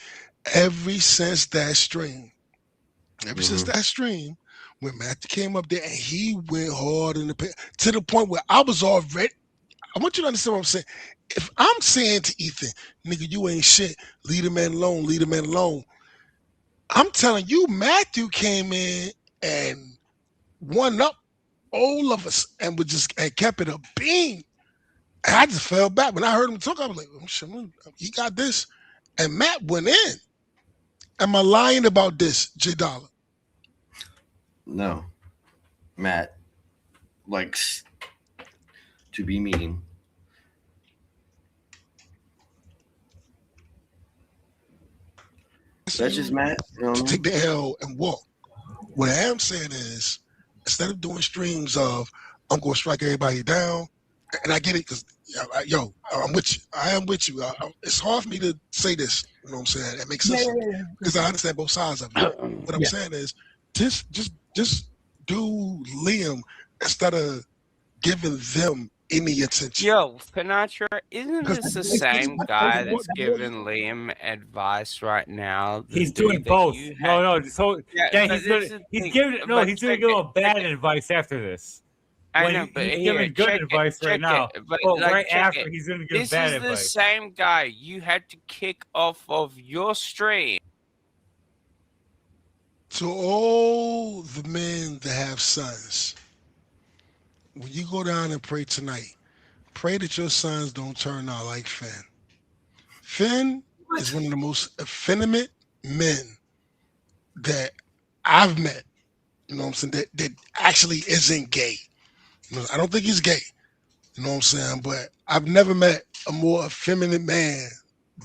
Ever since that stream, since that stream, when Matthew came up there and he went hard in the pit to the point where I was already. I want you to understand what I'm saying. if I'm saying to Ethan, nigga, you ain't shit, leave the man alone, leave the man alone. I'm telling you, Matthew came in and won up all of us and kept it a beam. And I just fell back. When I heard him talk, I was like, oh, shit, he got this. And Matt went in. Am I lying about this, J Dollar?
No. Matt likes to be mean. That's just Matt. You know
to take the L and walk. What I am saying is, instead of doing streams of, I'm going to strike everybody down, and I get it because, yo, I'm with you. I am with you. It's hard for me to say this. You know what I'm saying? That makes sense because I understand both sides of it. What I'm saying is, just do Liam instead of giving them any attention.
Yo, Sinatra, isn't this the same guy that's giving Liam advice right now?
He's doing both. No. So he's giving no. He's going to give a bad advice after this.
I know, but
he's giving good advice right now. But right after, he's going to give bad advice.
This is the same guy you had to kick off of your stream.
To all the men that have sons, when you go down and pray tonight, pray that your sons don't turn out like Finn. Finn is one of the most effeminate men that I've met. You know what I'm saying? That actually isn't gay. You know, I don't think he's gay. You know what I'm saying? But I've never met a more effeminate man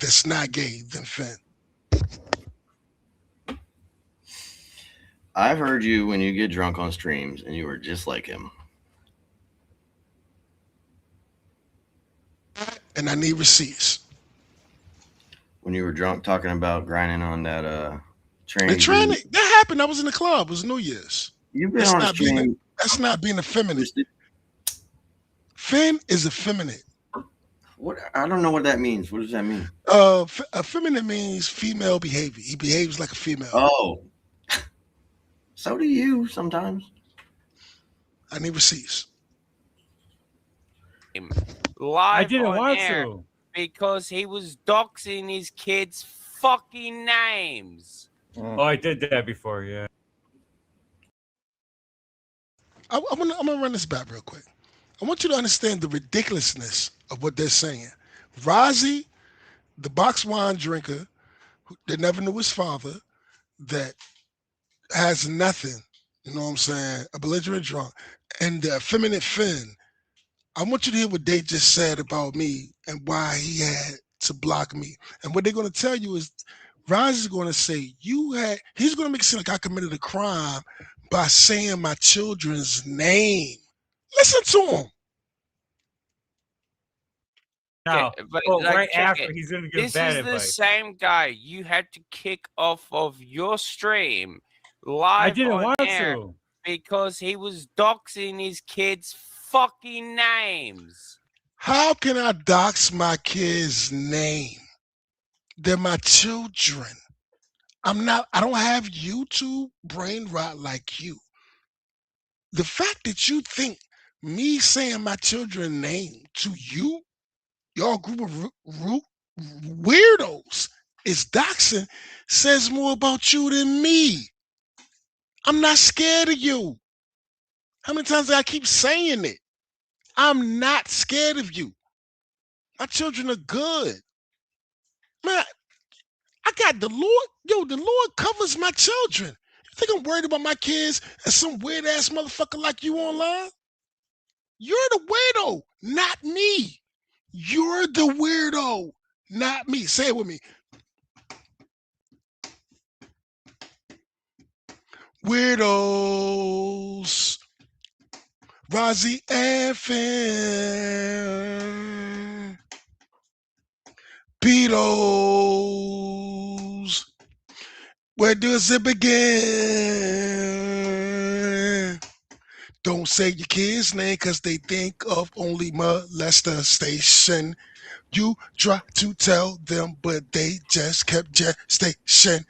that's not gay than Finn.
I've heard you when you get drunk on streams, and you were just like him.
And I need receipts.
When you were drunk talking about grinding on that train.
That happened. I was in the club. It was New Year's.
You've been on stream.
That's not being effeminate. Finn is effeminate.
What? I don't know what that means. What does that mean?
Effeminate means female behavior. He behaves like a female.
Oh. So do you sometimes.
I need receipts.
Live
I didn't
on
want
air
to.
because he was doxing his kids' fucking names.
Oh, I did that before, yeah.
I'm gonna run this back real quick. I want you to understand the ridiculousness of what they're saying. Rozzy, the box wine drinker that never knew his father, that has nothing, you know what I'm saying, a belligerent drunk, and the effeminate Finn. I want you to hear what they just said about me and why he had to block me. And what they're going to tell you is Raz is going to say, he's going to make it seem like I committed a crime by saying my children's name. Listen to him.
No, but right after, he's going to give bad advice.
This is the same guy you had to kick off of your stream live
I didn't
on
want
air
to.
because he was doxing his kids' fucking names.
How can I dox my kids' name? They're my children. I don't have YouTube brain rot like you. The fact that you think me saying my children's name to you, y'all group of weirdos, is doxing, says more about you than me. I'm not scared of you. How many times do I keep saying it? I'm not scared of you. My children are good. Man, I got the Lord. Yo, the Lord covers my children. You think I'm worried about my kids and some weird ass motherfucker like you online? You're the weirdo, not me. You're the weirdo, not me. Say it with me. Weirdos. Rozzy and Finn. Beatles. Where does it begin? Don't say your kid's name because they think of only molestation. You try to tell them, but they just kept gestation.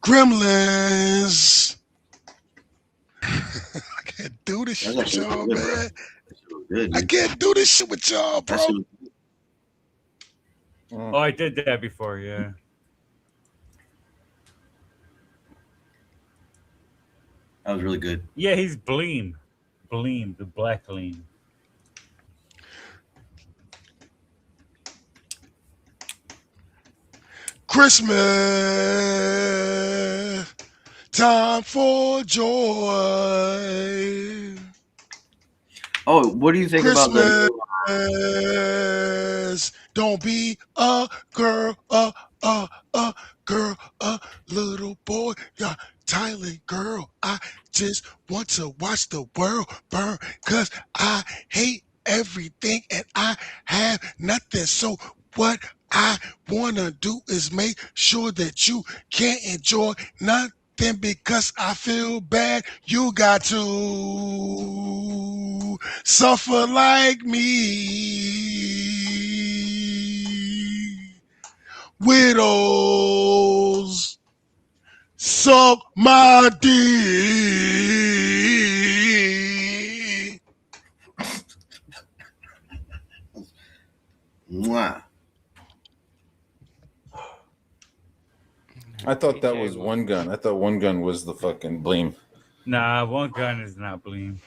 Gremlins. I can't do this shit, y'all, man.
Good,
I can't do this shit with y'all, bro.
Oh, I did that before, yeah.
That was really good.
Yeah, he's Bleem. Bleem, the black Bleem.
Christmas, time for joy.
Oh, what do you think about the?
Christmas, don't be a girl, girl, a little boy, yeah, Thailand girl. I just want to watch the world burn, cause I hate everything and I have nothing. So what I wanna do is make sure that you can't enjoy nothing because I feel bad. You got to suffer like me. Widows, suck my dick.
Mwah.
I thought that was One Gun. I thought One Gun was the fucking Bleem.
Nah, One Gun is not Bleem.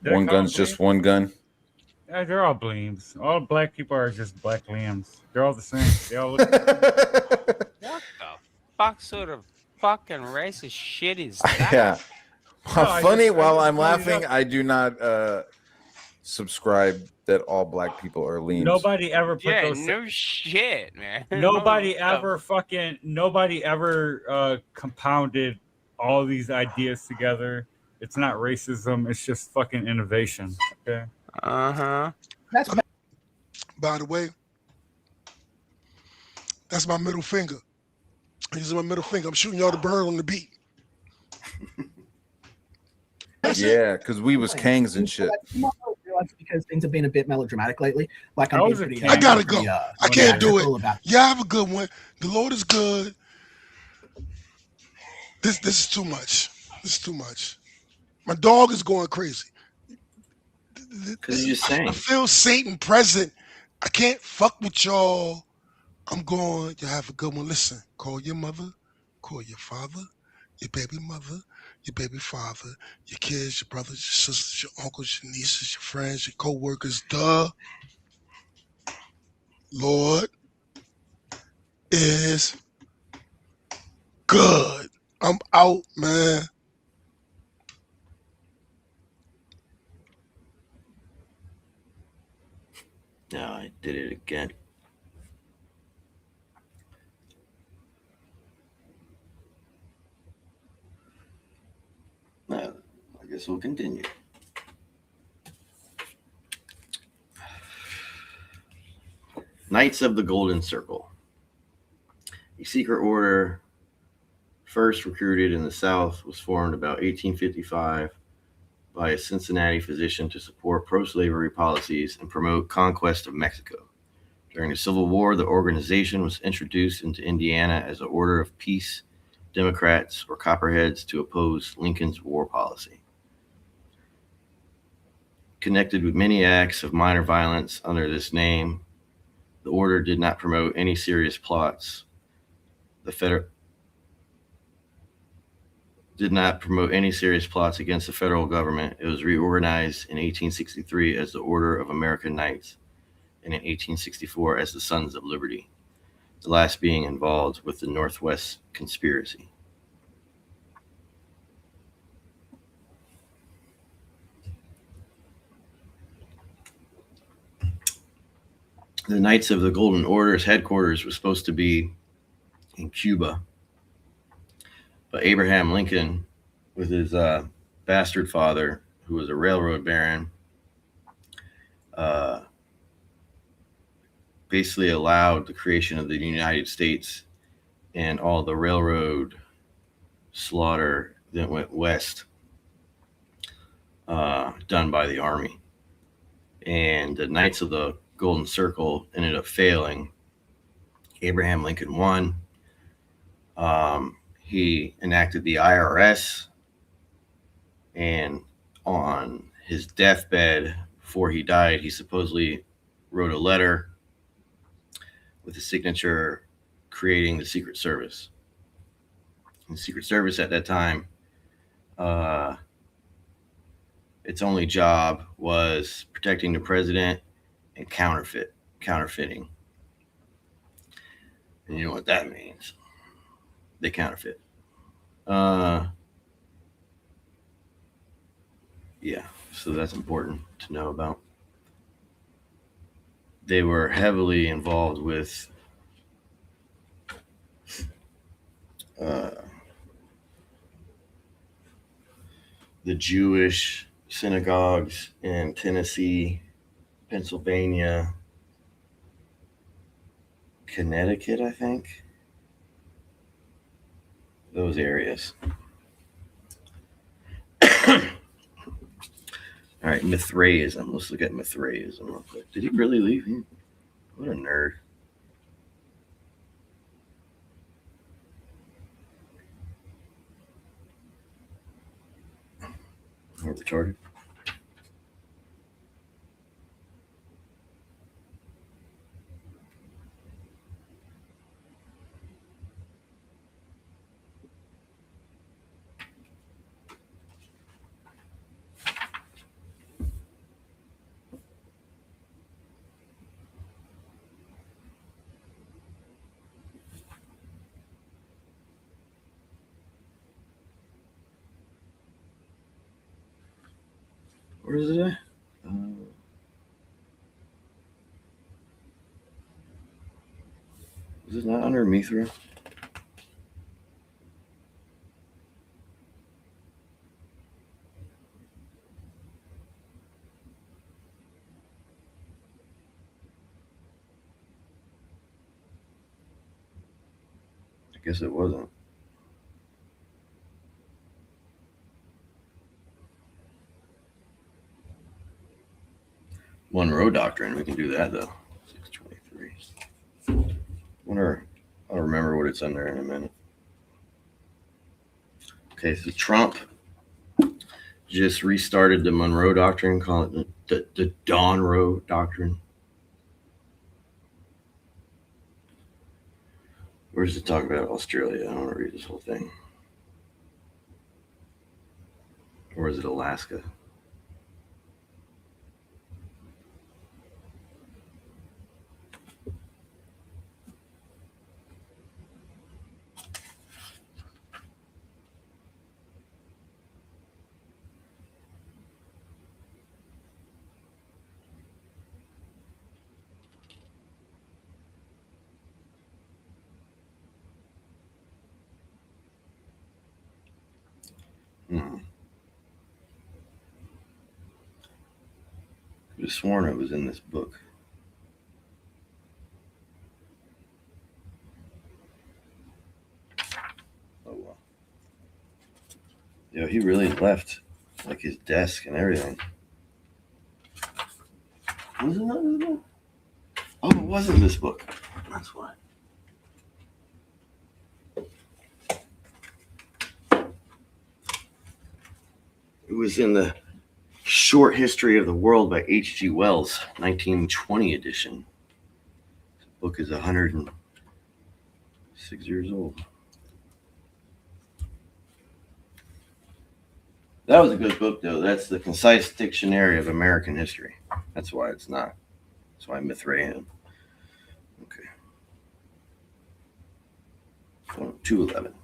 One Gun's just One Gun.
Yeah, they're all Bleems. All black people are just black Liams. They're all the same. They all look.
What the fuck sort of fucking racist shit is that?
Yeah.
No,
Funny, while I'm
brought it
laughing,
up.
I do not subscribe that all black people are Liams.
Nobody ever put
Yeah,
those.
no shit, man.
Nobody
What the
ever compounded all these ideas together. It's not racism. It's just fucking innovation. Okay.
Uh-huh.
By the way, that's my middle finger. I'm using my middle finger. I'm shooting y'all the bird on the beat.
Yeah, because we was Kangs and shit.
Because things have been a bit melodramatic lately. Like I'm being pretty,
I gotta go. I can't do it.
about
Yeah, have a good one. The Lord is good. This is too much. This is too much. My dog is going crazy.
Because you're saying.
I feel Satan present. I can't fuck with y'all. I'm going. You have a good one. Listen, call your mother, call your father, your baby mother, your baby father, your kids, your brothers, your sisters, your uncles, your nieces, your friends, your co-workers. Lord is good. I'm out, man.
No, I did it again. No, I guess we'll continue. Knights of the Golden Circle. A secret order first recruited in the South was formed about 1855 by a Cincinnati physician to support pro-slavery policies and promote conquest of Mexico. During the Civil War, the organization was introduced into Indiana as an order of peace, Democrats or Copperheads to oppose Lincoln's war policy. Connected with many acts of minor violence under this name, the order did not promote any serious plots. Did not promote any serious plots against the federal government. It was reorganized in 1863 as the Order of American Knights and in 1864 as the Sons of Liberty, the last being involved with the Northwest Conspiracy. The Knights of the Golden Order's headquarters was supposed to be in Cuba, but Abraham Lincoln, with his bastard father, who was a railroad baron, basically allowed the creation of the United States and all the railroad slaughter that went west done by the Army. And the Knights of the Golden Circle ended up failing. Abraham Lincoln won. He enacted the IRS, and on his deathbed, before he died, he supposedly wrote a letter with a signature creating the Secret Service. And the Secret Service at that time, its only job was protecting the president and counterfeiting. And you know what that means. They counterfeit. Yeah, so that's important to know about. They were heavily involved with the Jewish synagogues in Tennessee, Pennsylvania, Connecticut, I think. Those areas. All right, Mithraism. Let's look at Mithraism real quick. Did he really leave? What a nerd. Or retarded. Where is it at? Is it not under Mithra? I guess it wasn't. Monroe Doctrine. We can do that though. 623. I'll remember what it's under in a minute. Okay, so Trump just restarted the Monroe Doctrine, call it the Donroe Doctrine. Where does it talk about Australia? I don't want to read this whole thing. Or is it Alaska? I could have sworn it was in this book. Oh well. Yo, he really left like his desk and everything. Was it not in this book? Oh, it was in this book. That's why. It was in the Short History of the World by H.G. Wells, 1920 edition. The book is 106 years old. That was a good book, though. That's the Concise Dictionary of American History. That's why it's not. That's why Mithraism. Okay. 211.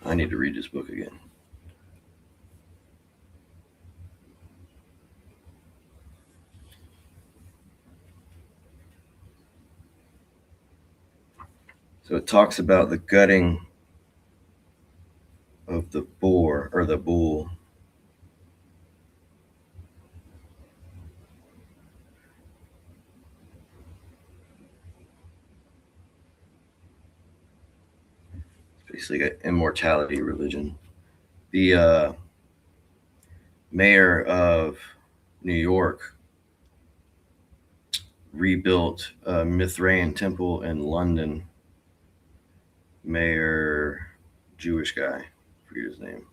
I need to read this book again. So it talks about the gutting of the boar or the bull. It's basically an immortality religion. The mayor of New York rebuilt a Mithraean temple in London. Mayor, Jewish guy, I forget his name.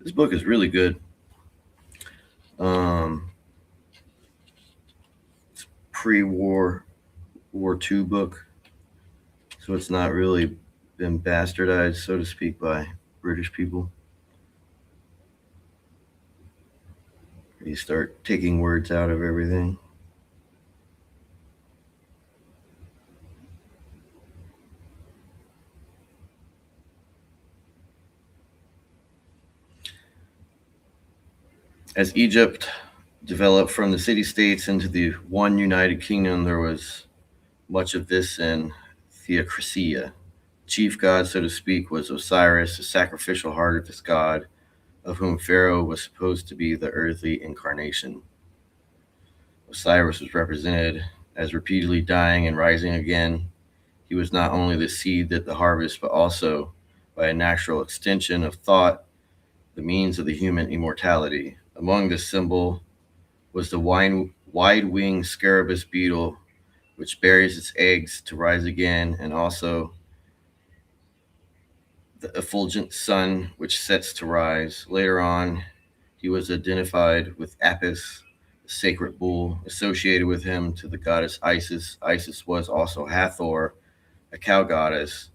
This book is really good. It's pre-war, War II book, so it's not really been bastardized, so to speak, by British people. You start taking words out of everything. As Egypt developed from the city-states into the one united kingdom, there was much of this in theocracia. Chief god, so to speak, was Osiris, a sacrificial heart of this god, of whom Pharaoh was supposed to be the earthly incarnation. Osiris was represented as repeatedly dying and rising again. He was not only the seed that the harvest, but also, by a natural extension of thought, the means of the human immortality. Among this symbol was the wide-winged scarabus beetle, which buries its eggs to rise again, and also the effulgent sun, which sets to rise. Later on, he was identified with Apis, the sacred bull, associated with him to the goddess Isis. Isis was also Hathor, a cow goddess,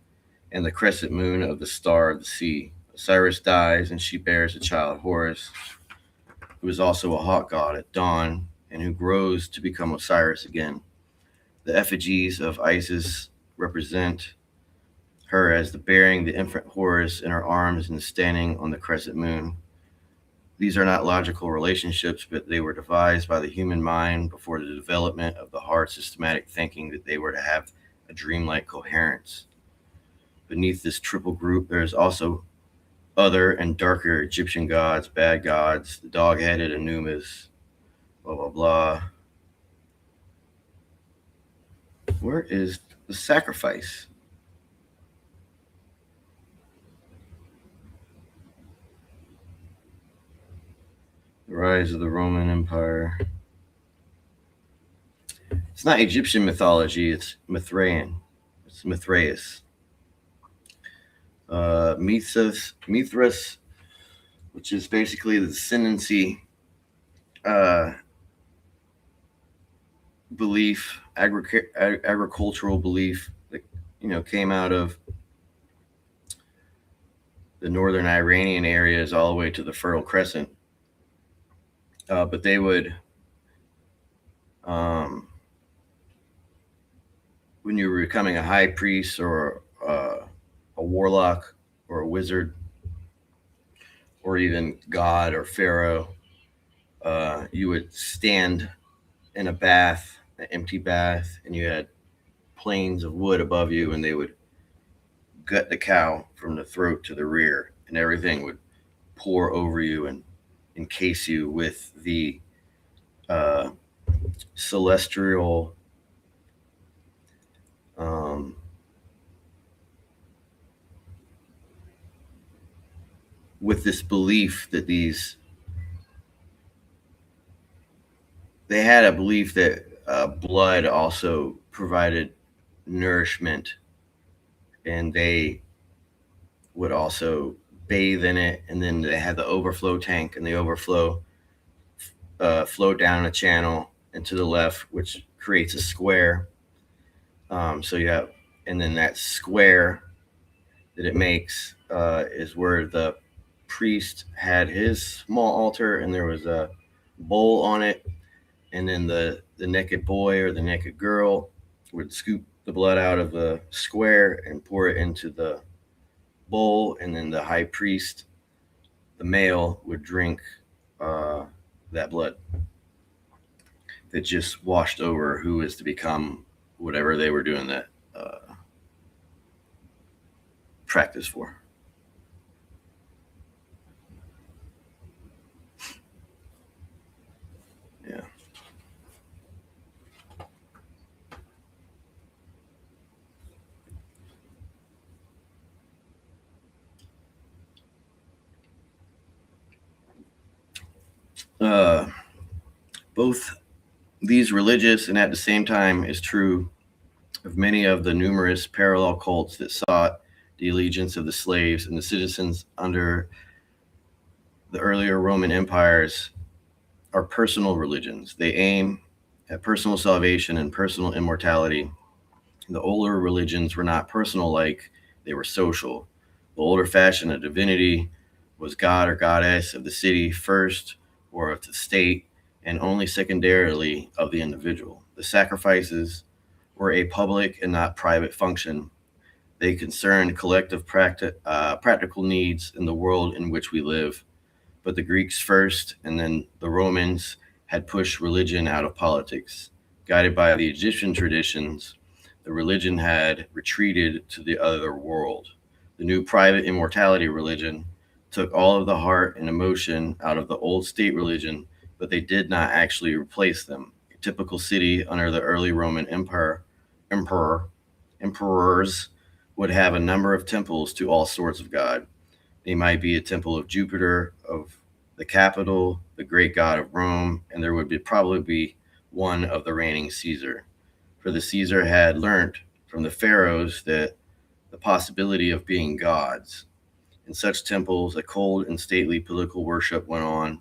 and the crescent moon of the star of the sea. Osiris dies, and she bears a child, Horus, who is also a hawk god at dawn, and who grows to become Osiris again. The effigies of Isis represent her as bearing the infant Horus in her arms and standing on the crescent moon. These are not logical relationships, but they were devised by the human mind before the development of the hard systematic thinking that they were to have a dreamlike coherence. Beneath this triple group, there is also other and darker Egyptian gods, bad gods, the dog-headed Anubis, blah, blah, blah. Where is the sacrifice? The rise of the Roman Empire. It's not Egyptian mythology, it's Mithraean. It's Mithraeus. Mithras, which is basically the descendancy belief, agricultural belief that came out of the northern Iranian areas all the way to the Fertile Crescent. But they would, when you were becoming a high priest or a warlock or a wizard or even god or pharaoh, you would stand in a bath, an empty bath, and you had planes of wood above you, and they would gut the cow from the throat to the rear, and everything would pour over you and encase you with the celestial with this belief that they had a belief that blood also provided nourishment, and they would also bathe in it, and then they had the overflow tank, and the overflow flowed down a channel and to the left, which creates a square. So you have, and then that square that it makes is where the priest had his small altar, and there was a bowl on it, and then the naked boy or the naked girl would scoop the blood out of the square and pour it into the bowl, and then the high priest, the male, would drink that blood that just washed over who is to become whatever they were doing that practice for. Yeah. Both these religious and at the same time is true of many of the numerous parallel cults that sought the allegiance of the slaves and the citizens under the earlier Roman empires are personal religions. They aim at personal salvation and personal immortality. The older religions were not personal like, they were social. The older fashion of divinity was god or goddess of the city first, or of the state, and only secondarily of the individual. The sacrifices were a public and not private function. They concerned collective practical needs in the world in which we live. But the Greeks first, and then the Romans, had pushed religion out of politics. Guided by the Egyptian traditions, the religion had retreated to the other world. The new private immortality religion took all of the heart and emotion out of the old state religion, but they did not actually replace them. A typical city under the early Roman emperors would have a number of temples to all sorts of God. They might be a temple of Jupiter, of the capital, the great god of Rome, and there would probably be one of the reigning Caesar. For the Caesar had learnt from the pharaohs that the possibility of being gods. In such temples, a cold and stately political worship went on.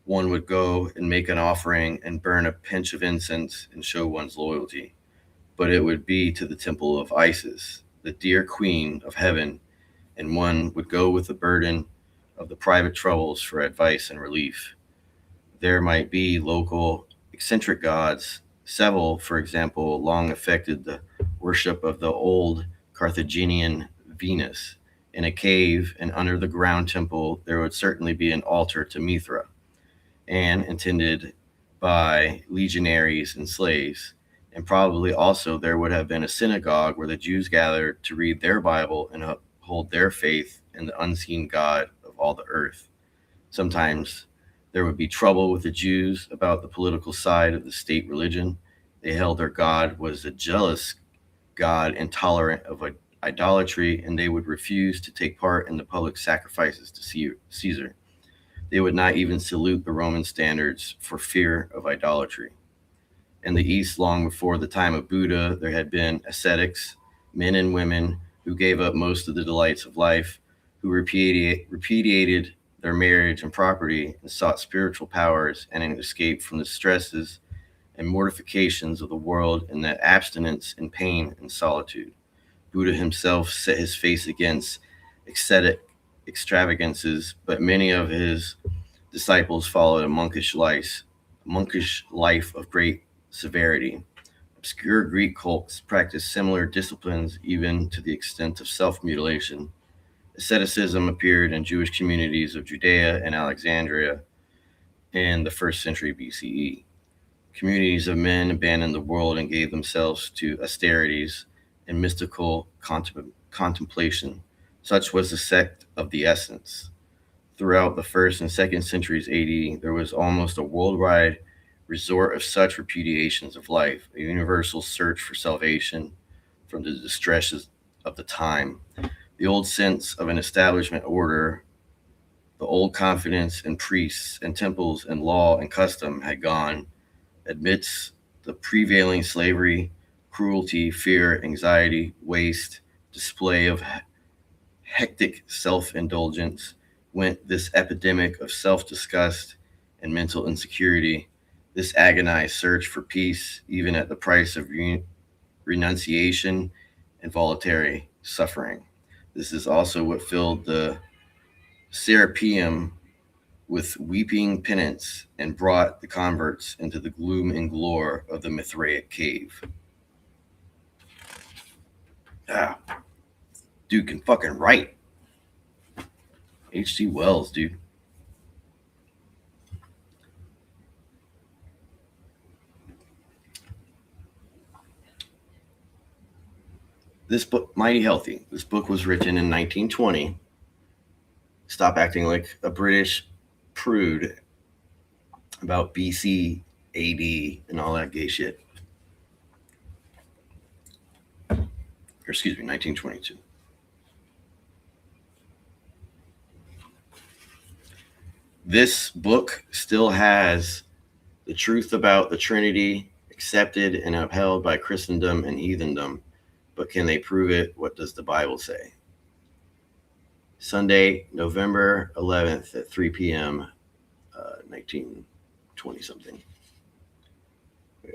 One would go and make an offering and burn a pinch of incense and show one's loyalty. But it would be to the temple of Isis, the dear queen of heaven, and one would go with the burden of the private troubles for advice and relief. There might be local eccentric gods. Several, for example, long affected the worship of the old Carthaginian Venus. In a cave and under the ground temple, there would certainly be an altar to Mithra, and attended by legionaries and slaves. And probably also there would have been a synagogue where the Jews gathered to read their Bible and uphold their faith in the unseen God of all the earth. Sometimes there would be trouble with the Jews about the political side of the state religion. They held their God was a jealous God, intolerant of idolatry, and they would refuse to take part in the public sacrifices to Caesar. They would not even salute the Roman standards for fear of idolatry. In the East, long before the time of Buddha, there had been ascetics, men and women who gave up most of the delights of life, who repudiated their marriage and property and sought spiritual powers and an escape from the stresses and mortifications of the world in that abstinence and pain and solitude. Buddha himself set his face against ascetic extravagances, but many of his disciples followed a monkish life of great severity. Obscure Greek cults practiced similar disciplines, even to the extent of self-mutilation. Asceticism appeared in Jewish communities of Judea and Alexandria in the 1st century BCE. Communities of men abandoned the world and gave themselves to austerities and mystical contemplation. Such was the sect of the Essence. Throughout the 1st and 2nd centuries AD, there was almost a worldwide resort of such repudiations of life, a universal search for salvation from the distresses of the time. The old sense of an establishment order, the old confidence in priests and temples and law and custom had gone. Amidst the prevailing slavery, cruelty, fear, anxiety, waste, display of hectic self-indulgence, went this epidemic of self-disgust and mental insecurity, this agonized search for peace, even at the price of renunciation and voluntary suffering. This is also what filled the Serapeum with weeping penance and brought the converts into the gloom and gloor of the Mithraic cave. Ah, dude can fucking write. H.G. Wells, dude. This book, Mighty Healthy. This book was written in 1920. Stop acting like a British prude about BC, AD, and all that gay shit. Or excuse me, 1922. This book still has the truth about the Trinity accepted and upheld by Christendom and heathendom. But can they prove it? What does the Bible say? Sunday, November 11th at 3 p.m., 1920 something. Yeah.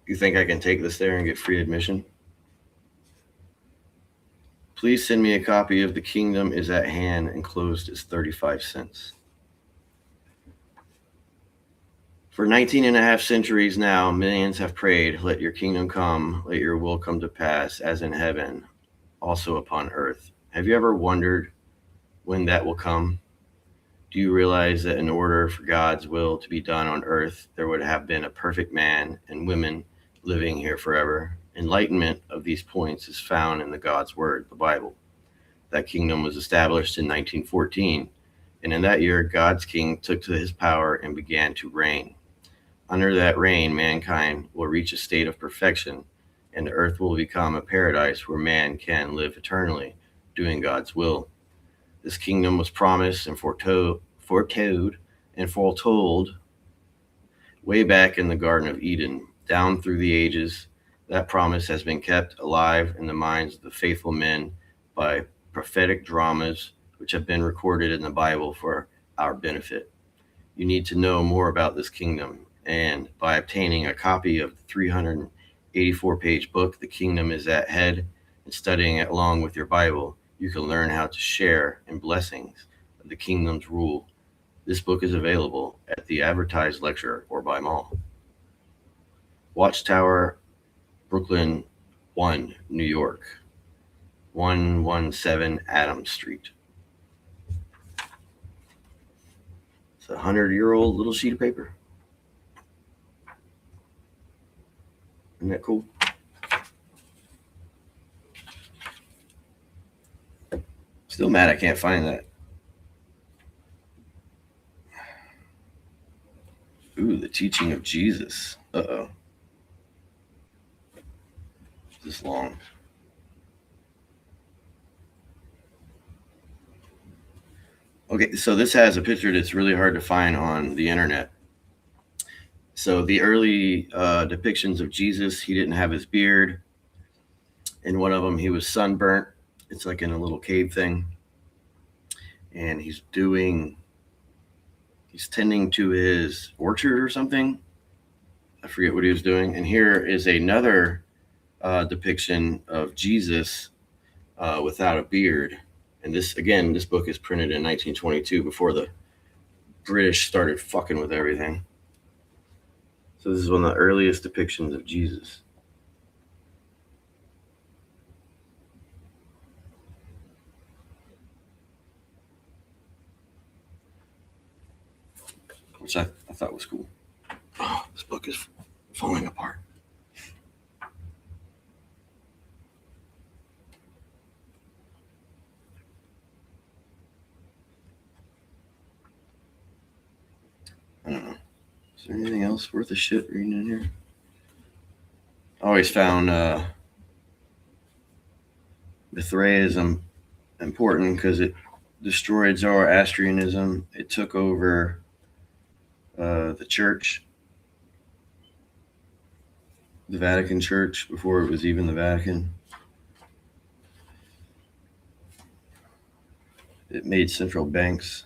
You think I can take this there and get free admission? Please send me a copy of The Kingdom is at Hand, enclosed is 35 cents. For 19 and a half centuries now, millions have prayed, let your kingdom come, let your will come to pass, as in heaven, also upon earth. Have you ever wondered when that will come? Do you realize that in order for God's will to be done on earth, there would have been a perfect man and women living here forever? Enlightenment of these points is found in the God's word, the Bible. That kingdom was established in 1914, and in that year, God's king took to his power and began to reign. Under that reign, mankind will reach a state of perfection, and the earth will become a paradise where man can live eternally, doing God's will. This kingdom was promised and foretold way back in the Garden of Eden. Down through the ages, that promise has been kept alive in the minds of the faithful men by prophetic dramas which have been recorded in the Bible for our benefit. You need to know more about this kingdom, and by obtaining a copy of the 384-page book, The Kingdom is at Head, and studying it along with your Bible, you can learn how to share in blessings of the kingdom's rule. This book is available at the advertised lecture or by mall. Watchtower, Brooklyn 1, New York, 117 Adams Street. It's a 100-year-old little sheet of paper. Isn't that cool? Still mad I can't find that. Ooh, the teaching of Jesus. Uh-oh. This is long. Okay, so this has a picture that's really hard to find on the internet. So the early depictions of Jesus, he didn't have his beard. In one of them, he was sunburnt. It's like in a little cave thing. And he's tending to his orchard or something. I forget what he was doing. And here is another depiction of Jesus without a beard. And this book is printed in 1922, before the British started fucking with everything. So this is one of the earliest depictions of Jesus. Which I thought was cool. Oh, this book is falling apart. I don't know. Is there anything else worth a shit reading in here? I always found Mithraism important because it destroyed Zoroastrianism. It took over the church, the Vatican Church, before it was even the Vatican. It made central banks.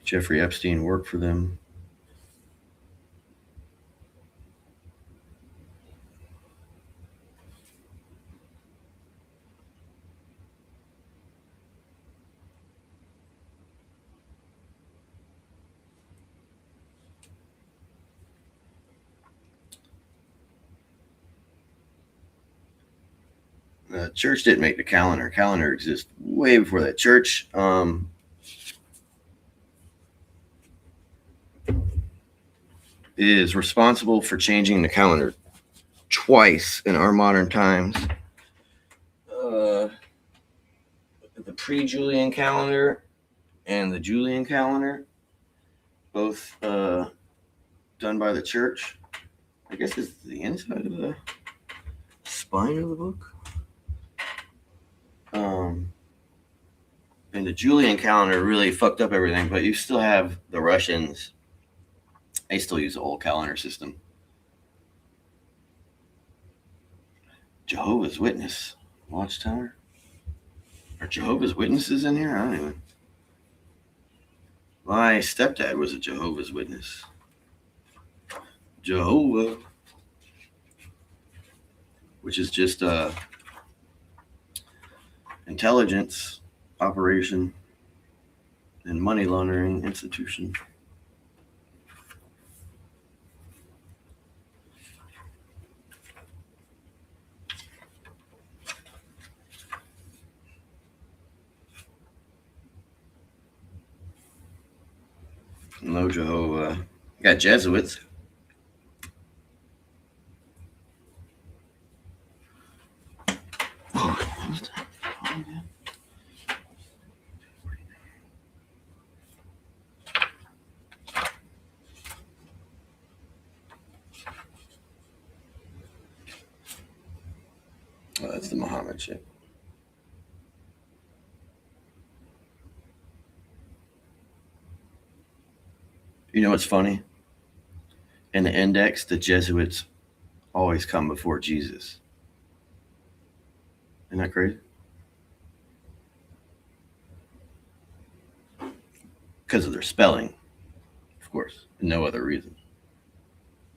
Jeffrey Epstein worked for them. Church didn't make the calendar. Calendar exists way before that. Church is responsible for changing the calendar twice in our modern times. The pre-Julian calendar and the Julian calendar, both done by the church. I guess it's the inside of the spine of the book. And the Julian calendar really fucked up everything, but you still have the Russians. They still use the old calendar system. Jehovah's Witness Watchtower. Are Jehovah's Witnesses in here? I don't even. My stepdad was a Jehovah's Witness. Jehovah, which is just a intelligence operation and money laundering institution. No Jehovah. You got Jesuits. Oh, that's the Muhammad shit. You know what's funny? In the index, the Jesuits always come before Jesus. Isn't that crazy? Because of their spelling, of course. No other reason.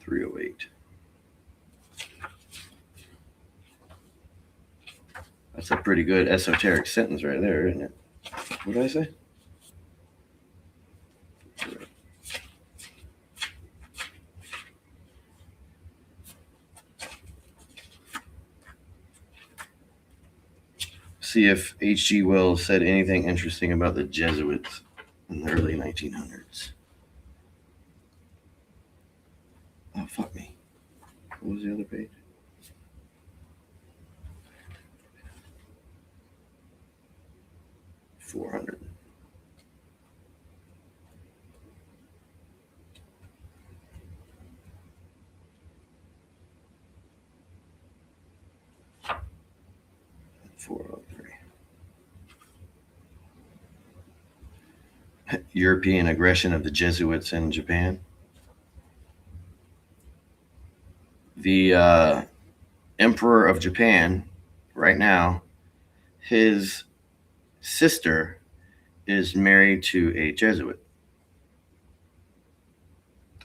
308. That's a pretty good esoteric sentence right there, isn't it? What did I say? See if H.G. Wells said anything interesting about the Jesuits in the early 1900s. Oh, fuck me. What was the other page? $400. European aggression of the Jesuits in Japan. The Emperor of Japan, right now, his sister is married to a Jesuit.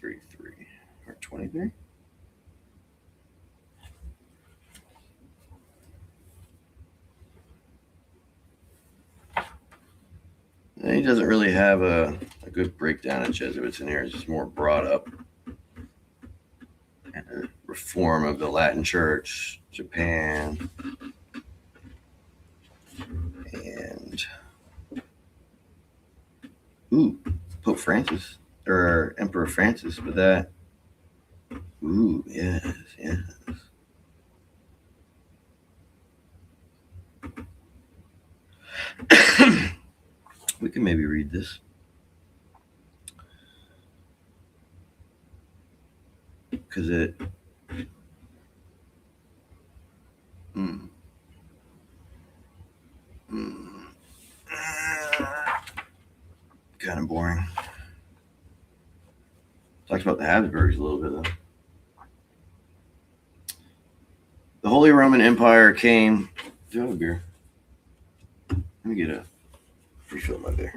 33 or 23? He doesn't really have a good breakdown of Jesuits in here. It's just more brought up. And a reform of the Latin Church, Japan, and Pope Francis, or Emperor Francis, but that, yes. We can maybe read this. Because it kind of boring. Talks about the Habsburgs a little bit, though. The Holy Roman Empire came. Do you have a beer? Let me get a refill my beer.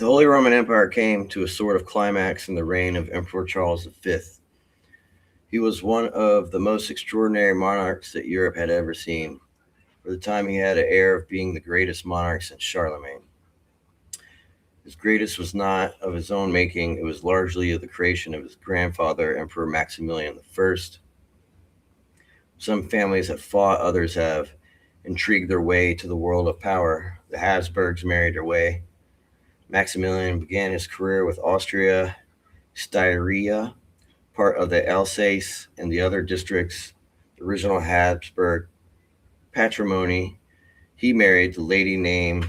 The Holy Roman Empire came to a sort of climax in the reign of Emperor Charles V. He was one of the most extraordinary monarchs that Europe had ever seen. For the time, he had an air of being the greatest monarch since Charlemagne. His greatest was not of his own making. It was largely of the creation of his grandfather, Emperor Maximilian I. Some families have fought, others have intrigued their way to the world of power. The Habsburgs married their way. Maximilian began his career with Austria, Styria, part of the Alsace, and the other districts, the original Habsburg patrimony. He married the lady named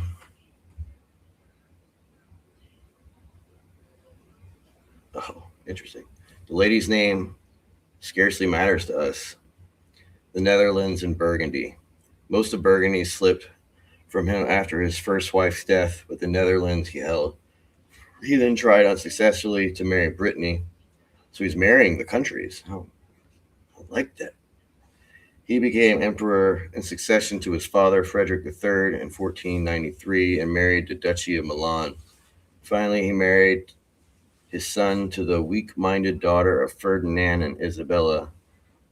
interesting. The lady's name scarcely matters to us. The Netherlands and Burgundy. Most of Burgundy slipped from him after his first wife's death, but the Netherlands he held. He then tried unsuccessfully to marry Brittany. So he's marrying the countries. Oh, I like that. He became emperor in succession to his father, Frederick III, in 1493 and married the Duchy of Milan. Finally, he married his son to the weak-minded daughter of Ferdinand and Isabella,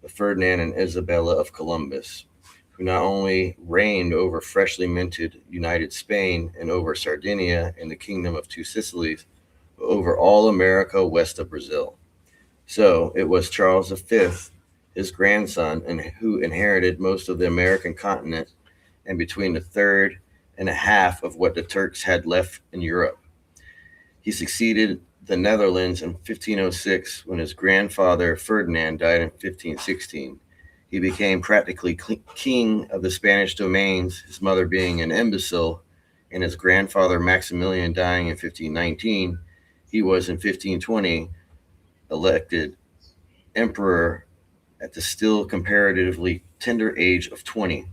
the Ferdinand and Isabella of Columbus, who not only reigned over freshly minted United Spain and over Sardinia and the Kingdom of Two Sicilies, but over all America west of Brazil. So it was Charles V, his grandson, and who inherited most of the American continent and between a third and a half of what the Turks had left in Europe. He succeeded the Netherlands in 1506 when his grandfather Ferdinand died in 1516. He became practically king of the Spanish domains, his mother being an imbecile, and his grandfather Maximilian dying in 1519. He was in 1520 elected emperor at the still comparatively tender age of 20.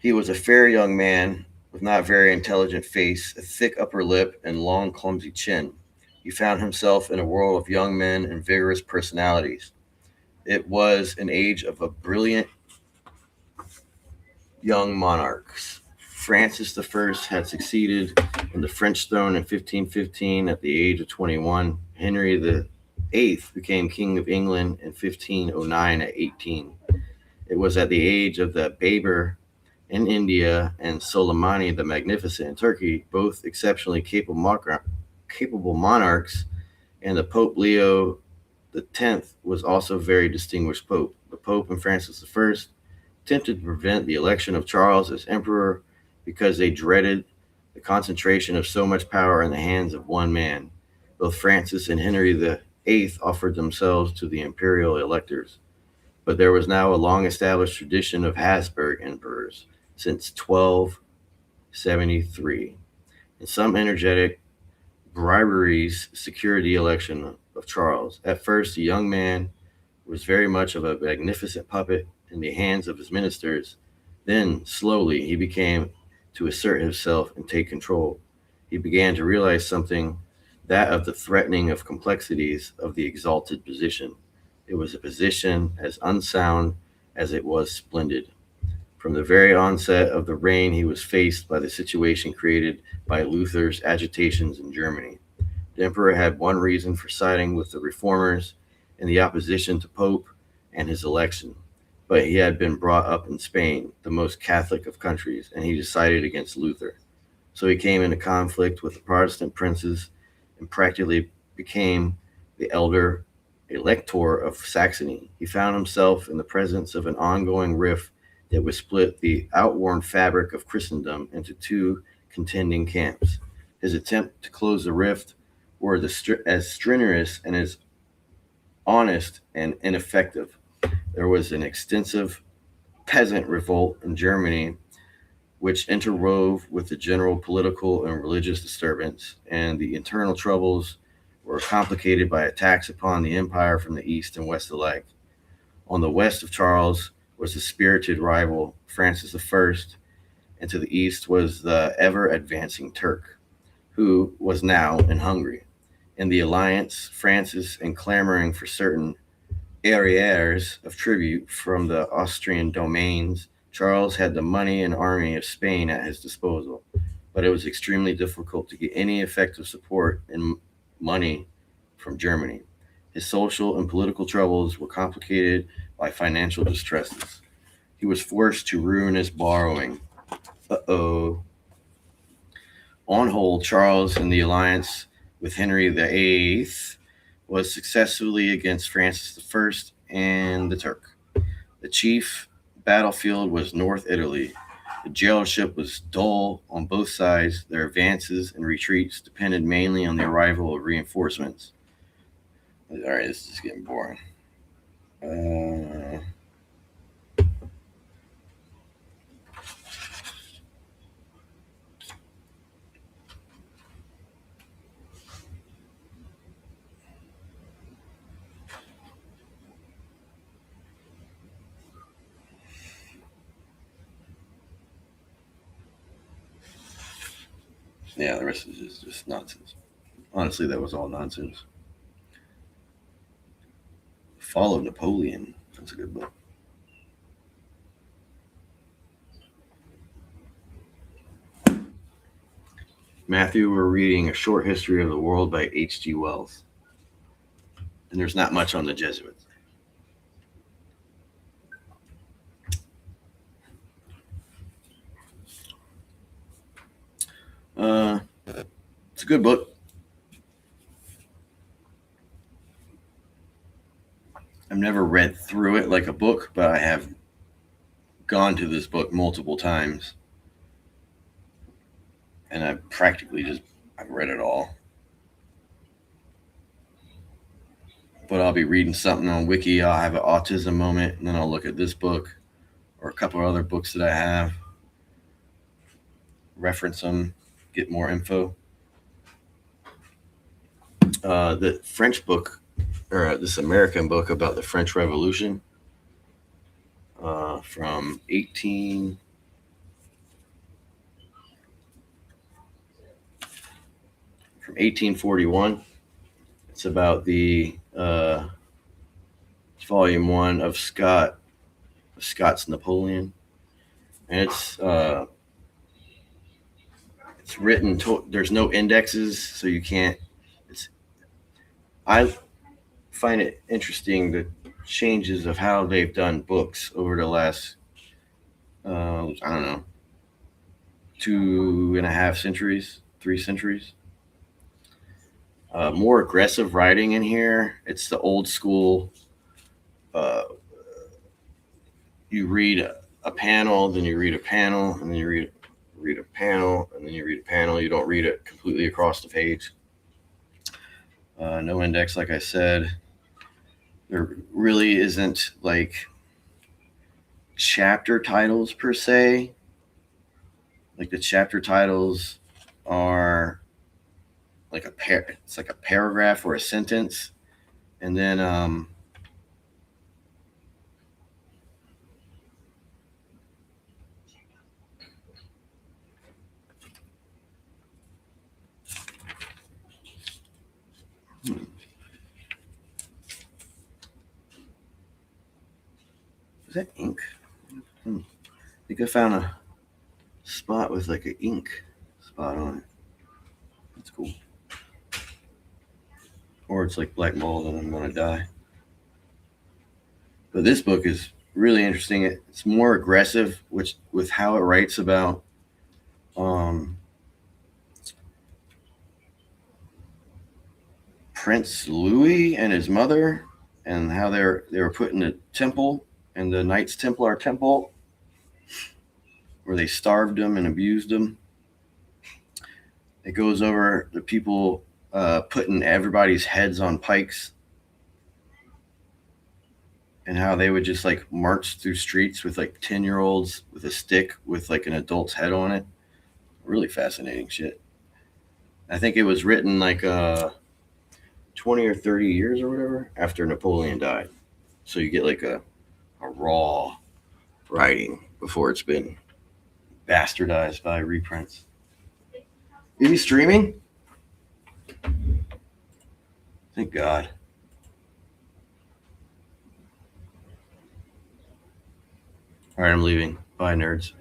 He was a fair young man with not very intelligent face, a thick upper lip, and long, clumsy chin. He found himself in a world of young men and vigorous personalities. It was an age of a brilliant young monarchs. Francis I had succeeded in the French throne in 1515 at the age of 21. Henry VIII became King of England in 1509 at 18. It was at the age of the Babur in India and Soleimani the Magnificent in Turkey, both exceptionally capable monarchs, and the Pope Leo X was also a very distinguished pope. The Pope and Francis I attempted to prevent the election of Charles as emperor because they dreaded the concentration of so much power in the hands of one man. Both Francis and Henry VIII offered themselves to the imperial electors, but there was now a long-established tradition of Habsburg emperors since 1273, and some energetic briberies secured the election of Charles. At first, the young man was very much of a magnificent puppet in the hands of his ministers. Then, slowly, he began to assert himself and take control. He began to realize something, that of the threatening of complexities of the exalted position. It was a position as unsound as it was splendid. From the very onset of the reign, he was faced by the situation created by Luther's agitations in Germany. The emperor had one reason for siding with the reformers in the opposition to Pope and his election, but he had been brought up in Spain, the most Catholic of countries, and he decided against Luther. So he came into conflict with the Protestant princes and practically became the elder elector of Saxony. He found himself in the presence of an ongoing rift that would split the outworn fabric of Christendom into two contending camps. His attempt to close the rift were as strenuous and as honest and ineffective. There was an extensive peasant revolt in Germany, which interwove with the general political and religious disturbance, and the internal troubles were complicated by attacks upon the empire from the east and west alike. On the west of Charles was the spirited rival Francis I, and to the east was the ever-advancing Turk, who was now in Hungary. In the alliance, Francis, in clamoring for certain arrears of tribute from the Austrian domains, Charles had the money and army of Spain at his disposal. but it was extremely difficult to get any effective support and money from Germany. His social and political troubles were complicated by financial distresses. He was forced to ruinous borrowing. On hold, Charles in the alliance with Henry VIII was successfully against Francis I and the Turk. The chief battlefield was North Italy. The generalship was dull on both sides. Their advances and retreats depended mainly on the arrival of reinforcements. All right, this is getting boring. Yeah, the rest is just nonsense. Honestly, that was all nonsense. Fall of Napoleon. That's a good book. Matthew, we're reading A Short History of the World by H.G. Wells. And there's not much on the Jesuits. It's a good book. I've never read through it like a book, but I have gone to this book multiple times. And I've read it all. But I'll be reading something on Wiki. I'll have an autism moment, and then I'll look at this book or a couple of other books that I have, reference them, get more info. The French book, or this American book about the French Revolution from 1841. It's about the volume 1 of Scott's Napoleon, and it's written. There's no indexes, so you can't. I find it interesting the changes of how they've done books over the last, I don't know, 2.5 centuries, 3 centuries. More aggressive writing in here. It's the old school. You read a panel, then you read a panel, and then you read a panel, and then you read a panel. You don't read it completely across the page. No index, like I said. There really isn't like chapter titles per se. Like the chapter titles are like it's like a paragraph or a sentence, and then is that ink? I think I found a spot with like an ink spot on it. That's cool. Or it's like black mold and I'm gonna die. But this book is really interesting. It's more aggressive, with how it writes about Prince Louis and his mother, and how they were put in the temple, and the Knights Templar temple, where they starved them and abused them. It goes over the people putting everybody's heads on pikes, and how they would just like march through streets with like 10-year-olds with a stick with like an adult's head on it. Really fascinating shit. I think it was written like 20 or 30 years or whatever after Napoleon died. So you get like a raw writing before it's been bastardized by reprints. Is he streaming? Thank God. All right, I'm leaving. Bye, nerds.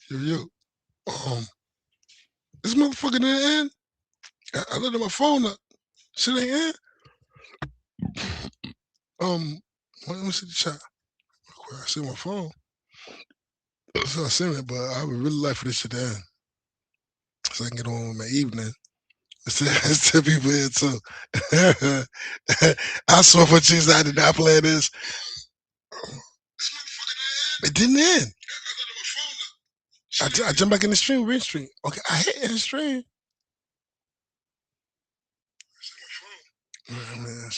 Yo. This motherfucker didn't end. I looked at my phone up. Shit ain't end. Let me see the chat. I see my phone. So I seen it, but I would really like for this shit to end. So I can get on with my evening. It's 10 people here too. I swear for Jesus, I did not play this. It didn't end. I jumped back in the stream, red stream. Okay, I hit in the stream. Man,